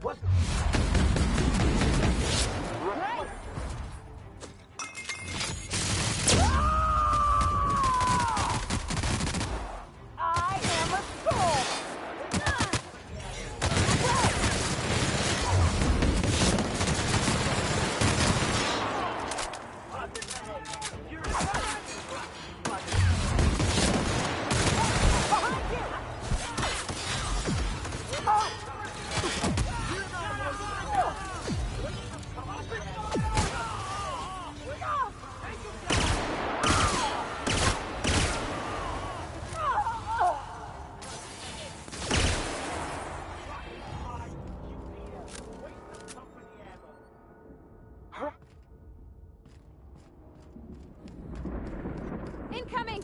What? I am a soul! Incoming!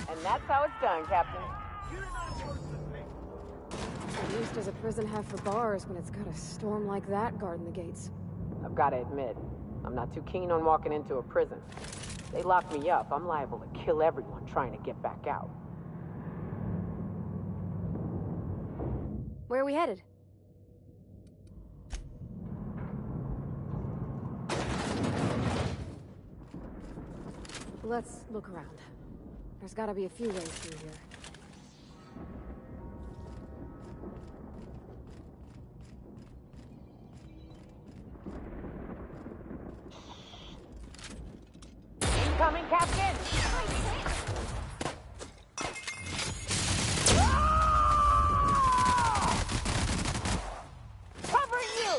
And that's how it's done, Captain. What use does a prison have for bars when it's got a storm like that guarding the gates? I've got to admit, I'm not too keen on walking into a prison. They lock me up, I'm liable to kill everyone trying to get back out. Where are we headed? Let's look around. There's gotta be a few ways through here. Incoming, Captain! Covering you!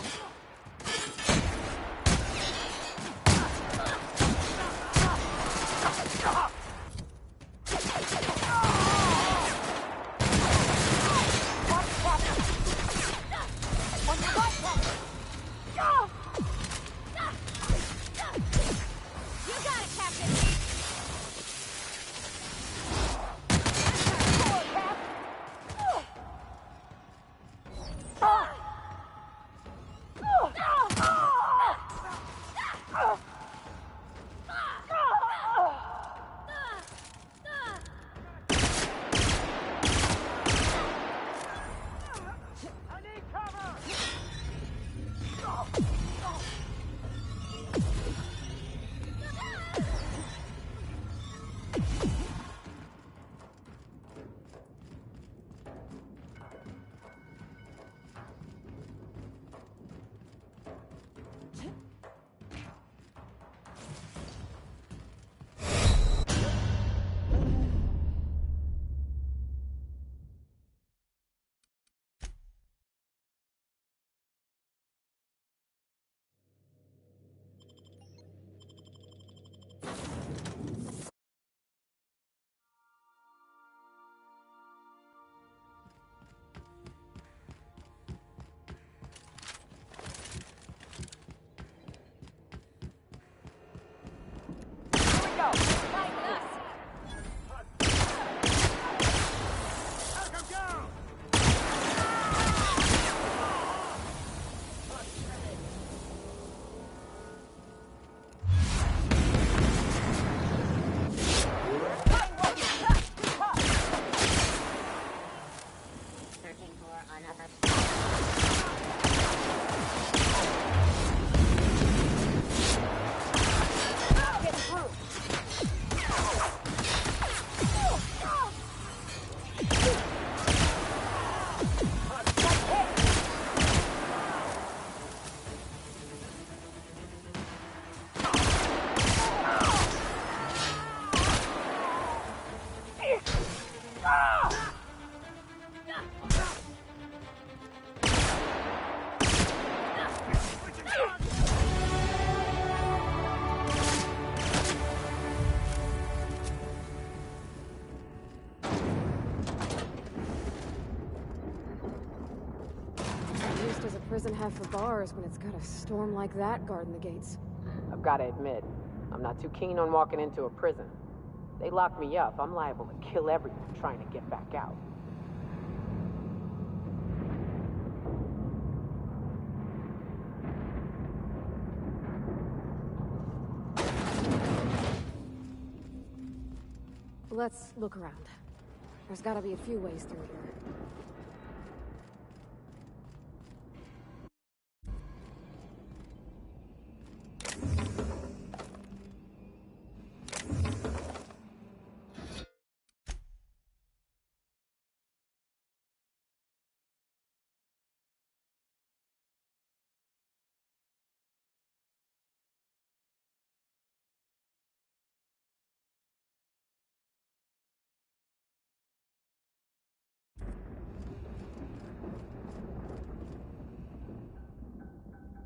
Prison have for bars when it's got a storm like that guarding the gates? I've got to admit, I'm not too keen on walking into a prison. They lock me up, I'm liable to kill everyone trying to get back out. Let's look around. There's gotta be a few ways through here.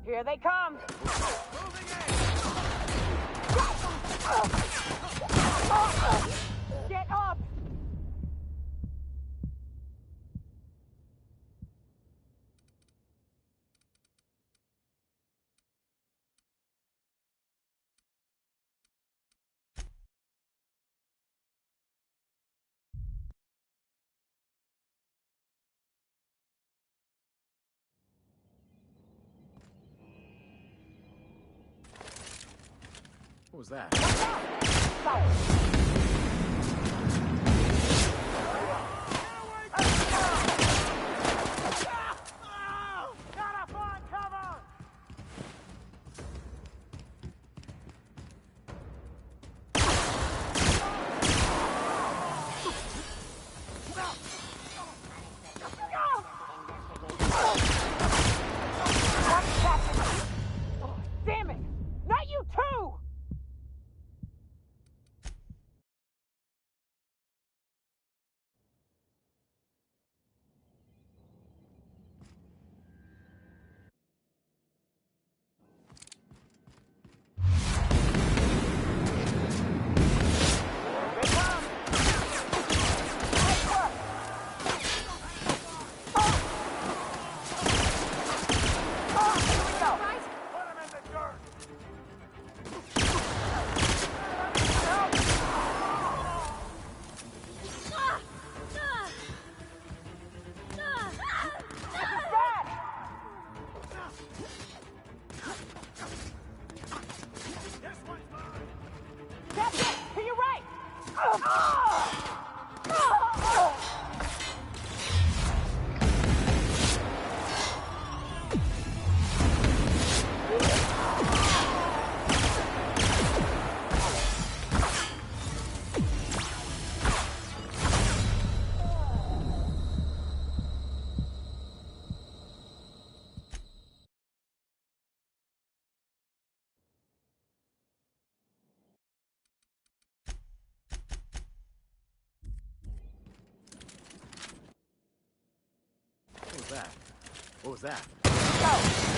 Here they come! Get up! What was that? Damn it! Not you too! What was that? What was that?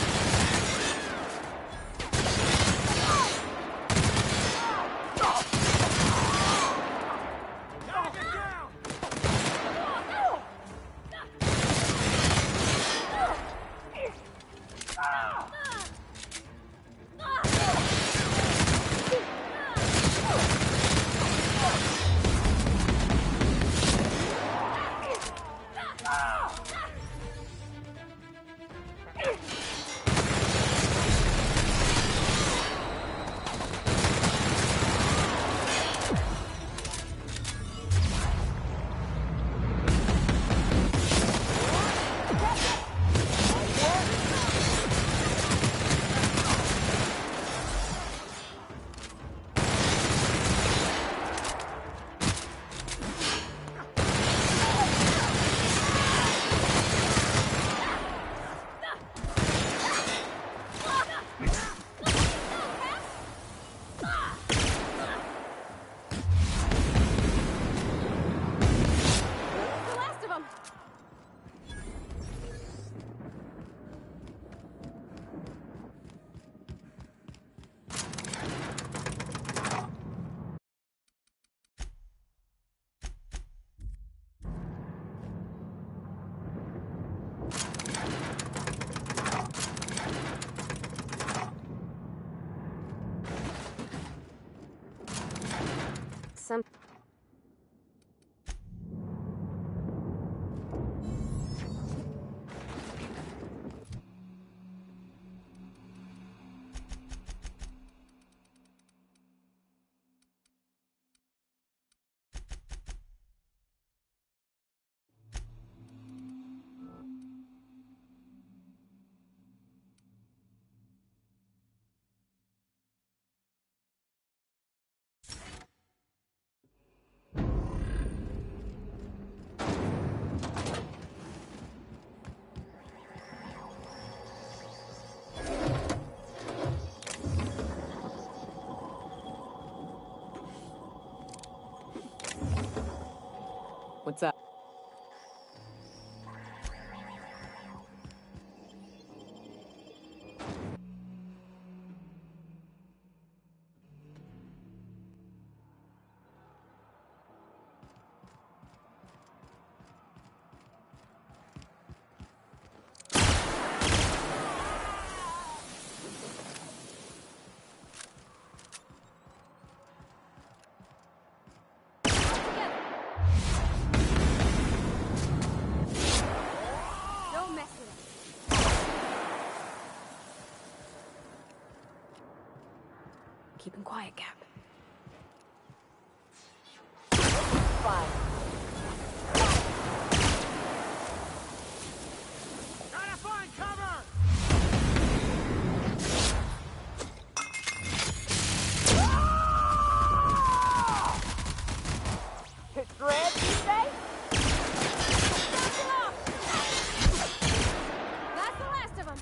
Some... keeping quiet, Cap. Fine. Gotta find cover! It's red, you say? That's the last of them.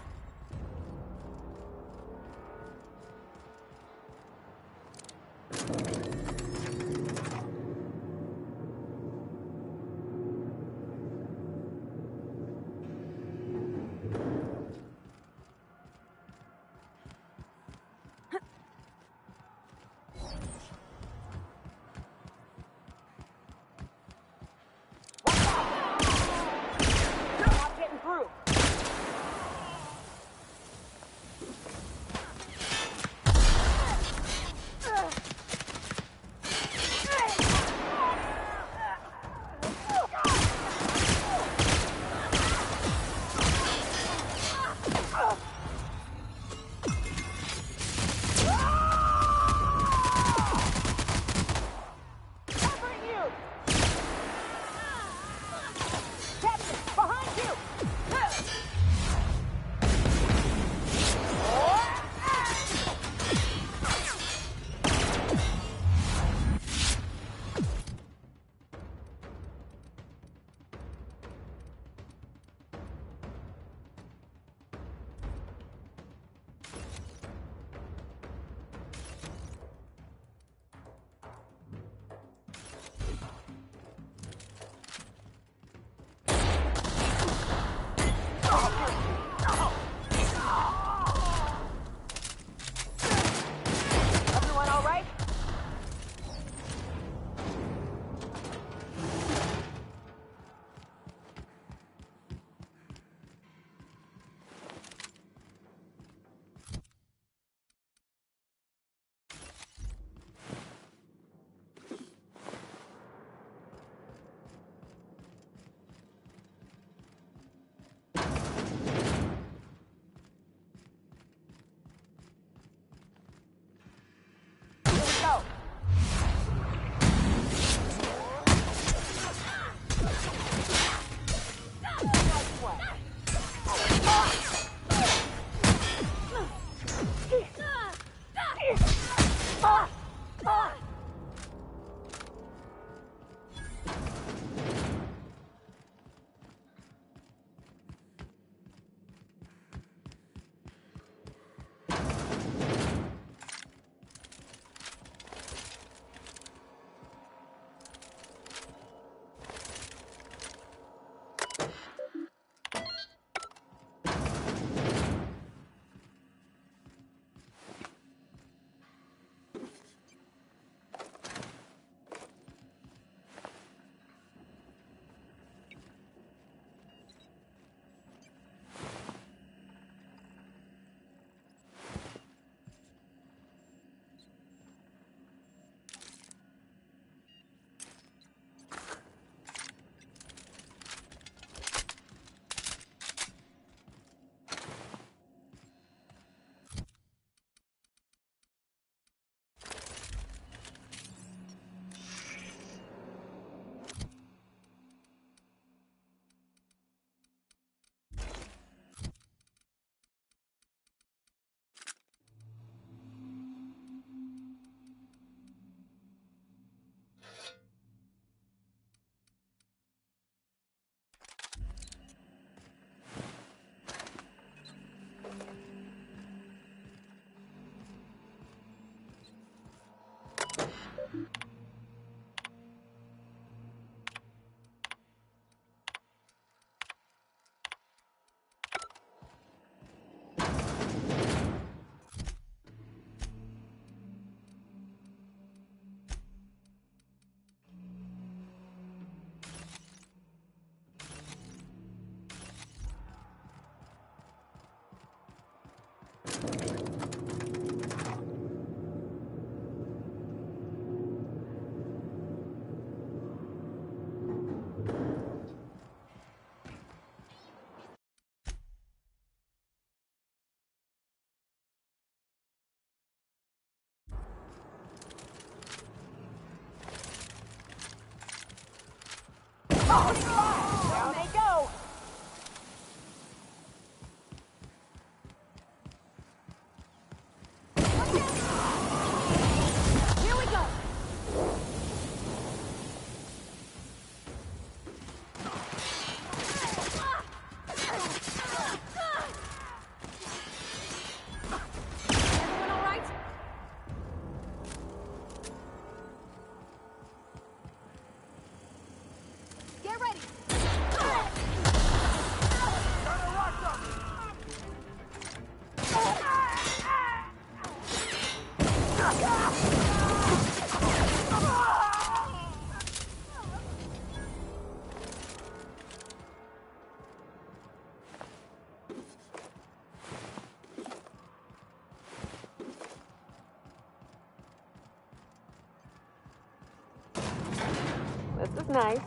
This is nice.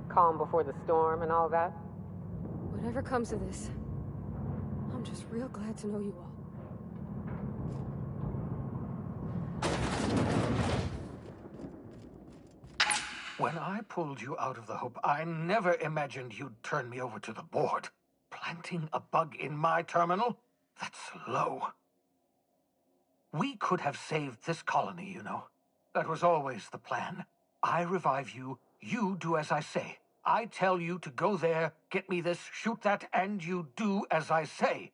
Calm before the storm and all that. Whatever comes of this, I'm just real glad to know you all. When I pulled you out of the Hope, I never imagined you'd turn me over to the board. Planting a bug in my terminal? That's low. We could have saved this colony, you know. That was always the plan. I revive you, you do as I say. I tell you to go there, get me this, shoot that, and you do as I say.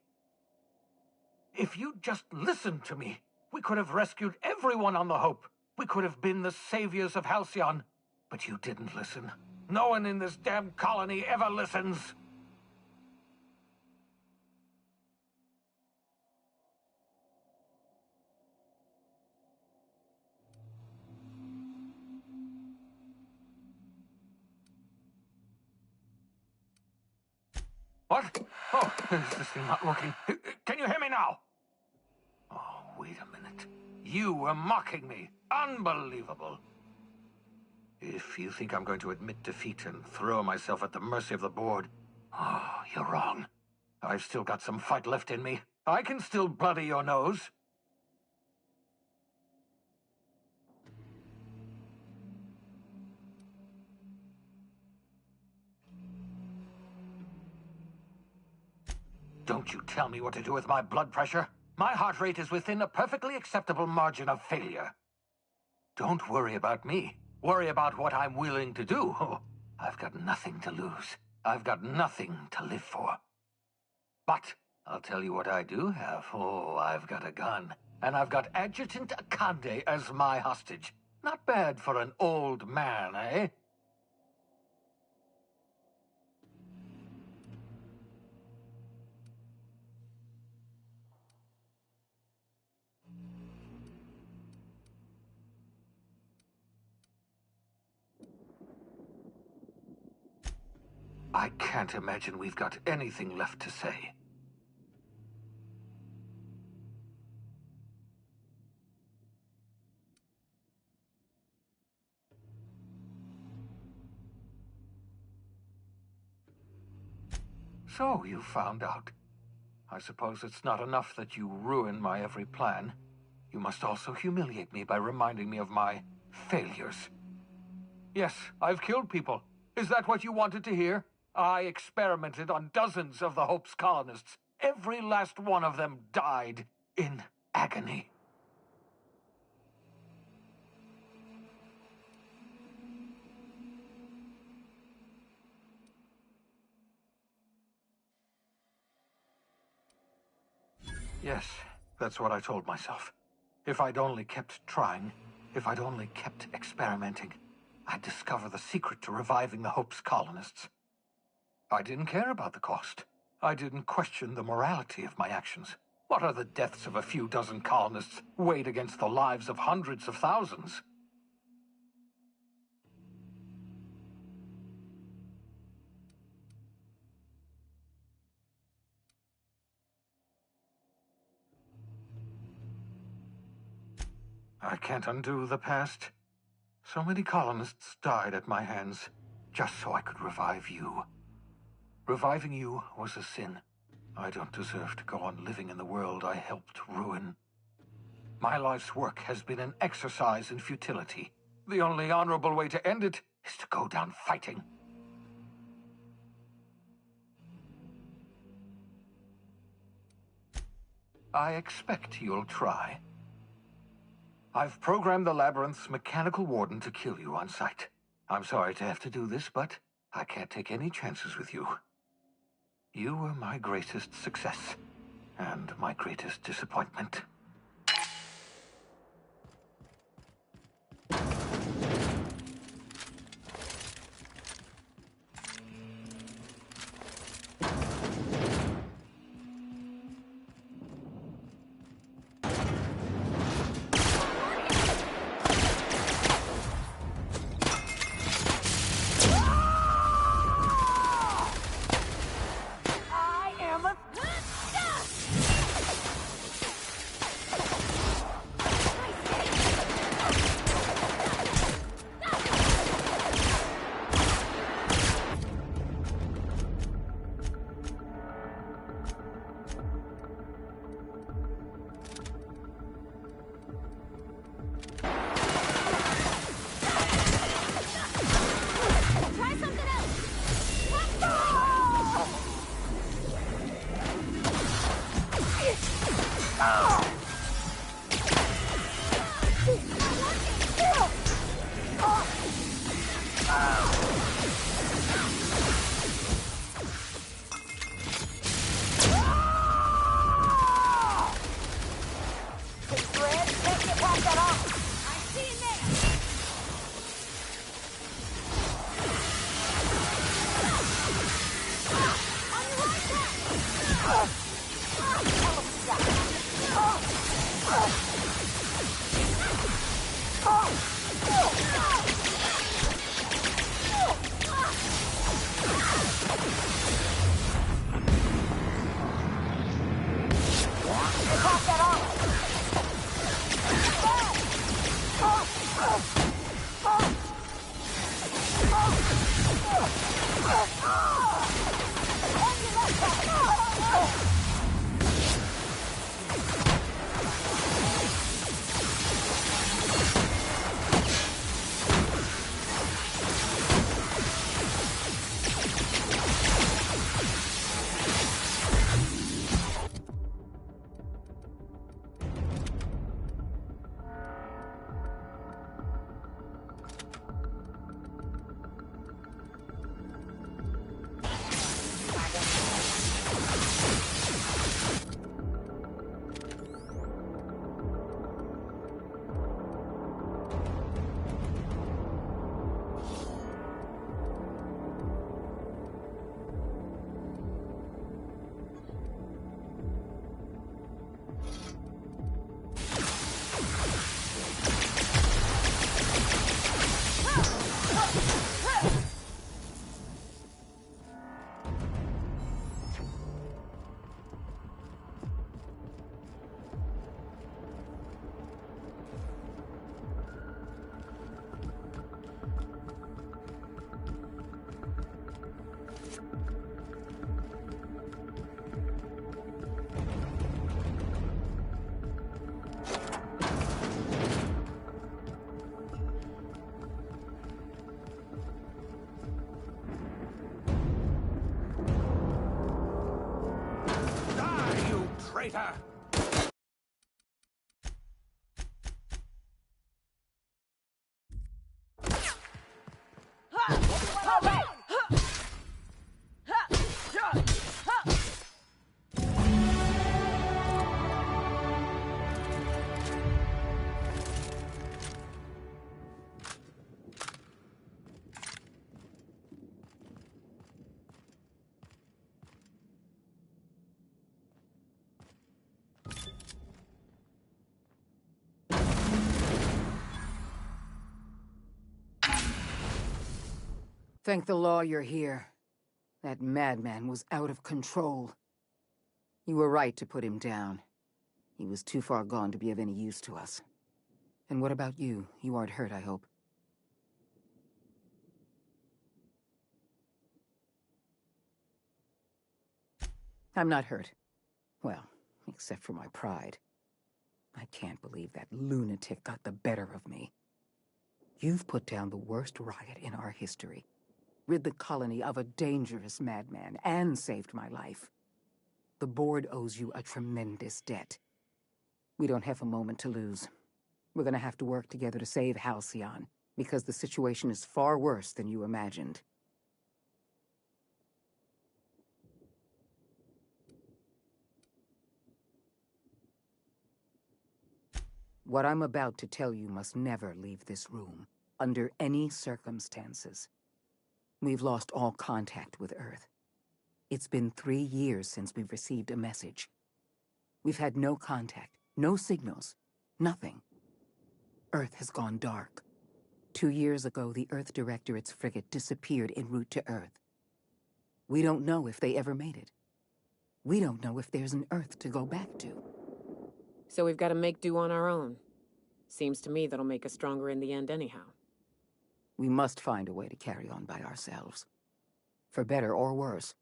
If you'd just listened to me, we could have rescued everyone on the Hope. We could have been the saviors of Halcyon. But you didn't listen. No one in this damn colony ever listens. What? Oh, is this thing not working? Can you hear me now? Oh, wait a minute. You were mocking me. Unbelievable. If you think I'm going to admit defeat and throw myself at the mercy of the board, oh, you're wrong. I've still got some fight left in me. I can still bloody your nose. Don't you tell me what to do with my blood pressure. My heart rate is within a perfectly acceptable margin of failure. Don't worry about me. Worry about what I'm willing to do. Oh, I've got nothing to lose. I've got nothing to live for. But I'll tell you what I do have. Oh, I've got a gun. And I've got Adjutant Akande as my hostage. Not bad for an old man, eh? I can't imagine we've got anything left to say. So you found out. I suppose it's not enough that you ruin my every plan. You must also humiliate me by reminding me of my failures. Yes, I've killed people. Is that what you wanted to hear? I experimented on dozens of the Hope's colonists. Every last one of them died in agony. Yes, that's what I told myself. If I'd only kept trying, if I'd only kept experimenting, I'd discover the secret to reviving the Hope's colonists. I didn't care about the cost. I didn't question the morality of my actions. What are the deaths of a few dozen colonists weighed against the lives of hundreds of thousands? I can't undo the past. So many colonists died at my hands, just so I could revive you. Reviving you was a sin. I don't deserve to go on living in the world I helped ruin. My life's work has been an exercise in futility. The only honorable way to end it is to go down fighting. I expect you'll try. I've programmed the Labyrinth's mechanical warden to kill you on sight. I'm sorry to have to do this, but I can't take any chances with you. You were my greatest success, and my greatest disappointment. Traitor! Thank the law you're here. That madman was out of control. You were right to put him down. He was too far gone to be of any use to us. And what about you? You aren't hurt, I hope. I'm not hurt. Well, except for my pride. I can't believe that lunatic got the better of me. You've put down the worst riot in our history, rid the colony of a dangerous madman, and saved my life. The board owes you a tremendous debt. We don't have a moment to lose. We're gonna have to work together to save Halcyon, because the situation is far worse than you imagined. What I'm about to tell you must never leave this room, under any circumstances. We've lost all contact with Earth. It's been 3 years since we've received a message. We've had no contact, no signals, nothing. Earth has gone dark. 2 years ago, the Earth Directorate's frigate disappeared en route to Earth. We don't know if they ever made it. We don't know if there's an Earth to go back to. So we've got to make do on our own. Seems to me that'll make us stronger in the end anyhow. We must find a way to carry on by ourselves. For better or worse.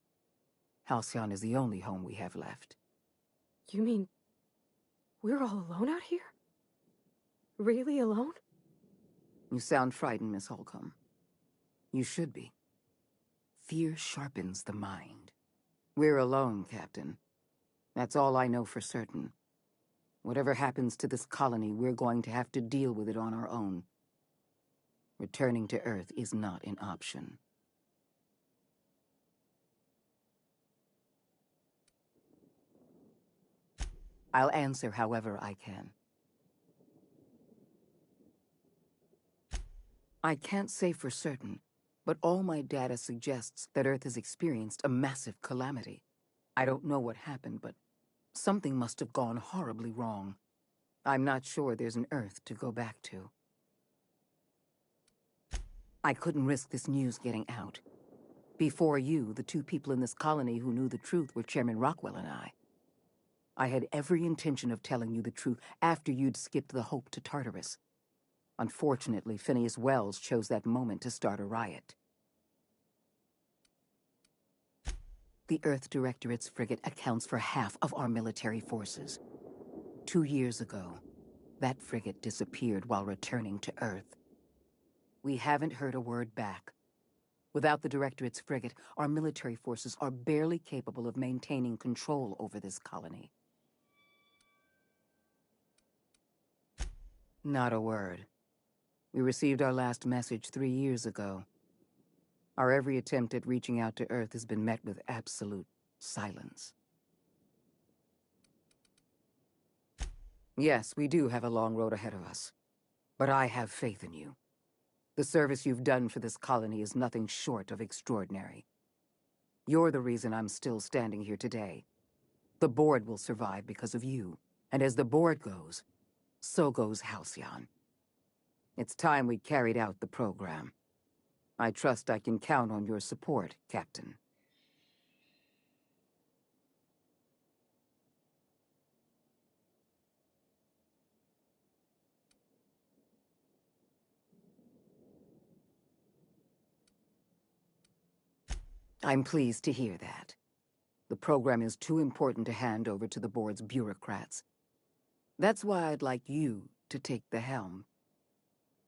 Halcyon is the only home we have left. You mean we're all alone out here? Really alone? You sound frightened, Miss Holcomb. You should be. Fear sharpens the mind. We're alone, Captain. That's all I know for certain. Whatever happens to this colony, we're going to have to deal with it on our own. Returning to Earth is not an option. I'll answer however I can. I can't say for certain, but all my data suggests that Earth has experienced a massive calamity. I don't know what happened, but something must have gone horribly wrong. I'm not sure there's an Earth to go back to. I couldn't risk this news getting out. Before you, the 2 people in this colony who knew the truth were Chairman Rockwell and I. I had every intention of telling you the truth after you'd skipped the Hope to Tartarus. Unfortunately, Phineas Wells chose that moment to start a riot. The Earth Directorate's frigate accounts for half of our military forces. 2 years ago, that frigate disappeared while returning to Earth. We haven't heard a word back. Without the Directorate's frigate, our military forces are barely capable of maintaining control over this colony. Not a word. We received our last message 3 years ago. Our every attempt at reaching out to Earth has been met with absolute silence. Yes, we do have a long road ahead of us. But I have faith in you. The service you've done for this colony is nothing short of extraordinary. You're the reason I'm still standing here today. The board will survive because of you. And as the board goes, so goes Halcyon. It's time we carried out the program. I trust I can count on your support, Captain. I'm pleased to hear that. The program is too important to hand over to the board's bureaucrats. That's why I'd like you to take the helm.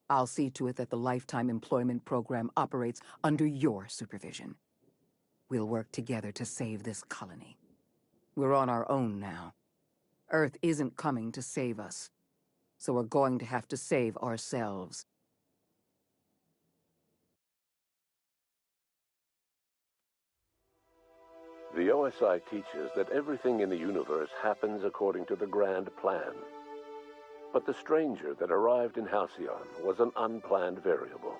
I'll see to it that the Lifetime Employment Program operates under your supervision. We'll work together to save this colony. We're on our own now. Earth isn't coming to save us, so we're going to have to save ourselves. The OSI teaches that everything in the universe happens according to the grand plan. But the stranger that arrived in Halcyon was an unplanned variable.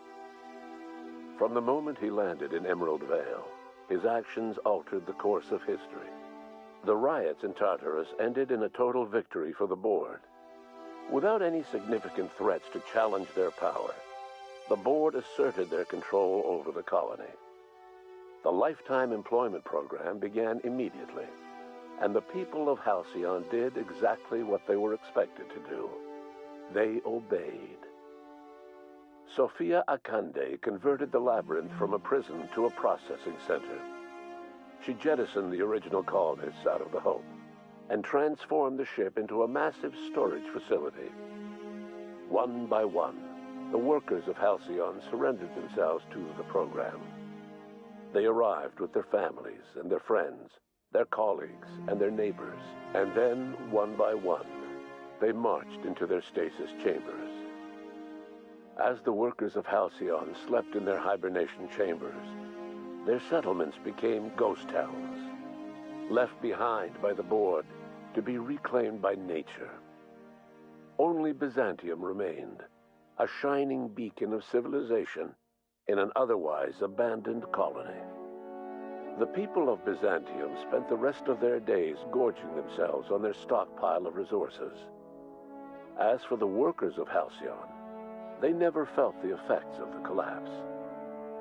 From the moment he landed in Emerald Vale, his actions altered the course of history. The riots in Tartarus ended in a total victory for the board. Without any significant threats to challenge their power, the board asserted their control over the colony. The Lifetime Employment Program began immediately, and the people of Halcyon did exactly what they were expected to do. They obeyed. Sophia Akande converted the labyrinth from a prison to a processing center. She jettisoned the original colonists out of the Hope and transformed the ship into a massive storage facility. One by one, the workers of Halcyon surrendered themselves to the program. They arrived with their families and their friends, their colleagues and their neighbors, and then, one by one, they marched into their stasis chambers. As the workers of Halcyon slept in their hibernation chambers, their settlements became ghost towns, left behind by the board to be reclaimed by nature. Only Byzantium remained, a shining beacon of civilization in an otherwise abandoned colony. The people of Byzantium spent the rest of their days gorging themselves on their stockpile of resources. As for the workers of Halcyon, they never felt the effects of the collapse.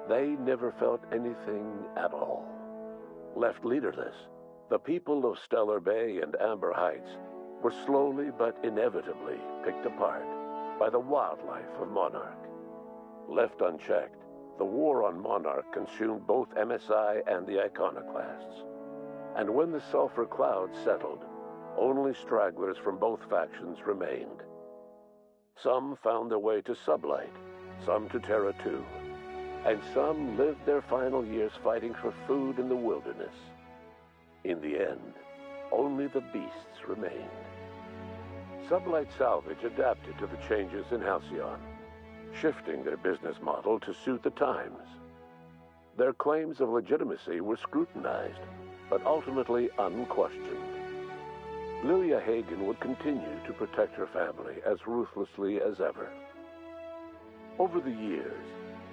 They never felt anything at all. Left leaderless, the people of Stellar Bay and Amber Heights were slowly but inevitably picked apart by the wildlife of Monarch. Left unchecked, the war on Monarch consumed both MSI and the Iconoclasts. And when the sulfur cloud settled, only stragglers from both factions remained. Some found their way to Sublight, some to Terra 2, and some lived their final years fighting for food in the wilderness. In the end, only the beasts remained. Sublight Salvage adapted to the changes in Halcyon, shifting their business model to suit the times. Their claims of legitimacy were scrutinized, but ultimately unquestioned. Lilia Hagen would continue to protect her family as ruthlessly as ever. Over the years,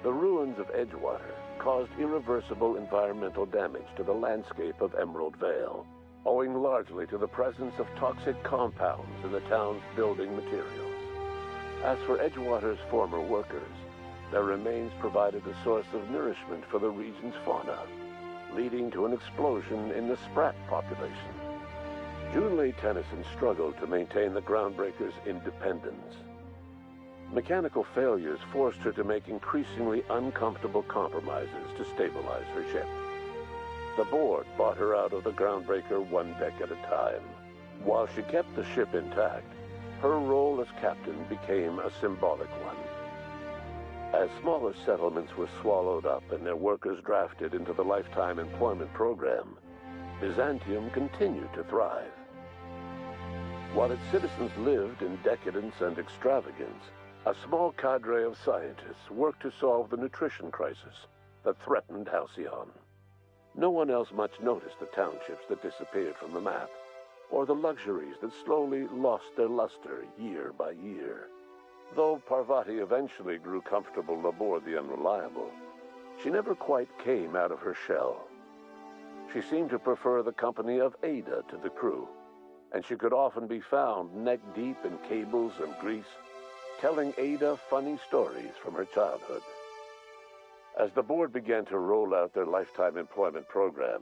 the ruins of Edgewater caused irreversible environmental damage to the landscape of Emerald Vale, owing largely to the presence of toxic compounds in the town's building materials. As for Edgewater's former workers, their remains provided a source of nourishment for the region's fauna, leading to an explosion in the sprat population. Junlei Tennyson struggled to maintain the Groundbreakers' independence. Mechanical failures forced her to make increasingly uncomfortable compromises to stabilize her ship. The board bought her out of the groundbreaker one deck at a time. While she kept the ship intact, her role as captain became a symbolic one. As smaller settlements were swallowed up and their workers drafted into the lifetime employment program, Byzantium continued to thrive. While its citizens lived in decadence and extravagance, a small cadre of scientists worked to solve the nutrition crisis that threatened Halcyon. No one else much noticed the townships that disappeared from the map, or the luxuries that slowly lost their luster year by year. Though Parvati eventually grew comfortable aboard the Unreliable, she never quite came out of her shell. She seemed to prefer the company of Ada to the crew, and she could often be found neck-deep in cables and grease, telling Ada funny stories from her childhood. As the board began to roll out their lifetime employment program,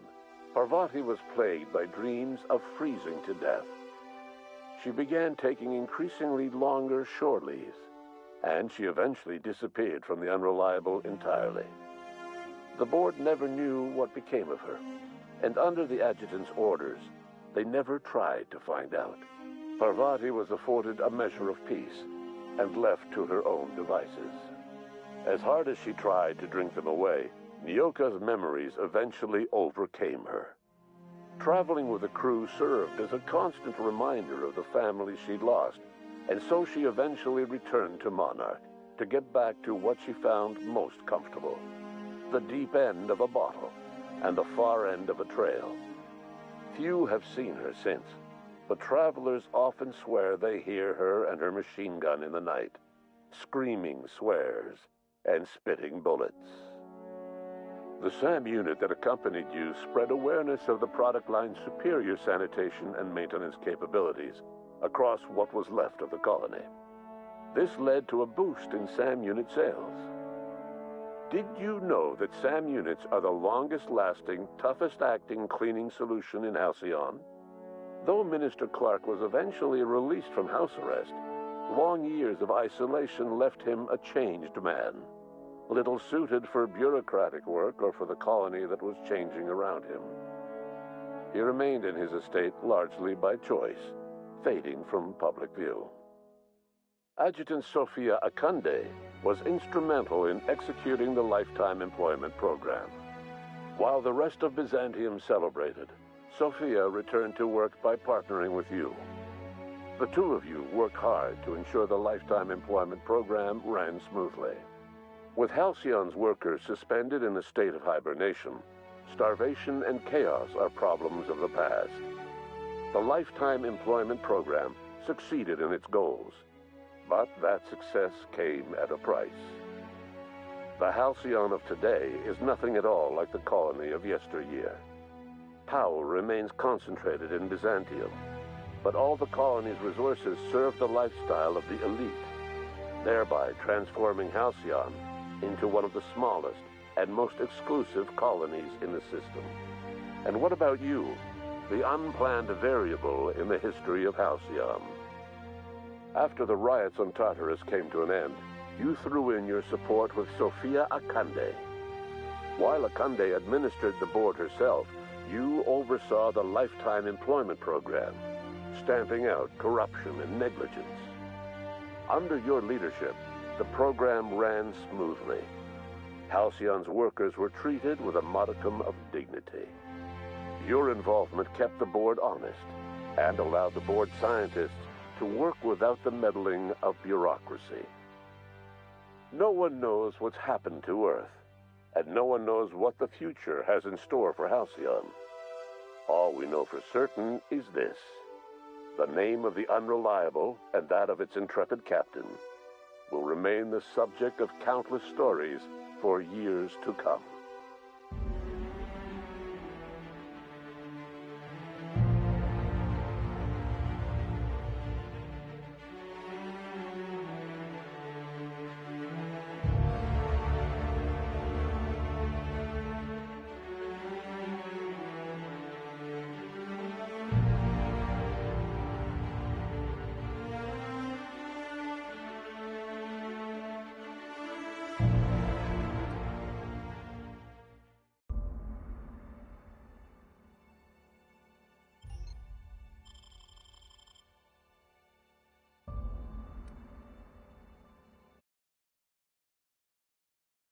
Parvati was plagued by dreams of freezing to death. She began taking increasingly longer shore leaves, and she eventually disappeared from the Unreliable entirely. The board never knew what became of her, and under the adjutant's orders, they never tried to find out. Parvati was afforded a measure of peace and left to her own devices. As hard as she tried to drink them away, Nyoka's memories eventually overcame her. Traveling with the crew served as a constant reminder of the family she'd lost, and so she eventually returned to Monarch to get back to what she found most comfortable: the deep end of a bottle and the far end of a trail. Few have seen her since, but travelers often swear they hear her and her machine gun in the night, screaming swears and spitting bullets. The SAM unit that accompanied you spread awareness of the product line's superior sanitation and maintenance capabilities across what was left of the colony. This led to a boost in SAM unit sales. Did you know that SAM units are the longest-lasting, toughest-acting cleaning solution in Halcyon? Though Minister Clark was eventually released from house arrest, long years of isolation left him a changed man, little suited for bureaucratic work or for the colony that was changing around him. He remained in his estate largely by choice, fading from public view. Adjutant Sophia Akande was instrumental in executing the lifetime employment program. While the rest of Byzantium celebrated, Sophia returned to work by partnering with you. The two of you worked hard to ensure the lifetime employment program ran smoothly. With Halcyon's workers suspended in a state of hibernation, starvation and chaos are problems of the past. The lifetime employment program succeeded in its goals, but that success came at a price. The Halcyon of today is nothing at all like the colony of yesteryear. Power remains concentrated in Byzantium, but all the colony's resources serve the lifestyle of the elite, thereby transforming Halcyon into one of the smallest and most exclusive colonies in the system. And what about you, the unplanned variable in the history of Halcyon? After the riots on Tartarus came to an end, you threw in your support with Sophia Akande. While Akande administered the board herself, you oversaw the lifetime employment program, stamping out corruption and negligence. Under your leadership, the program ran smoothly. Halcyon's workers were treated with a modicum of dignity. Your involvement kept the board honest and allowed the board scientists to work without the meddling of bureaucracy. No one knows what's happened to Earth, and no one knows what the future has in store for Halcyon. All we know for certain is this: the name of the Unreliable and that of its intrepid captain will remain the subject of countless stories for years to come.